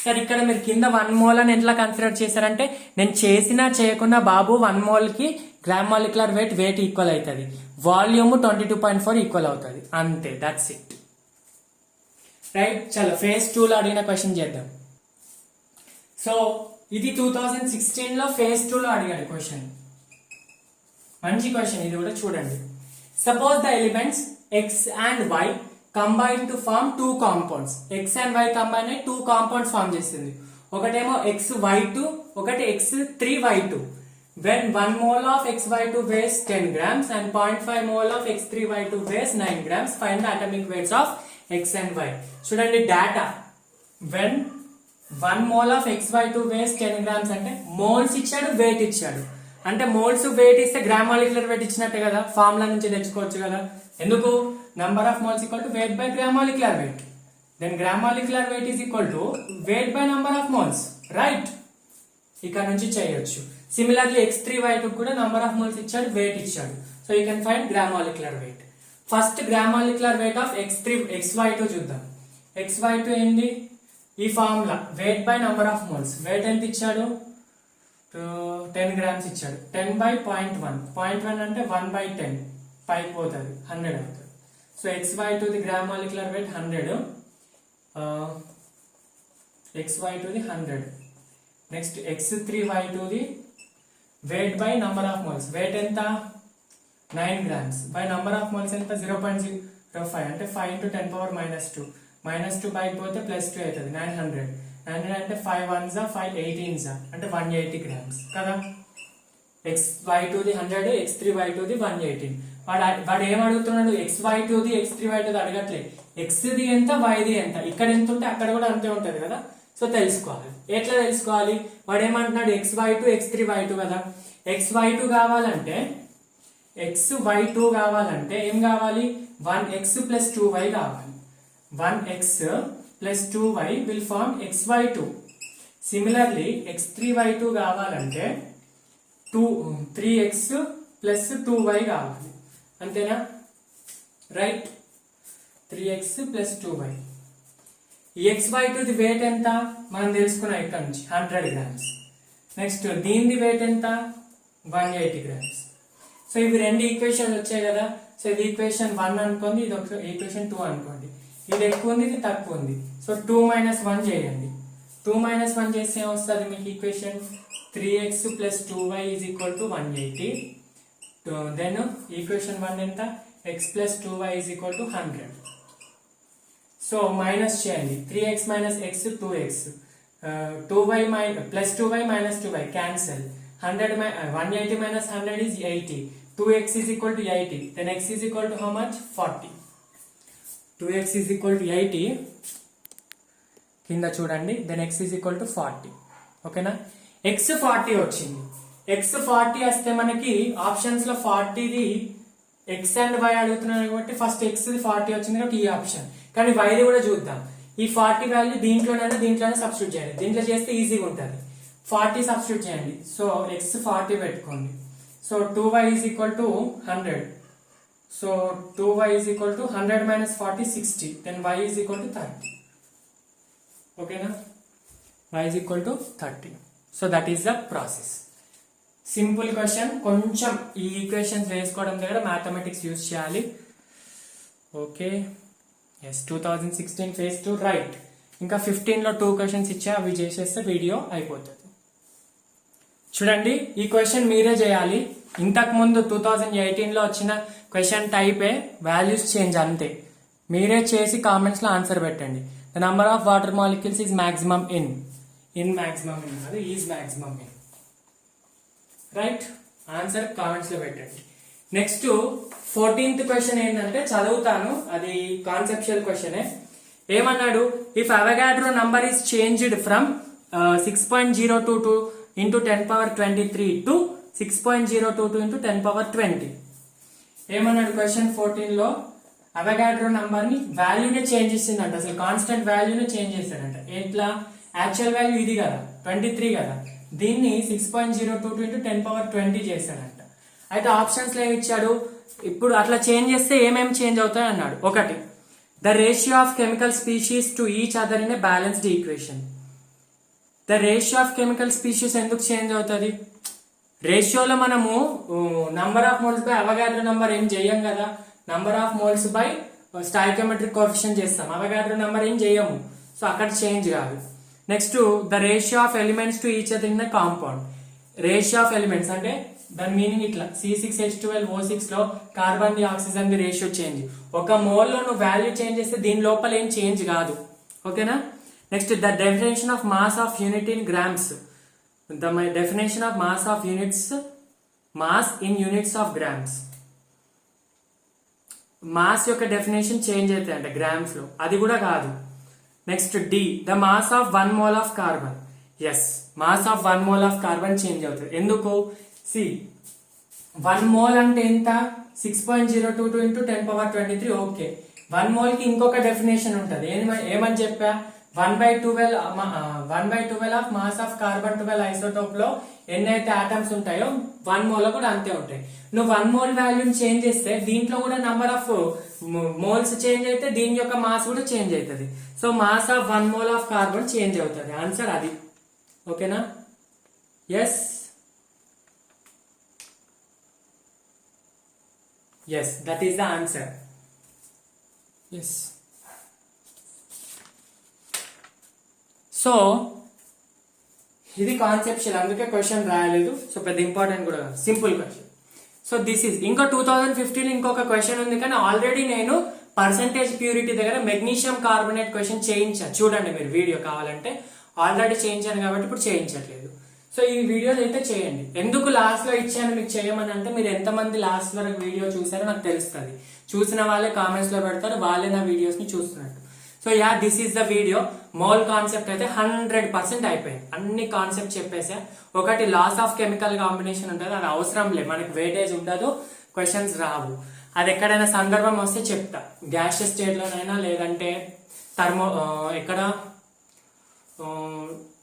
సరే, ఇక్కడ మీరు కింద 1 mole అని ఎట్లా కన్సిడర్ చేశారంటే, నేను చేసినా చేయకుండా బాబు 1 mole కి గ్రామ్ మాలిక్యులర్ వెయిట్ ఈక్వల్ అవుతుంది, వాల్యూమ్ 22.4 ఈక్వల్ అవుతుంది, అంతే. That's it, right. చలో phase 2లో అడిగిన క్వశ్చన్ చేద్దాం. సో ఇది 2016లో phase 2లో అడిగాడు క్వశ్చన్. మంచి క్వశ్చన్ ఇది కూడా చూడండి. Suppose the elements x and y combine to form 2 compounds. x and y combine అయి 2 compounds ఫామ్ చేస్తుంది. ఒకటేమో xy2, ఒకటి x3y2. when 1 mole of xy2 weighs 10 grams and 0.5 mole of x3y2 weighs 9 grams, find the atomic weights of x and y. చూడండి డేటా. when 1 mole of xy2 weighs 10 grams అంటే moles ఇచ్చాడు, weight ఇచ్చాడు. అంటే moles weight ఇస్తే gram molecular weight ఇచ్చినట్టే కదా, formula నుంచి తెచ్చుకోవచ్చు కదా. ఎందుకు? Number of moles equal to weight by gram molecular weight. Then gram molecular weight is equal to weight by number of moles, right. ఇక్కడ నుంచి చేయొచ్చు. సిమిలర్లీ x3y2 కూడా నంబర్ ఆఫ్ మోల్స్ ఇచ్చాడు, వెయిట్ ఇచ్చాడు. So you can find gram molecular weight. First gram molecular weight of xy2 చూద్దాం. xy2 ఏంది? ఈ formula weight by number of moles. Weight ఎంత ఇచ్చాడు? 10 grams ఇచ్చాడు. 10 by 0.1. 0.1 అంటే 1 by 10 పైకి పోతుంది, 100 అవుతుంది. సో xy2 ది గ్రామ్ మాలిక్యులర్ వెయిట్ 100, xy2 ది 100. నెక్స్ట్ x3y2 ది weight by number of moles. Weight ఎంత? 9 grams by number of moles ఎంత? 0.05 అంటే 5 into 10 power -2. -2 పైకి పోతే +2 అవుతుంది, 900. 900 అంటే 5 1s 5 18s అంటే 180 grams కదా. xy2 ది 100, x3y2 ది 180. వాడు ఏం అడుగుతున్నాడు? xy2 ది x3y2 ది అడగట్లేదు. x ది ఎంత, y ది ఎంత. ఇక్కడ ఎంత ఉంటే అక్కడ కూడా అంతే ఉంటది కదా. సో తెలుసుకోవాలి. ఎట్లా తెలుసుకోవాలి? వాడు ఏమంటున్నాడు? xy2 x3y2 కదా. xy2 కావాలంటే, xy2 కావాలంటే ఏం కావాలి? 1x + 2y కావాలి. 1x plus 2y will form xy2. Similarly, x3y2 కావాలంటే 3x plus 2y కావాలి, అంతేనా? రైట్. 3x plus 2y. ఈ xy2 ది వెయిట్ ఎంత మనం తెలుసుకున్నాం ఇక్కడ నుంచి, 100 grams. నెక్స్ట్ దీని వెయిట్ ఎంత? 180 grams. సో ఇవి రెండు ఈక్వేషన్ వచ్చాయి కదా. సో ఇది ఈక్వేషన్ 1 అనుకోండి, ఇది ఒక ఈక్వేషన్ 2 అనుకోండి. ఇది ఎక్కువ ఉంది, ఇది తక్కువ ఉంది. సో 2 - 1 చేయండి. 2 - 1 చేస్తే ఏమొస్తుంది మీకు equation? 3x plus 2y is equal to 180. Then equation 1 ఎంత? x plus 2y is equal to 100. So minus చేయండి. 3x - x 2x, 2y plus 2y minus 2y cancel. 180 minus 100 is 80. 2x is equal to 80. Then x is equal to how much? 40. 2x is equal to 80 కింద చూడండి. Then x is equal to 40. ఓకేనా? x 40 వచ్చింది. x 40 వస్తే మనకి options లో 40 the x and y అడుగుతున్నాను కాబట్టి first x the 40 వచ్చింది కాబట్టి ఈ ఆప్షన్. కానీ y ది కూడా చూద్దాం. ఈ 40 వాల్యూ దీంట్లోనే సబ్స్టిట్యూట్ చేయండి. దీంట్లో చేస్తే ఈజీగా ఉంటుంది. 40 సబ్స్టిట్యూట్ చేయండి. సో x 40 పెట్టుకోండి. So 2y is equal to 100. So 2y is equal to 100 minus 40 60. Then y is equal to 30. Okay na? Y is equal to 30. So that is the process. Simple question. కొంచెం ఈ equations వేసుకోవడం దగ్గర mathematics use చేయాలి. Okay. Yes 2016 phase 2 right. ఇంకా 15లో 2 questions ఇచ్చా, అవి చేసేస్తే వీడియో అయిపోతుంది. చూడండి, ఈ క్వశ్చన్ మీరే చేయాలి. ఇంతకు ముందు 2018లో వచ్చిన క్వశ్చన్ టైపే, వాల్యూస్ చేంజ్ అంతే. మీరే చేసి కామెంట్స్ లో ఆన్సర్ పెట్టండి. The number of water molecules is maximum in maximum in కాదు, is maximum in. Right. Answer comments లో పెట్టండి. నెక్స్ట్ 14th క్వశ్చన్ ఏంటంటే చదువుతాను, అది కాన్సెప్చువల్ క్వశ్చనే. ఏమన్నాడు? If Avogadro number is changed from 6.022 into 10 power 23 to 6.022 into 10 power 20. ఏమన్నాడు question 14 లో అవగాడ్రో నంబర్ ని వాల్యూనే చేంజ్ చేసిందంట, అసలు కాన్స్టెంట్ వాల్యూనే చేంజ్ చేశాడంట. ఎట్లా? యాక్చువల్ వాల్యూ ఇది కదా 23 కదా, దీన్ని 6.022 into 10^20 చేశాడంట. అయితే ఆప్షన్స్ లో ఏమి ఇచ్చాడు? ఇప్పుడు అట్లా చేంజ్ చేస్తే ఏమేమి చేంజ్ అవుతాయి అన్నాడు. ఒకటి, the ratio of chemical species to each other in a balanced equation. The ratio of chemical species ఎందుకు చేంజ్ అవుతుంది? రేషియోలో మనము number of moles by Avogadro number ఏం చెయ్యం కదా, number of moles by stoichiometric coefficient చేస్తాం, అవగాడ్రో నంబర్ ఏం చెయ్యము. సో అక్కడ చేంజ్ కాదు. Next, the ratio of elements to each other in the compound. Ratio of elements అంటే దాని మీనింగ్ ఇట్లా, C6H12O6 లో carbon the oxygen the ratio change. ఒక మోల్ లో నువ్వు వాల్యూ చేంజ్ చేస్తే దీని లోపల ఏం చేంజ్ కాదు. ఓకేనా? Next, the definition of mass of unit in grams. The definition of mass of units, mass in units of grams. Mass యొక్క డెఫినేషన్ చేంజ్ అవుతాయి అంటే గ్రామ్స్ లో, అది కూడా కాదు. Next, D, the mass of 1 mole of carbon. Yes, mass of 1 mole of carbon change అవుతుంది. ఎందుకు? C 1 mole అంటే ఎంత? 6.022 into 10^23. ఓకే, 1 mole కి ఇంకొక డెఫినేషన్ ఉంటుంది. ఏమని చెప్పా? 1/12 of mass of carbon 12 isotope లో ఎన్నైతే ఆటమ్స్ ఉంటాయో 1 mole కూడా అంతే ఉంటాయి. నువ్వు 1 mole వాల్యూని చేంజ్ చేస్తే దీంట్లో కూడా నంబర్ ఆఫ్ మోల్స్ చేంజ్ అయితే దీని యొక్క మాస్ కూడా చేంజ్ అవుతుంది. So mass of 1 mole of carbon change అవుతుంది. ఆన్సర్ అది. ఓకేనా? Yes, yes, that is the answer. Yes. So ఇది కాన్సెప్చువల్, అందుకే క్వశ్చన్ రాయలేదు. సో పెద్ద ఇంపార్టెంట్ కూడా కాదు, simple question. So this is ఇంకా 2015 ఇంకొక క్వశ్చన్ ఉంది, కానీ ఆల్రెడీ నేను పర్సంటేజ్ ప్యూరిటీ దగ్గర మెగ్నీషియం కార్బోనేట్ క్వశ్చన్ చేయించాను. చూడండి మీరు వీడియో కావాలంటే, ఆల్రెడీ చేయించాను కాబట్టి ఇప్పుడు చేయించట్లేదు. సో ఈ వీడియోలు అయితే చేయండి. ఎందుకు లాస్ట్ లో ఇచ్చాను మీకు చేయమని అంటే, మీరు ఎంతమంది లాస్ట్ వరకు వీడియో చూసారో నాకు తెలుస్తుంది. చూసిన వాళ్ళే కామెంట్స్ లో పెడతారు, వాళ్ళే నా వీడియోస్ ని చూస్తున్నట్టు. So yeah, this is the video. Mole concept అయితే 100% అయిపోయింది. అన్ని కాన్సెప్ట్ చెప్పేసా. ఒకటి, లాస్ ఆఫ్ కెమికల్ కాంబినేషన్ ఉంటుంది, అది అవసరం లేదు, మనకి వెయిటేజ్ ఉండదు, క్వశ్చన్స్ రావు. అది ఎక్కడైనా సందర్భం వస్తే చెప్తా, గ్యాషియస్ స్టేట్ లోనైనా లేదంటే ఎక్కడ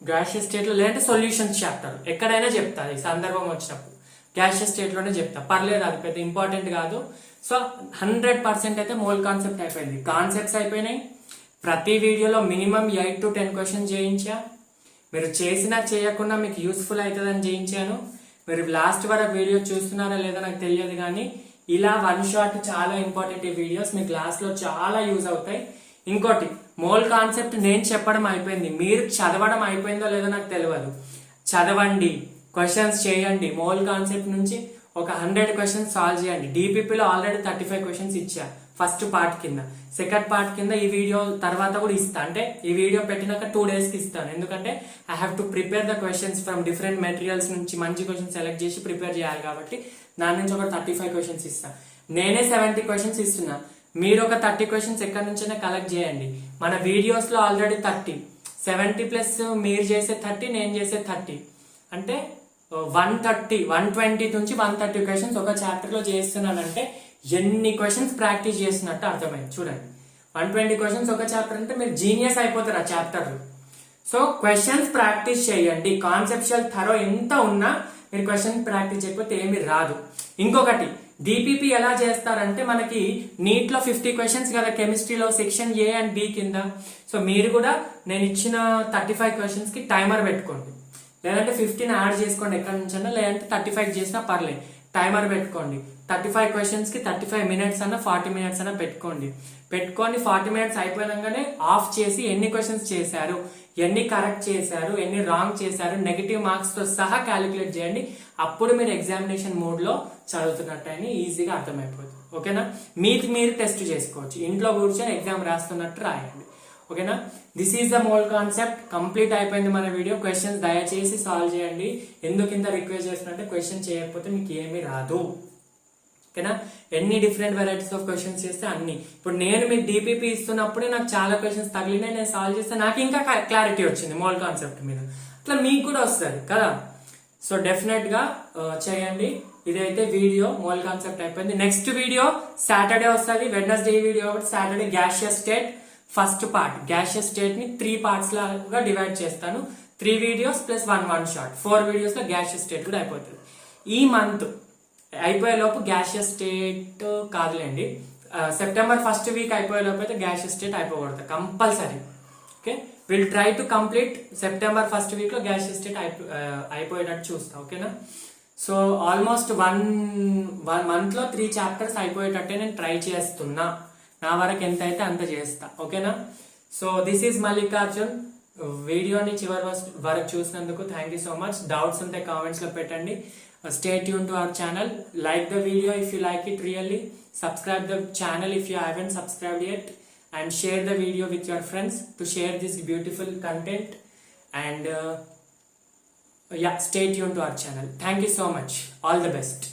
గ్యాషియస్ స్టేట్ లో లేదంటే సొల్యూషన్స్ చాప్టర్ ఎక్కడైనా చెప్తా. ఈ సందర్భం వచ్చినప్పుడు గ్యాషియస్ స్టేట్ లోనే చెప్తా, పర్లేదు, అది పెద్ద ఇంపార్టెంట్ కాదు. సో 100% అయితే మోల్ కాన్సెప్ట్ అయిపోయింది. కాన్సెప్ట్స్ అయిపోయినాయి. ప్రతి వీడియోలో మినిమం 8 to 10 క్వశ్చన్ చేయించా. మీరు చేసినా చేయకుండా మీకు యూస్ఫుల్ అవుతుందని చేయించాను. మీరు లాస్ట్ వరకు వీడియో చూస్తున్నారా లేదా నాకు తెలియదు, కానీ ఇలా 1 shot చాలా ఇంపార్టెంట్. ఈ వీడియోస్ మీ క్లాస్ లో చాలా యూజ్ అవుతాయి. ఇంకోటి, మోల్ కాన్సెప్ట్ నేను చెప్పడం అయిపోయింది, మీరు చదవడం అయిపోయిందో లేదో నాకు తెలియదు. చదవండి, క్వశ్చన్స్ చేయండి. మోల్ కాన్సెప్ట్ నుంచి ఒక 100 క్వశ్చన్స్ సాల్వ్ చేయండి. డిపిపిలో ఆల్రెడీ 35 క్వశ్చన్స్ ఇచ్చా ఫస్ట్ పార్ట్ కింద. సెకండ్ పార్ట్ కింద ఈ వీడియో తర్వాత కూడా ఇస్తా, అంటే ఈ వీడియో పెట్టినాక 2 days కి ఇస్తాను. ఎందుకంటే I have to prepare the questions from different materials నుంచి మంచి క్వశ్చన్స్ సెలెక్ట్ చేసి ప్రిపేర్ చేయాలి. కాబట్టి దాని నుంచి ఒక 35 క్వశ్చన్స్ ఇస్తా. నేనే 70 క్వశ్చన్స్ ఇస్తున్నా, మీరు ఒక 30 క్వశ్చన్స్ ఎక్కడి నుంచైనా కలెక్ట్ చేయండి. మన వీడియోస్ లో ఆల్రెడీ 30, 70 ప్లస్ మీరు చేసే 30, నేను చేసే 30, అంటే 120 నుంచి 130 క్వశ్చన్స్ ఒక చాప్టర్ లో చేస్తున్నానంటే ఎన్ని క్వశ్చన్స్ ప్రాక్టీస్ చేస్తున్నట్టు అర్థమైంది. చూడండి, 120 క్వశ్చన్స్ ఒక చాప్టర్ అంటే మీరు జీనియస్ అయిపోతారు ఆ చాప్టర్ లో. సో క్వశ్చన్స్ ప్రాక్టీస్ చేయండి. కాన్సెప్చువల్ థరో ఎంత ఉన్నా మీరు క్వశ్చన్ ప్రాక్టీస్ చేయకపోతే ఏమి రాదు. ఇంకొకటి, డిపిపి ఎలా చేస్తారంటే, మనకి నీట్ లో 50 క్వశ్చన్స్ కదా కెమిస్ట్రీలో సెక్షన్ ఏ అండ్ బి కింద. సో మీరు కూడా నేను ఇచ్చిన 35 క్వశ్చన్స్ కి టైమర్ పెట్టుకోండి, లేదంటే 15 యాడ్ చేసుకోండి ఎక్కడి నుంచైనా, లేదంటే 35 చేసినా పర్లేదు. టైమర్ పెట్టుకోండి. 35 క్వశ్చన్స్ కి 35 minutes అన్న 40 minutes అన్న పెట్టుకోండి. 40 minutes అయిపోయినాగానే ఆఫ్ చేసి ఎన్ని క్వశ్చన్స్ చేశారు, ఎన్ని కరెక్ట్ చేశారు, ఎన్ని రాంగ్ చేశారు, నెగిటివ్ మార్క్స్ తో సహా క్యాలిక్యులేట్ చేయండి. అప్పుడు మీరు ఎగ్జామినేషన్ మోడ్ లో చదువుతున్నట్టు అని ఈజీగా అర్థమైపోతుంది. ఓకేనా? మీకు మీరు టెస్ట్ చేసుకోవచ్చు, ఇంట్లో కూర్చొని ఎగ్జామ్ రాస్తున్నట్టు రాయండి. ఓకేనా? This is the mole concept. Complete అయిపోయింది మన వీడియో. క్వశ్చన్స్ దయచేసి సాల్వ్ చేయండి. ఎందుకు ఇంత రిక్వెస్ట్ చేస్తున్నట్టే, క్వశ్చన్ చేయకపోతే మీకు ఏమీ రాదు. ఓకేనా? ఎన్ని డిఫరెంట్ వెరైటీస్ ఆఫ్ క్వశ్చన్స్ చేస్తే అన్ని. ఇప్పుడు నేను మీకు డిపిపి ఇస్తున్నప్పుడే నాకు చాలా క్వశ్చన్స్ తగిలినాయి, నేను సాల్వ్ చేస్తే నాకు ఇంకా క్లారిటీ వచ్చింది మోల్ కాన్సెప్ట్ మీద. అట్లా మీకు కూడా వస్తుంది కదా. సో డెఫినెట్ గా చేయండి. ఇదైతే వీడియో మోల్ కాన్సెప్ట్ అయిపోయింది. నెక్స్ట్ వీడియో సాటర్డే వస్తుంది, వెడ్నెస్డే వీడియో కాబట్టి Saturday gaseous state first part. Gaseous state ని 3 పార్ట్స్ లాగా డివైడ్ చేస్తాను. 3 వీడియోస్ ప్లస్ 1 షార్ట్, 4 వీడియోస్ లో గ్యాషియస్ స్టేట్ కూడా అయిపోతుంది. ఈ మంత్ అయిపోయే లోపు గ్యాషియస్ స్టేట్ కాదులేండి, సెప్టెంబర్ ఫస్ట్ వీక్ అయిపోయే లోపు అయితే గ్యాషియస్ స్టేట్ అయిపోకూడదు compulsory. Okay, will try to complete September first week లో గ్యాషియస్ స్టేట్ అయిపోయేటట్టు చూస్తా. ఓకేనా, సో ఆల్మోస్ట్ 1 మంత్ లో 3 చాప్టర్స్ అయిపోయేటట్టే నేను ట్రై చేస్తున్నా. నా వరకు ఎంత అయితే అంత చేస్తా. ఓకేనా, సో దిస్ ఈజ్ మల్లికార్జున్. వీడియోని చివరి వరకు చూసినందుకు thank you so much. Doubts ఉంటే కామెంట్స్ లో పెట్టండి. Stay tuned to our channel. Like the video if you like it really. Subscribe the channel if you haven't subscribed yet. And share the video with your friends to share this beautiful content. And yeah, stay tuned to our channel. Thank you so much. All the best.